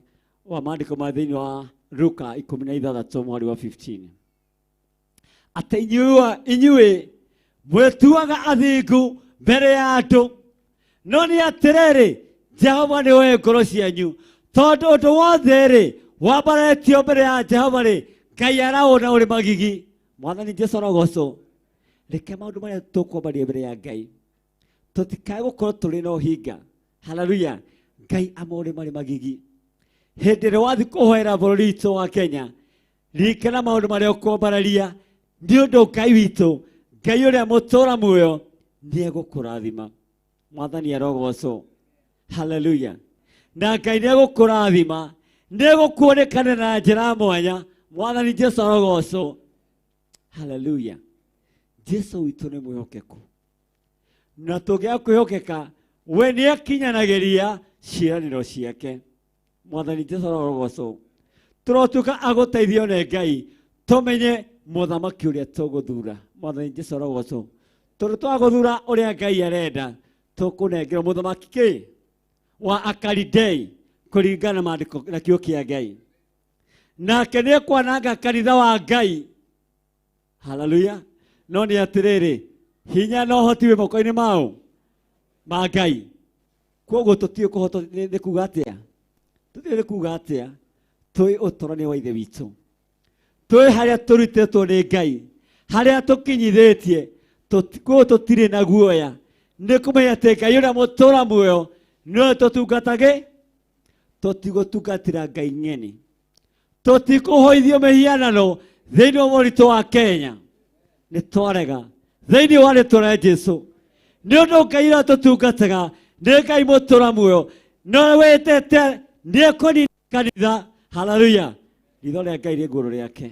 wa maandĩko ma thĩinĩ wa Luka 16 mweri wa 15. Atĩ inyuĩ mwĩtuaga athingu mbere ya andũ, no nĩ atĩrĩrĩ, Jehova nĩ oĩ ngoro cianyu. Tondũ ũndũ wothe rĩ wambaratio mbere ya Jehova rĩ, Ngai arawona ũrĩ magigi. Mwathani Jesu arogocwo reke maundu maria tukwambaria mbere ya Ngai tutikae gukorwo turi na uhinga. Haleluya. Ngai amore mari magigi hindi ĩrĩa wathi kuhoera bũrũri witũ wa Kenya ririkana maundu maria ũkwambararia nĩ ũndũ Ngai witũ, Ngai ũrĩa mũtũra muoyo nĩ egũkũrathima. Mwathani arogocwo. Haleluya. Na Ngai nĩ egũkũrathima, nĩ egũkuonekana na njĩra mwanya. Mwathani Jesu arogocwo. Haleluya. Jesu witũ nĩ mwĩhokeku, na tũngĩaga kwĩhokeka we nĩ akinyanagĩria ciĩranĩro ciake. Mwathani Jesu arogocwo. Tũrotuĩka agũteithio nĩ Ngai tũmenye mũthamaki ũrĩa tũgũthura. Mwathani Jesu arogocwo. Tondũ twagũthura ũrĩa Ngai arenda tũkũnengerwo mũthamaki kĩ wa Akalidei kũringana na maandĩko na kiugo kĩa Ngai. Nake nĩ ekwananga kanitha wa Ngai. Haleluya. No nĩ atĩrĩrĩ, hinya no ũhoti wĩ moko-inĩ ma Ngai. Koguo tũtiĩ kũhotwo nĩ kuuga atĩa? Tũtiĩ nĩ kuuga atĩa? Tũĩ ũtũũro-inĩ wa ithe witũ, tũĩ harĩa tũrutĩtwo nĩ Ngai, harĩa tũkinyithĩtie, koguo tũtirĩ na guoya. Nĩ kũmenya atĩ Ngai ũrĩa mũtũũra muoyo nĩwe tũtungatagĩ. Tũtigũtungatĩra Ngai ng'eni, tũtikũhũithio mĩhianano thĩinĩ wa bũrũri wa Kenya. Nĩ twarega thĩinĩ wa rĩĩtwa rĩa Jesũ, nĩ ũndũ Ngai ũrĩa tũtungataga nĩ Ngai mũtũũra muoyo, no wĩtĩte nĩ ekũnina kanitha. Haleluya. Ritho rĩa Ngai rĩ igũrũ rĩake,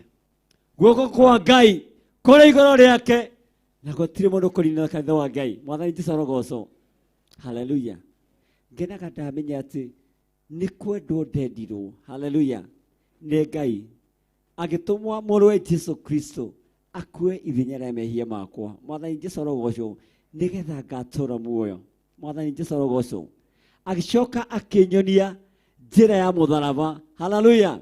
guoko kwa Ngai kũrĩ igũrũ rĩake, na gũtirĩ mũndũ kũnina kanitha wa Ngai. Mwathani Jesũ arogocwo. Haleluya. Ngenaga ndamenya atĩ nĩ kwendwo ndendirwo. Haleluya. Nĩ Ngai agĩtũmwa mũrũwe Jesũ Kristo akue ithenya rĩa mehia makwa. Mwathani Jesũ arogocwo nĩgetha ngatũũra muoyo. Mwathani Jesũ arogocwo. Agĩcoka akĩnyonia njĩra ya mũtharaba. Haleluya.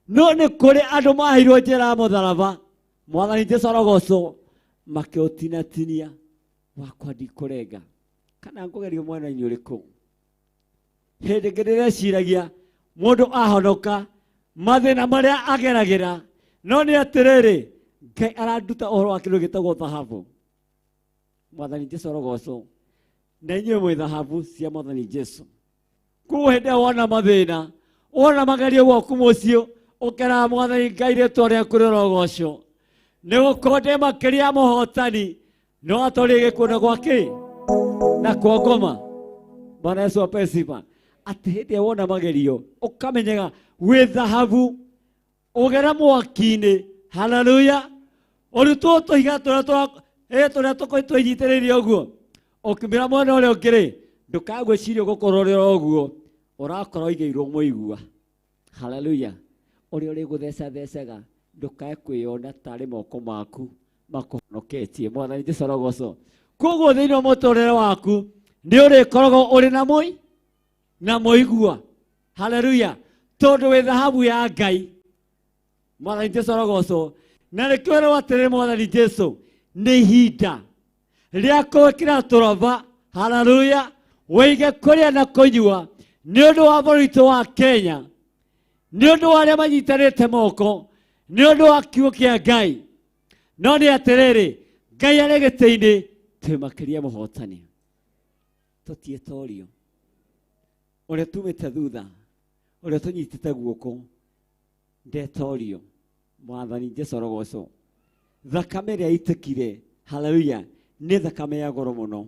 No nĩ kũrĩ andũ maheirwo njĩra ya mũtharaba. Mwathani Jesũ arogocwo makĩũtinatinia. Wakwa ndikũrenga kana ngũgerio mwena-inĩ ũrĩkũ. Hĩndĩ ĩngĩ ndĩreciragia mũndũ ahonoka mathĩna marĩa ageragĩra, no nĩ atĩrĩrĩ, Ngai aranduta ũhoro wa kĩndũ gĩtagwo thahabu. Mwathani Jesũ arogocwo. Na inyuĩ mwĩ thahabu cia Mwathani Jesũ. Koguo hĩndĩ ĩrĩa wona mathĩna, wona magerio gwaku mũciĩ, ũkeraga Mwathani Ngai rĩĩtwa rĩaku rĩrogocwo. Nĩ gũkorwo ndĩ makĩria ya mũhotani, no atwarĩrie gĩkuũ gwake na kwa ngoma. Bwana Yesu apewe sifa. Atĩ hĩndĩ ĩrĩa wona magerio ũkamenyaga wĩ thahabu ũgera mwaki-inĩ. Haleluya. Ũrutwo tũhiga tũrĩa tũnyitĩrĩire ũguo, ũkĩmĩra mwena ũrĩa ũngĩ, ndũkagwĩciria ũgũkorwo ũrĩ ũguo, ũrakorwo igĩirwo mũigua. Haleluya. Ũrĩa ũrĩgũthecathecaga ndũkae kwĩyona tarĩ moko maku makũhonoketie. Mwathani Jesũ arogocwo. Koguo thĩinĩ wa mũtũũrĩre waku nĩ ũrĩkoragwo ũrĩ na mũigua. Haleluya. Tondũ wĩ thahabu ya Ngai. Mwathani Jesũ arogocwo. Na nĩkĩo wĩrwo atĩrĩ Mwathani Jesũ, nĩ ihinda rĩa gwĩkĩra tũraba. Haleluya. Wĩige kũrĩa na kũnyua nĩ ũndũ wa bũrũri witũ wa Kenya, nĩ ũndũ wa arĩa manyitanĩte moko, nĩ ũndũ wa kiugo kĩa Ngai. No nĩ atĩrĩrĩ, Ngai arĩ gĩtĩ-inĩ, twĩ makĩria mũhotani. Tũtiĩtorio. Ũrĩa tumĩte thutha, ũrĩa tũnyitĩte guoko ndetorio. Mwathani Jesũ arogocwo. Thakame ĩrĩa itĩkire. Haleluya. Nĩ thakame ya goro mũno,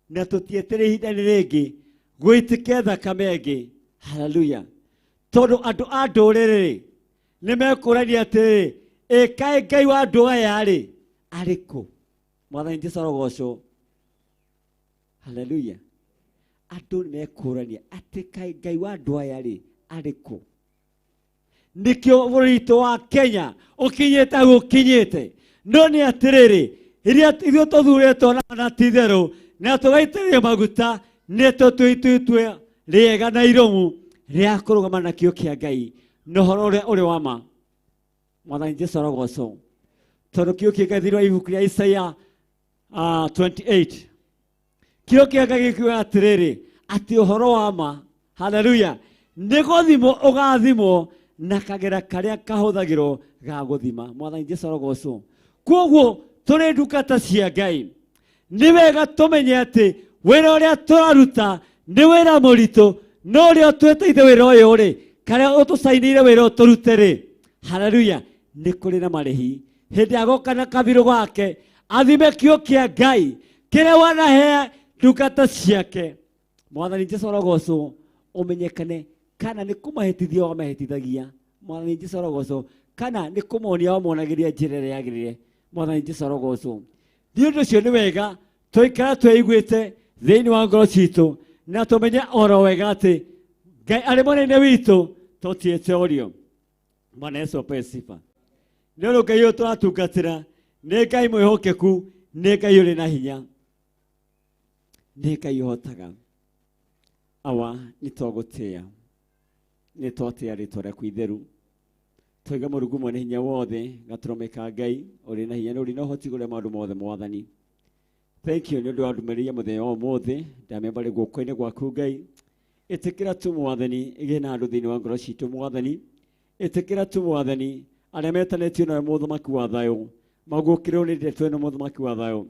na tũtietere ihinda rĩngĩ gwĩtĩkia thakame ĩngĩ. Haleluya. Tondũ andũ a ndũrĩrĩ nĩ mekũrania atĩrĩrĩ, kaĩ Ngai wa andũ aya arĩ kũ? Mwathani Jesũ arogocwo. Haleluya. Andũ nĩ mekũrania atĩ kaĩ Ngai wa andũ aya arĩ kũ? Nĩkĩo bũrũri witũ wa Kenya ũkinyĩte gũkinyĩte. No nĩ atĩrĩrĩ, iria ithuĩ tũthurĩtwo na ti-itherũ na tũgaitĩrĩria maguta, nĩ tũtuĩtue rĩega na iromu rĩa kũrũgama na kiugo kĩa Ngai na ũhoro ũrĩa ũrĩ wa ma. Mwathani Jesũ arogocwo. Tondũ kiugo kĩa Ngai thĩinĩ wa ibuku rĩa Isaia 28, kiugo kĩa Ngai gĩkiuga atĩrĩrĩ, atĩ ũhoro wa ma. Haleluya. Nĩ gũthimwo ũgathimwo na kagera karia kahuthagirwo ga guthima. Mwathani Jesu arogocwo. Koguo tũrĩ ndungata cia Ngai, nĩ wega tũmenye atĩ wĩra ũrĩa tũraruta nĩ wĩra mũritũ, no ũrĩa twĩtĩire wĩra ũyũ rĩ, karĩa ũtũcainĩire wĩra ũyũ tũrute rĩ, haleluya, nĩ kũrĩ na marĩhi. Hĩndĩ agoka na kabirũ gake athime kĩo kĩa Ngai kĩrĩa wanahe ndungata ciake. Mwathani Jesu arogocwo, ũmenyekane kana nĩ kũmahĩtithia wamahĩtithagia. Mwathani Jesu arogocwo, kana nĩ kũmonia wamonagĩria njĩra ĩrĩa yagĩrĩire. Mwathani Jesu arogocwo. Nĩ ũndũ ũcio nĩ wega tũikara twĩiguĩte thĩinĩ wa ngoro citũ, na tũmenye oro wega atĩ Ngai arĩ mũnene witũ, tũtiĩte ũrio. Bwana Yesu apewe sifa. Nĩ ũndũ Ngai ũyũ tũratungatĩra nĩ Ngai mwĩhokeku, nĩ Ngai ũrĩ na hinya, nĩ Ngai ũhotaga. Awa nĩ twagũtĩĩa, nĩ twatĩĩa rĩĩtwa rĩaku itheru. Twiga Mũrungu mwene hinya wothe, gatũrũme ka Ngai ũrĩ na hinya na ũrĩ na ũhoti gũkĩra maũndũ mothe Mwathani. Thank you nĩ ũndũ wa ndũmĩrĩria mũthenya wa ũmũthĩ, ndamĩamba rĩ guoko-inĩ gwaku Ngai. Ĩtĩkĩra tu Mwathani ĩgĩe na andũ thĩinĩ wa ngoro citũ Mwathani. Ĩtĩkĩra tu Mwathani arĩa metanĩtio nawe mũthamaki wa thayũ, magũkĩrĩrwo nĩ ndeto ĩno mũthamaki wa thayũ,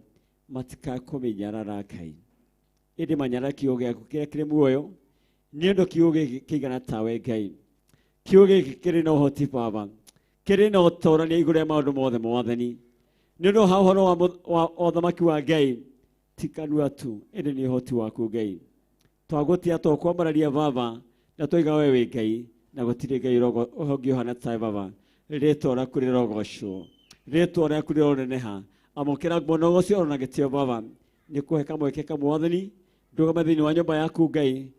matikakũmĩnyarara Ngai. Ĩndĩ manyara kiugo gĩaku kĩrĩa kĩrĩ muoyo, nĩ ũndũ kiugo gĩkĩ kĩigana tawe Ngai. Kiugo gĩkĩ kĩrĩ na ũhoti Baba, kĩrĩ na ũtongoria igũrũ rĩa maũndũ mothe Mwathani. Nĩ ũndũ wa ũhoro wa ũthamaki wa Ngai, ti kanua tu, ĩndĩ nĩ ũhoti waku Ngai. Twagũtĩa tũkwambararia Baba, na tũiga we wĩ Ngai, na gũtirĩ Ngai ũngĩ ũhana tawe Baba. Rĩĩtwa rĩaku rĩrogocwo, rĩĩtwa rĩaku rĩroneneha, amũkĩra mũno ũcio na gĩtĩo Baba. Nĩ kũhe kamweke ka Mwathani, ndũgame thĩinĩ wa nyũmba yaku Ngai,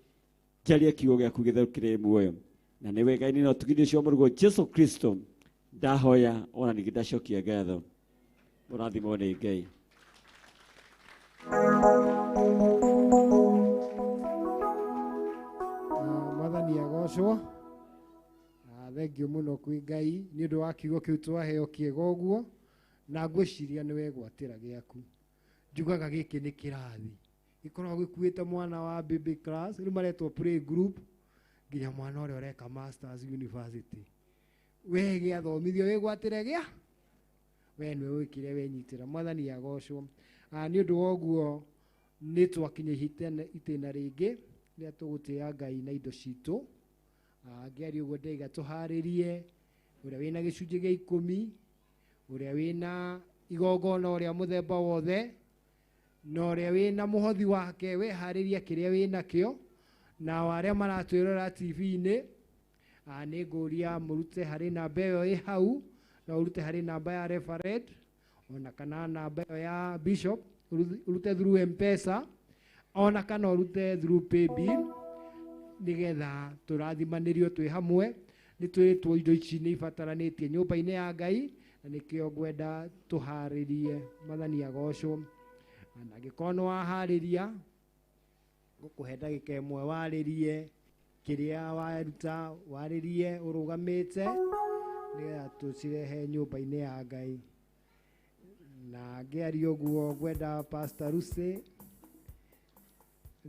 njaria kiugo gĩaku gĩtherũkĩre muoyo. Na nĩ wega na ũtugithia ũcio wa Mũrungu Jesu Kristo ndahoya, ona ningĩ ndacokia ngatho. Mũrathimwo nĩ Ngai. Mwathani agocwo. Thengio mũno kwĩ Ngai nĩ ũndũ wa kiugo kĩu twaheo kĩega ũguo, na ngwĩciria nĩ wegwatĩra gĩaku. Njugaga gĩkĩ nĩ kĩrathi, gĩkoragwo gĩkuĩte mwana wa baby class, rĩu maretwo play group, nginya mwana ũrĩa ũreka masters university. We gĩathomithio wĩgwatĩre gĩa, we nĩwe wĩkire wenyitĩra. Mwathani agocwo. Nĩ ũndũ wa ũguo nĩ twakinya itĩna rĩngĩ rĩrĩa tũgũtĩĩa Ngai na indo citũ. Ngĩaria ũguo ndaiga tũharĩrie ũrĩa wĩna gĩcunjĩ gĩa 10, ũrĩa wĩna igongona ũrĩa mũthemba wothe, na ũrĩa wĩna mũhothi wake weharĩria kĩrĩa wĩna kĩo. Na arĩa maratwĩrora TV-inĩ, nĩ ngũria mũrute harĩ namba ĩyo ĩ hau, na ũrute harĩ namba ya referent, ona kana namba ĩyo ya bishop, ũrute through M-Pesa, ona kana ũrute through paybill, nĩgetha tũrathimanĩrio twĩ hamwe. Nĩ twĩrĩtwo indo ici nĩ ibataranĩtie nyũmba-inĩ ya Ngai, na nĩkĩo ngwenda tũharĩrie. Mwathani agocwo. Angĩkorwo nĩ waharĩria, ngũkũhe ndagĩka ĩmwe warĩrie kĩrĩa waruta, warĩrie ũrũgamĩte, nĩgetha tũcirehe nyũmba-inĩ ya Ngai. Na ngĩaria ũguo ngwenda Pastor Lucy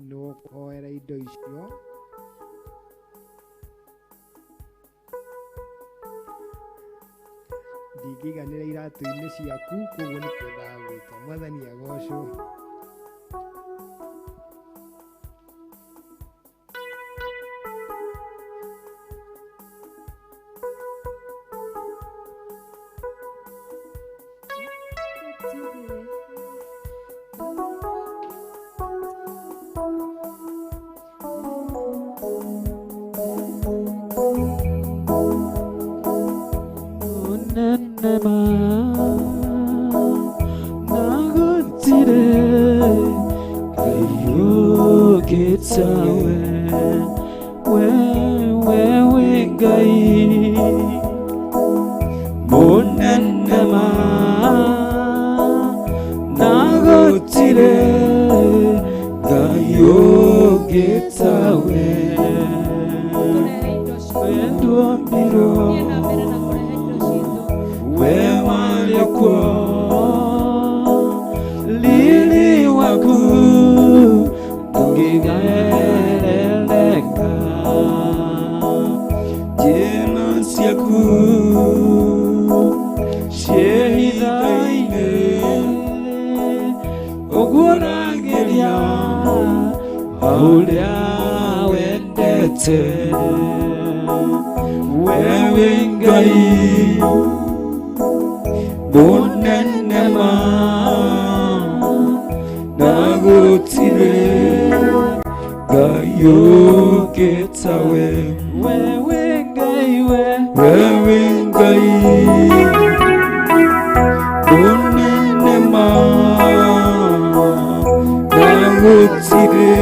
nĩ ũkũhoera indo icio. Ndingĩiganĩra iratũ-inĩ ciaku, koguo nĩ kwendaga gwĩka. Mwathani agocwo. Jina ciaku ciĩhitha-inĩ ũguo ũrangĩria ũrĩa wendete wewe Ngai mũnene ma na gũtirĩ Ngai ũngĩ tawe wewe Ngai mũnene ma na gũtirĩ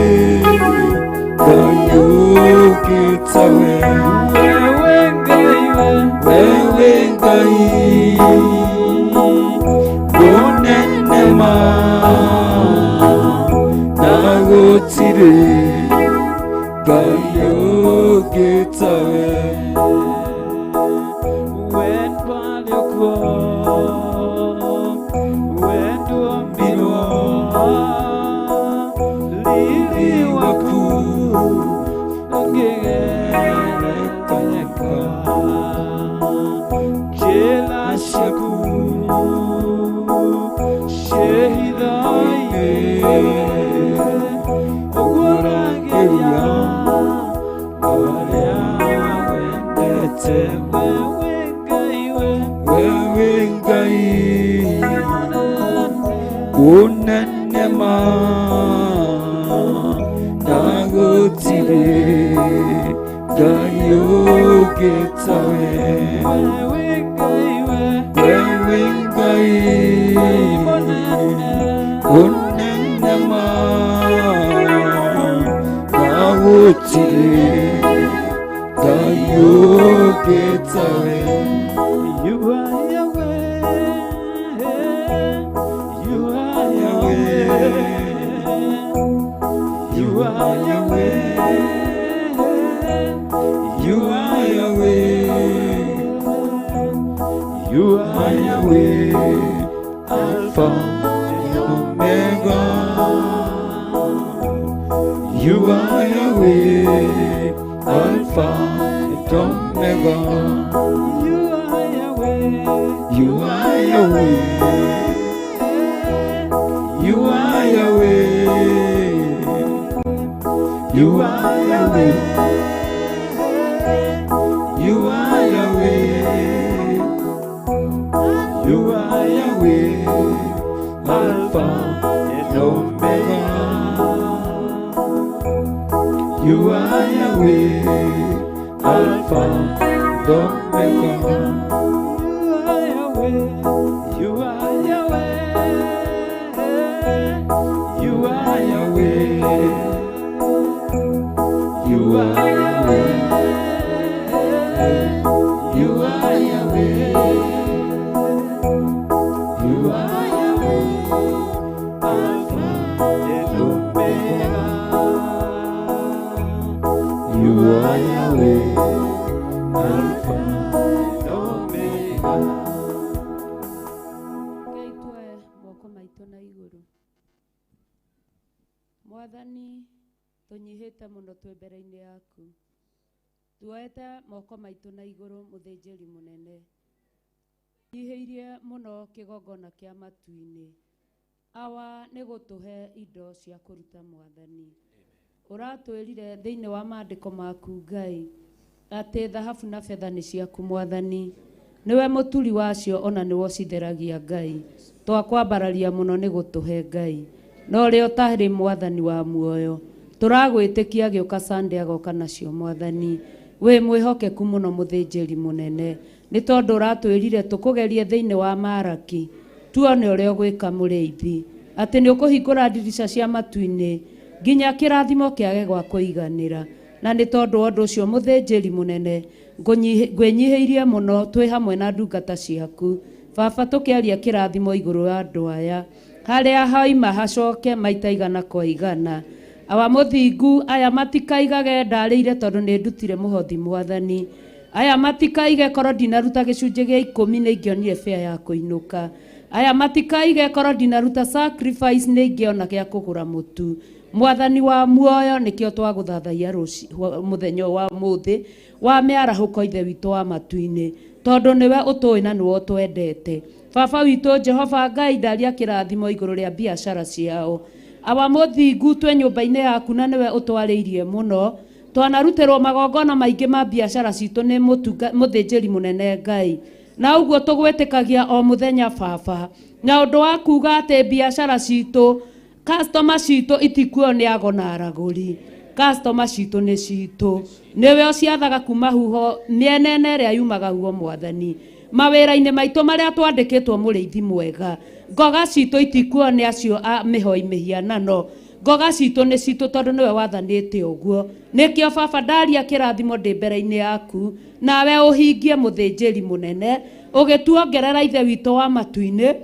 Ngai ũngĩ tawe wewe Ngai mũnene ma na gũtirĩ Ngai ũngĩ tawe wendwa rĩkuo wendwa mbirwo riri waku ũngĩgerekanyeka njĩra ciaku ciĩhitha-inĩ ũguo ũrangĩria ũrĩa wendete wewe Ngai mũnene ma na gũtirĩ Ngai ũngĩ tawe wewe Ngai mũnene ma na gũtirĩ Ngai ũngĩ tawe You are Yahweh, you are Yahweh, you are Yahweh, you are Yahweh, you are Yahweh, Alpha and Omega. You are Yahweh, Alpha and Omega. You are Yahweh, you are Yahweh, you are Yahweh, you are Yahweh, you are Yahweh, Alpha and Omega. You are Yahweh, Alpha and Omega. You are Yahweh, you are Yahweh, you are Yahweh, you are Yahweh, you are Yahweh, Alpha and Omega. You are Yahweh, Alpha and Omega. Mwathani tunyihite muno twi mbere-ini yaku tuoete moko maitu na iguru muthinjiri munene nyihiirie muno kigongona kia matu-ini awa ni gutuhe indo cia kuruta Mwathani uratwirire thiini wa maandiko maku Ngai ati thahabu na betha ni ciaku Mwathani niwe muturi wacio ona niwe citheragia Ngai twakwambararia muno ni gutuhe Ngai no rĩo tarĩ Mwathani wa muoyo turagwĩtĩkia gĩũka Sunday agoka nacio Mwathani we mwĩhokeku muno mũthĩnjĩri munene nĩ tondũ ũratwĩrire tũkũgerie thĩinĩ wa Maraki tuone ũrĩa ũgwĩka mũrĩithi atĩ nĩ ũkũhingũra ndirica cia matu-inĩ nginya kĩrathimo kĩage gwa kũiganĩra na nĩ tondũ wa ũndũ ũcio mũthĩnjĩri munene ngwĩnyihĩirie mũno twĩ hamwe na ndungata ciaku baba tũkĩaria kĩrathimo igũrũ ya andũ aya harĩa haima hacoke maita igana kwa igana awa mũthingu aya matikaigage ndarĩire tondũ nĩ ndutire mũhothi Mwathani aya matikaige korwo ndinaruta gĩcunjĩ gĩa 10 nĩ ingĩonire fare ya kũinũka aya matikaige korwo ndinaruta sacrifice nĩ ingĩona gĩa kũgũra mũtu mwathani wa muoyo nikio twaguthathaia muthenya wa muthi wa miarahuko ithe witũ wa matu-inĩ tondũ niwe ũtũĩ na nĩwe ũtwendete. Baba witũ Jehova Ngai ndaria kĩrathimo igũrũ rĩa biacara ciao awa mũthingu twĩ nyũmba-inĩ yaku na nĩwe ũtwarĩirie mũno twanarutĩrwo magongona maingĩ ma biacara citũ nĩ mũthĩnjĩri mũnene Ngai na ũguo tũgwĩtĩkagia o mũthenya Baba na ũndũ wa kuga atĩ biacara citũ customer citũ itikuo nĩ ago na aragũri. Customer citũ nĩ citũ, nĩwe ũciathaga kuma huho mĩena ĩrĩa yumaga huho mwathani. Mawĩra-inĩ maitũ marĩa twandĩkĩtwo mũrĩithi mwega, ngoga citũ itikuo nĩ acio a mĩhoi mĩhianano. Ngoga citũ nĩ citũ tondũ nĩwe wathanĩte ũguo. Nĩkĩo Baba ndaria kĩrathimo ndĩ mbere-inĩ yaku, nawe ũhingie mũthĩnjĩri mũnene, ũgĩtuongerera ithe witũ wa matu-inĩ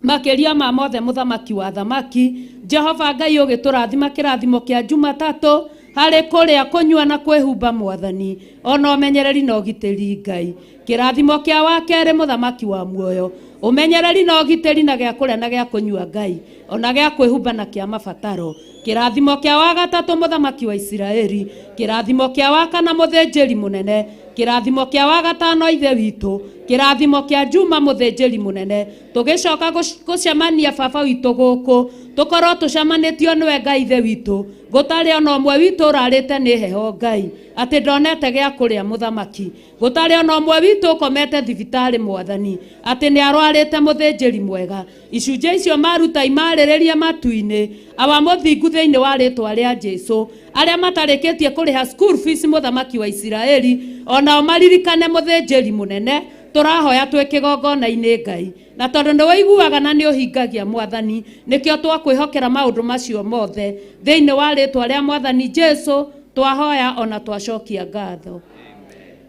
makiria ma mothe muthamaki wa thamaki. Jehova Ngai ũgĩtũrathima kĩrathimo kĩa Jumatatũ harĩ kũrĩa kũnyua na kwĩhumba mwathani ona ũmenyereri na ũgitĩri Ngai. Kĩrathimo kĩa wa kerĩ muthamaki wa muoyo, ũmenyereri na ũgitĩri na gĩa kũrĩa na gĩa kũnyua Ngai ona gĩa kwĩhumba na kĩa mabataro. Kĩrathimo kĩa wa gatatũ muthamaki wa Isiraeli, kĩrathimo kĩa wa kana mũthĩnjĩri mũnene, kĩrathimo kĩa wa gatano ithe witũ, kĩrathimo kĩa Juma mũthĩnjĩri mũnene. Tũgĩcoka gũcemania Baba witũ gũkũ tũkorwo tũcemanĩtio nĩwe Ngai ithe witũ, gũtarĩ ona ũmwe witũ ũrarĩte nĩ heho Ngai atĩ ndonete gĩa kũrĩa mũthamaki, gũtarĩ ona ũmwe witũ ũkomete thibitarĩ mwathani atĩ nĩ arwarĩte mũthĩnjĩri mwega. Icunjĩ icio maruta imarĩrĩria matu-inĩ awa mũthingu thĩinĩ wa rĩtwa rĩa Jesũ, arĩa matarĩkĩtie kũrĩha school fees muthamaki wa Isiraeli ona maririkane mũthĩnjĩri mũnene. Tũrahoya twĩ kĩgongona-inĩ Ngai na tondũ nĩ ũiguaga na nĩ ũhingagia mwathani, nĩkĩo twakwĩhokera maũndũ macio mothe thĩinĩ wa rĩtwa rĩa mwathani Jesũ twahoya ona twacokia ngatho.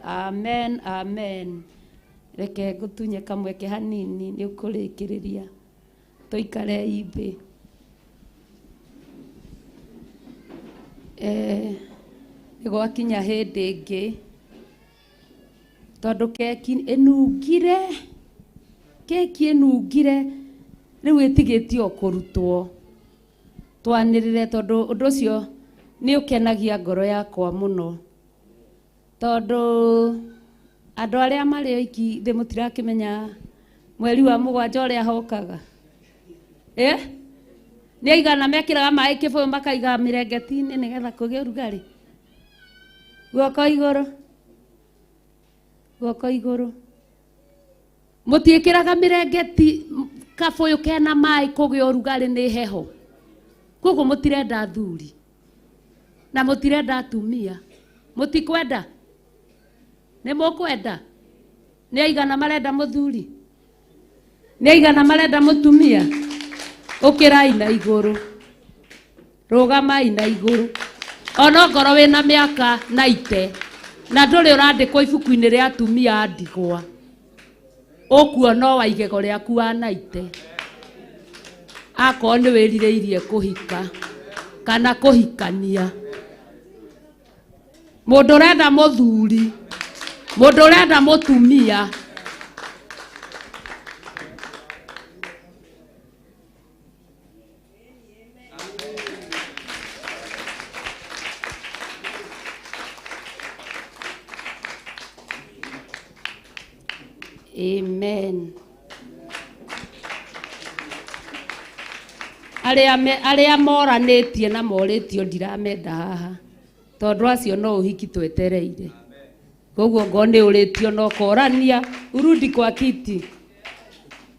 Amen, amen. Reke ngũtunye kamweke hanini nĩ ũkũrĩkĩrĩria. Tũikare thĩ. Gwakinya hĩndĩ ĩngĩ tondũ keki ĩnungire, keki ĩnungire rĩu ĩtigĩtio kũrutwo twanĩrĩre tondũ ũndũ ũcio nĩ ũkenagia ngoro yakwa mũno tondũ andũ arĩa marĩ oiki thĩ mũtirakĩmenya mweri wa mũgwanja ũrĩa hokaga nĩ aigana mekĩraga maĩ kĩbũyũ makaiga mĩrengeti-inĩ nĩgetha kũgĩe ũrugarĩ. Guoko igũrũ, guoko igũrũ. Mũtiĩkĩraga mĩrengeti kabũyũ kena maĩ kũgĩe ũrugarĩ nĩ heho. Koguo mũtirenda athuri na mũtirenda atumia, mũtikwenda? Nĩ mũkwenda? Nĩ aigana marenda mũthuri? Nĩ aigana marenda mũtumia? Ũkĩrai na igũrũ, rũgamai na igũrũ. Ona ngoro wĩna mĩaka 90 na ndũrĩ ũrandĩkwo ibuku-inĩ rĩa atumia a ndigwa, ũkuona wa igego rĩaku wa 90 akorwo nĩ wĩrirĩirie kũhika kana kũhikania. Mũndũ ũrenda mũthuri, mũndũ ũrenda mũtumia. Amen. Arĩa moranĩtie na morĩtio ndiramenda haha tondũ acio no ũhiki twetereire. Koguo ngo nĩ ũrĩtio no korania urudi kwa kiti.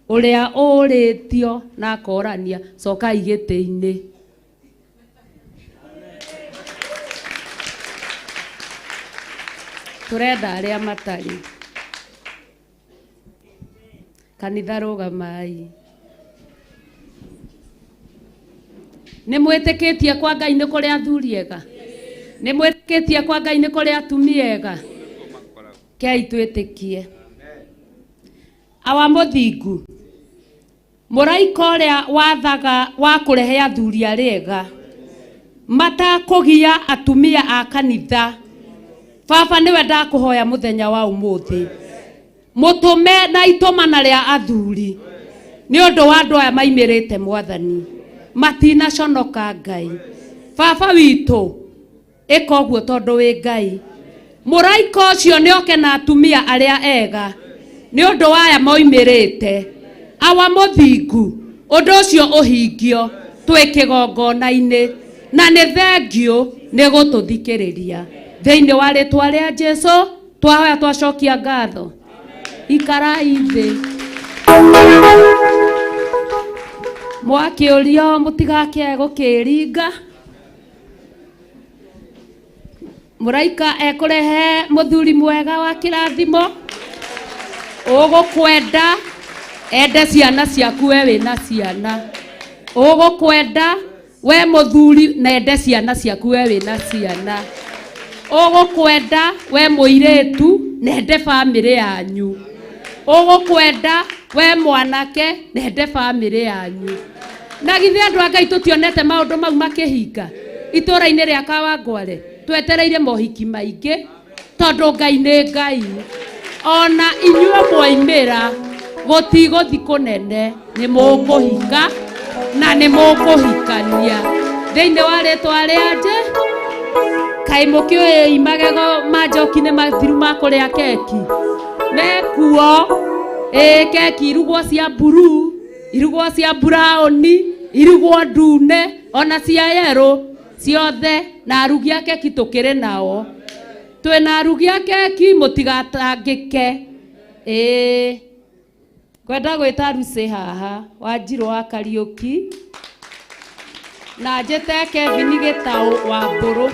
Ũrĩa ũrĩtio na korania coka igĩtĩ-inĩ. Tũrenda arĩa matarĩ. Kanitha rũgamai. Nĩ mwĩtĩkĩtie kwa Ngai nĩ kũrĩ athuri ega? Nĩ mwĩtĩkĩtie kwa Ngai nĩ kũrĩ atumia ega? Kei twĩtĩkie. Awa mũthingu, mũraika ũrĩa wathaga wa kũrehe athuri arĩa ega matakũgia atumia a kanitha, Baba nĩwe ndakũhoya mũthenya wa ũmũthĩ, mũtũme na itũmana rĩa athuri nĩ ũndũ wa andũ aya maimĩrĩte mwathani. matina conoka Ngai. Baba witũ ĩka ũguo tondũ wĩ Ngai. Mũraika ũcio nĩ oke na atumia arĩa ega nĩ ũndũ wa aya moimĩrĩte awa mũthingu ũndũ ũcio ũhingio twĩ kĩgongona-inĩ na nĩ thengio nĩ gũtũthikĩrĩria thĩinĩ wa rĩtwa rĩa Jesũ twahoya twacokia ngatho. Ikarai thĩ. Mwakĩũrio mũtigake gũkĩringa. Mũraika ekũrehe mũthuri mwega wa kĩrathimo ũgũkwenda ende ciana ciaku we wĩna ciana. Ũgũkwenda we mũthuri na ende ciana ciaku we wĩna ciana. Ũgũkwenda we mũirĩtu na ende bamĩrĩ yanyu. Ũgũkwenda we mwanake na ende bamĩrĩ yanyu. Na githĩ andũ a Ngai tũtionete maũndũ mau makĩhinga itũũra-inĩ rĩa Kawangware twetereire mohiki maingĩ tondũ Ngai nĩ Ngai. Ona inyuĩ mwaimĩra gũtigũthi kũnene nĩ mũkũhika na nĩ mũkũhikania thĩinĩ wa rĩtwa rĩa Jesũ. Kaĩ mũkĩũĩ magego ma njoki nĩ mathiru ma kũrĩa keki mekuo. Keki irugwo cia blue, irugwo cia brown, irugwo ndune ona cia yellow ciothe na arugi a keki tũkĩrĩ nao. Twĩna arugi a keki mũtigatangĩke. Kwenda gwĩta Lucy haha Wanjirũ wa Kariũki na njĩte Kevin Gĩtaũ wa Mbũrũ.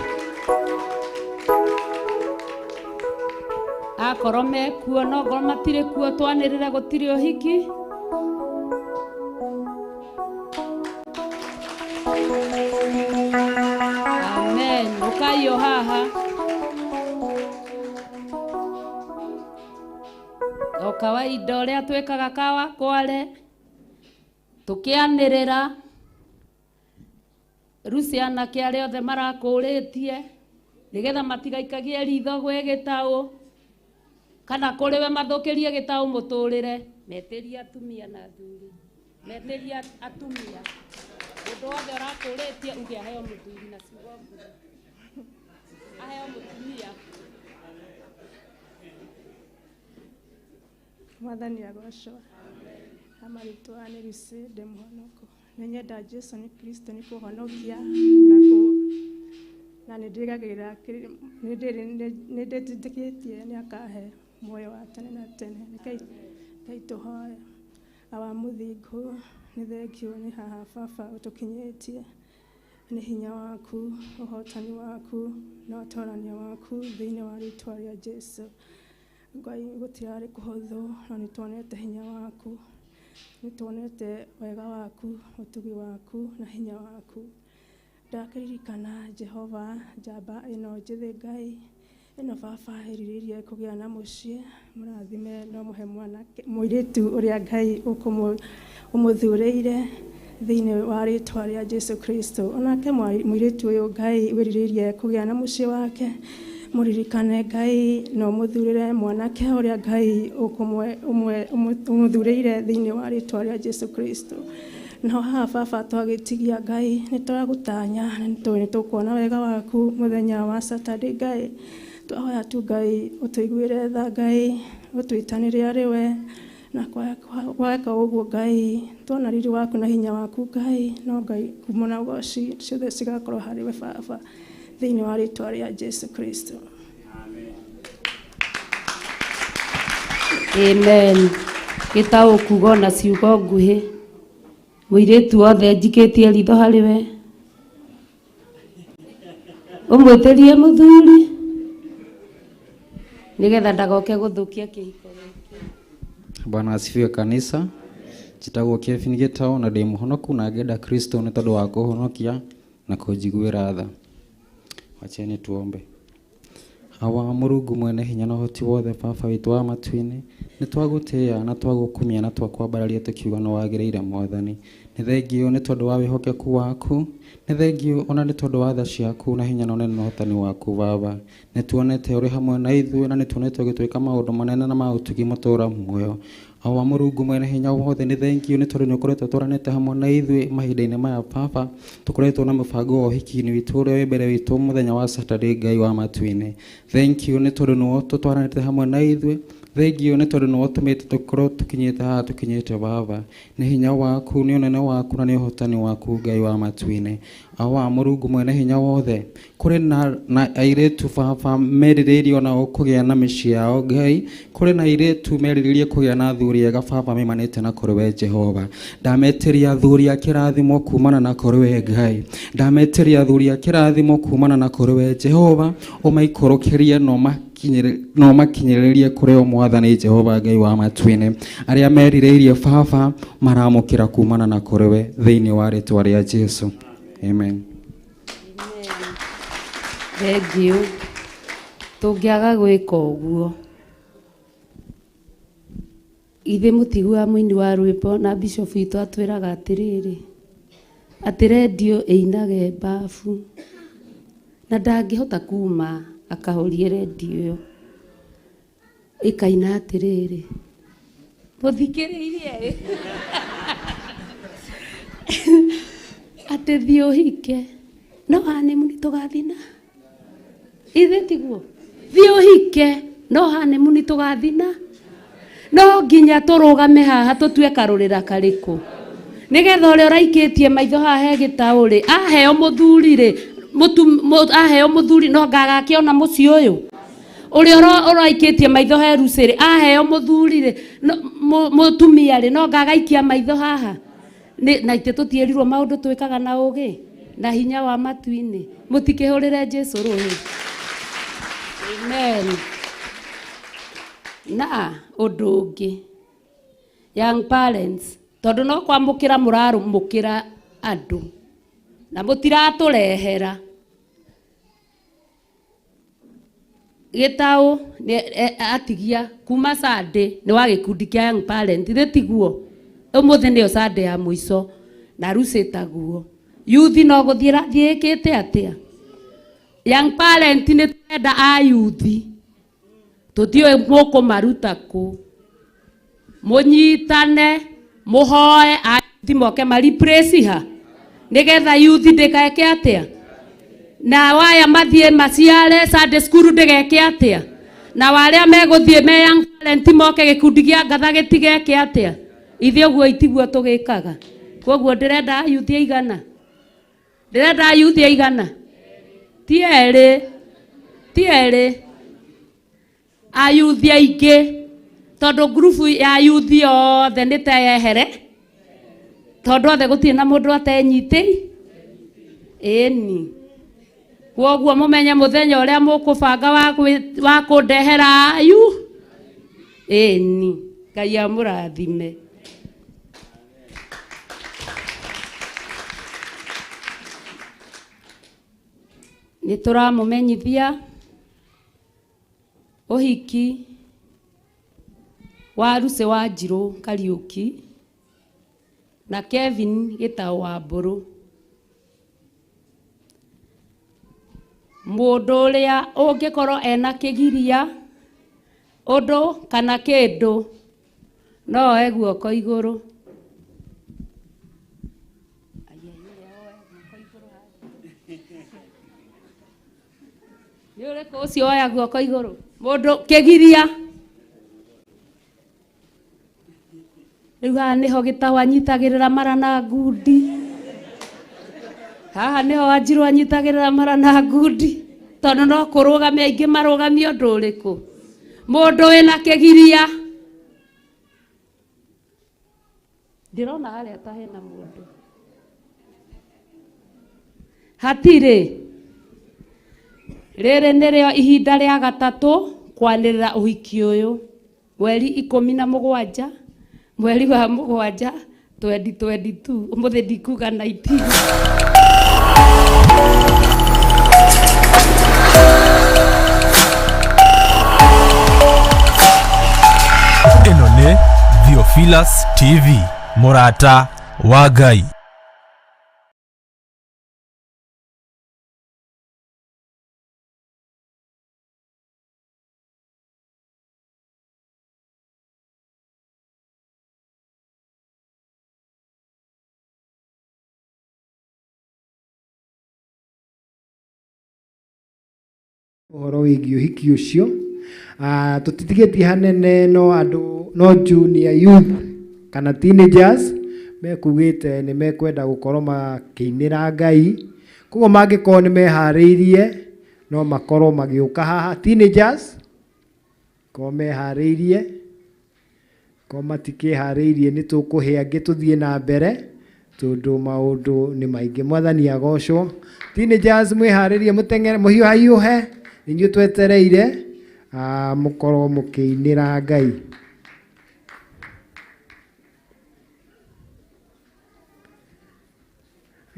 Akorwo mekuo no ngorwo matirĩ kuo twanĩrĩre gũtirĩ ũhiki. Amen. Ũkaio haha. O kawaida ũrĩa twĩkaga Kawangware tũkĩanĩrĩra. Lucy anake arĩa othe marakũrĩtie nĩgetha matigaikagie ritho gwĩ Gĩtaũ kana kũrĩ we mathũkĩrie Gĩtaũ mũtũrĩre. Metĩria atumia na athuri. Metĩria atumia. Mũndũ wothe ũrakũrĩtie uge aheo mũthuri na ciugo nguhĩ. Aheo mũtumia. Mwathani agocwo. Amarĩtwa nĩ Lucy ndĩ mũhonoko. Nĩ nyenda Jesũ nĩ Kristo nĩ kũhonokia na nĩ ndigagĩrĩra nĩ ndĩtĩkĩtie nĩ akahe muoyo wa tene na tene. Ngai tũhoya. Awa mũthingu nĩ thengio nĩ haha Baba ũtũkinyĩtie. Nĩ hinya waku, ũhotani waku na ũtorania waku thĩinĩ wa rĩtwa rĩa Jesũ. Ngai gũtirarĩ kũhũthũ no nĩ tuonete hinya waku. Nĩ tuonete wega waku, ũtugi waku na hinya waku. Ndakĩririkana Jehova njamba ĩno njĩthĩ Ngai ĩno Baba ĩrirĩrie kũgĩa na mũciĩ. Mũrathime no mũhe mwanake mũirĩtu ũrĩa Ngai ũmũthurĩire thĩinĩ wa rĩtwa rĩa Jesũ Kristo. Onake mũirĩtu ũyũ Ngai wĩrirĩrie kũgĩa na mũciĩ wake. Mũririkane Ngai no mũthurĩre mwanake ũrĩa Ngai ũmũthurĩire thĩinĩ wa rĩtwa rĩa Jesũ Kristo. No haha Baba twagĩtigia Ngai nĩ twagũtanya nĩ tũkuona wega waku mũthenya wa Saturday Ngai. Twahoya tu Ngai ũtũiguĩre tha Ngai ũtwĩtanĩre arĩ we na gweka ũguo Ngai tuona riri waku na hinya waku Ngai no Ngai ngumo na ũgooci ciothe cigakorwo harĩ we Baba thĩinĩ wa rĩtwa rĩa Jesũ Kristo. Amen. Gĩtaũ kuuga na ciugo nguhĩ. Mũirĩtu wothe njikĩtie ritho harĩ we ũmwĩtĩrie mũthuri nĩgetha ndagoke gũthũkia kĩhiko gĩkĩ. Bwana asifiwe kanisa. Njĩtagwo Kevin Gĩtaũ na ndĩ mũhonoku na ngenda Kristo nĩ tondũ wa kũhonokia na kũnjiguĩra tha. Wacheni tuombe. Awa Mũrungu mwene hinya na ũhoti wothe Baba witũ wa matu-inĩ nĩ twagũtĩĩa na twagũkumia na twakwambararia tũkiuga no wagĩrĩire Mwathani. Nĩ thengio nĩ tondũ wa wĩhokeku waku. Nĩ thengio ona nĩ tondũ wa tha ciaku na hinya na ũnene na ũhotani waku Baba. Nĩ tuonete ũrĩ hamwe na ithuĩ na nĩ tuonete ũgĩtwĩka maũndũ manene na ma ũtugi mũtũũra muoyo. awa Mũrungu mwene hinya wothe nĩ thank you nĩ tondũ nĩ ũkoretwo tũranĩte hamwe na ithuĩ mahinda-inĩ maya Baba, tũkoretwo na mũbango wa ũhiki-inĩ witũ ũrĩa wĩ mbere witũ mũthenya wa Saturday, Ngai wa matu-inĩ. Thank you nĩ tondũ nĩwe tũtwaranĩte hamwe na ithuĩ. Thank you nĩ tondũ nĩwe ũtũmĩte tũkorwo tũkinyĩte haha tũkinyĩte Baba. Nĩ hinya waku, nĩ ũnene waku na nĩ ũhotani waku Ngai wa matu-inĩ. Awa Mũrungu mwene hinya wothe, kũrĩ na airĩtu Baba merirĩirie ona kũgĩa na mĩciĩ yao Ngai, kũrĩ na airĩtu merirĩirie kũgĩa na athuri ega Baba maimanĩte na kũrĩ we Jehova. Ndametĩria athuri a kĩrathimo kumana na kũrĩ we Ngai, ndametĩria athuri a kĩrathimo kumana na kũrĩ we Jehova, ũmaikũrũkĩrie no makinyĩrĩrie kũrĩ o Mwathani Jehova Ngai wa matu-inĩ. Arĩa merirĩirie Baba maramũkĩra kumana na kũrĩ we thĩinĩ wa rĩĩtwa rĩa Jesu. Amen. Thank you. Tũngĩaga gwĩka ũguo, ithe mũtigua mũini wa rwĩmbo na bishop witũ atwĩraga atĩrĩrĩ, atĩ redio ĩinage mbabu, na ndangĩhota kuma akahorie redio ĩyo ĩkaina atĩrĩrĩ, mũthikĩrĩirie atĩ thiĩ ũhike no honeymoon tũgathina, ithe tiguo, thiĩ ũhike no honeymoon tũgathina, no nginya tũrũgame haha tũtue karũrĩra karĩkũ, nĩgetha ũrĩa ũraikĩtie maitho haha he gĩtaũ rĩ, aheo mũthuri rĩ, aheo mũthuri no ngagakĩona mũciĩ ũyũ, ũrĩa ũraikĩtie maitho he Lucy rĩ, aheo mũthuri rĩ, mũtumia rĩ, no ngagaikia maitho haha, na itĩ tũtierirwo maũndũ twĩkaga na ũgĩ na hinya wa matu-inĩ. Mũtikĩhũrĩre Jesu rũhĩ. Amen. Na ũndũ ũngĩ, young parents, tondũ no kwamũkĩra mũramũkĩra andũ na mũtiratũrehera gĩtaũ atigia kuma Sunday nĩ wa gĩkundi kĩa young parent, ithe tiguo, ũmũthĩ nĩyo Sunday ya mũico na Lucy taguo, youth no gũthiĩ thiĩkĩte atĩa, young parent nĩ tũrenda a youth, tũtiũĩ mũkũmaruta kũ, mũnyitane mũhoe a youth moke ma-replace ha, nĩgetha youth ndĩgeke atĩa, na waya mathiĩ maciare Sunday school ndĩgeke atĩa, na warĩa megũthiĩ me young parent moke gĩkundi gĩa ngatha gĩtigeke atĩa, ithe ũguo itiguo tũgĩkaga. Koguo ndĩrenda youth aigana, ndĩrenda youth aigana, ti erĩ a youth aingĩ, tondũ group ya youth yothe nĩ ta yehere, tondũ othe gũtirĩ na mũndũ atenyitĩ ĩni. Koguo mũmenye mũthenya ũrĩa mũkũbanga wa kũndehera ayu ĩni. Ngai amũrathime. Nĩ tũramũmenyithia ũhiki wa Lucy wa Njirũ Kariũki na Kevin Gĩtaũ wa Mbũrũ. Mũndũ ũrĩa ũngĩkorwo ena kĩgiria ũndũ kana kĩndũ no oe guoko igũrũ. Nĩ ũrĩkũ ũcio oya guoko igũrũ? Mũndũ kĩgiria. Rĩu haha nĩho Gĩtaũ anyitagĩrĩra mara na ngundi. Haha nĩho Wanjirũ anyitagĩrĩra mara na ngundi. Tondũ no kũrũgamia aingĩ marũgamia ũndũ ũrĩkũ? Mũndũ wĩna kĩgiria. Ndĩrona harĩa ta hena mũndũ. Hatirĩ. Rĩrĩ nĩrĩo ihinda rĩa gatatũ kwanĩrĩra ũhiki ũyũ. Mweri 17 mweri wa 7 2022. Ũmũthĩ ndikuga 19. Ĩno nĩ Theophilus TV, mũrata wa Ngai. uhoro wigi uhiki ucio tutitigetie hanene no andu no junior youth kana teenagers mekugite ni mekwenda gukorwo makiinira Ngai kugo mangikorwo ni mehariirie no makorwo magiuka haha teenagers ko mehariirie ko matikihariirie ni tukuhe angi tuthie na mbere tondu maundu ni maingi. Mwathani agocwo. Teenagers mwihariirie mutengere muhiu haiuhe inyu twetereire mukorwo mukiinira Ngai.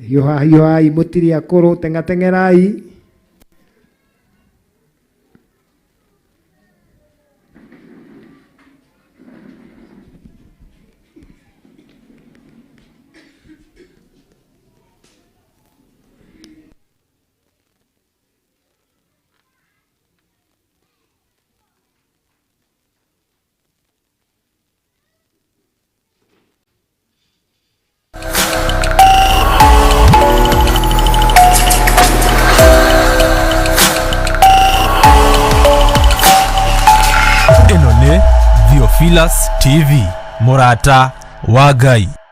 Hiuhai mutiri akuru tengatengerai. Theophilus TV, Murata wa Ngai.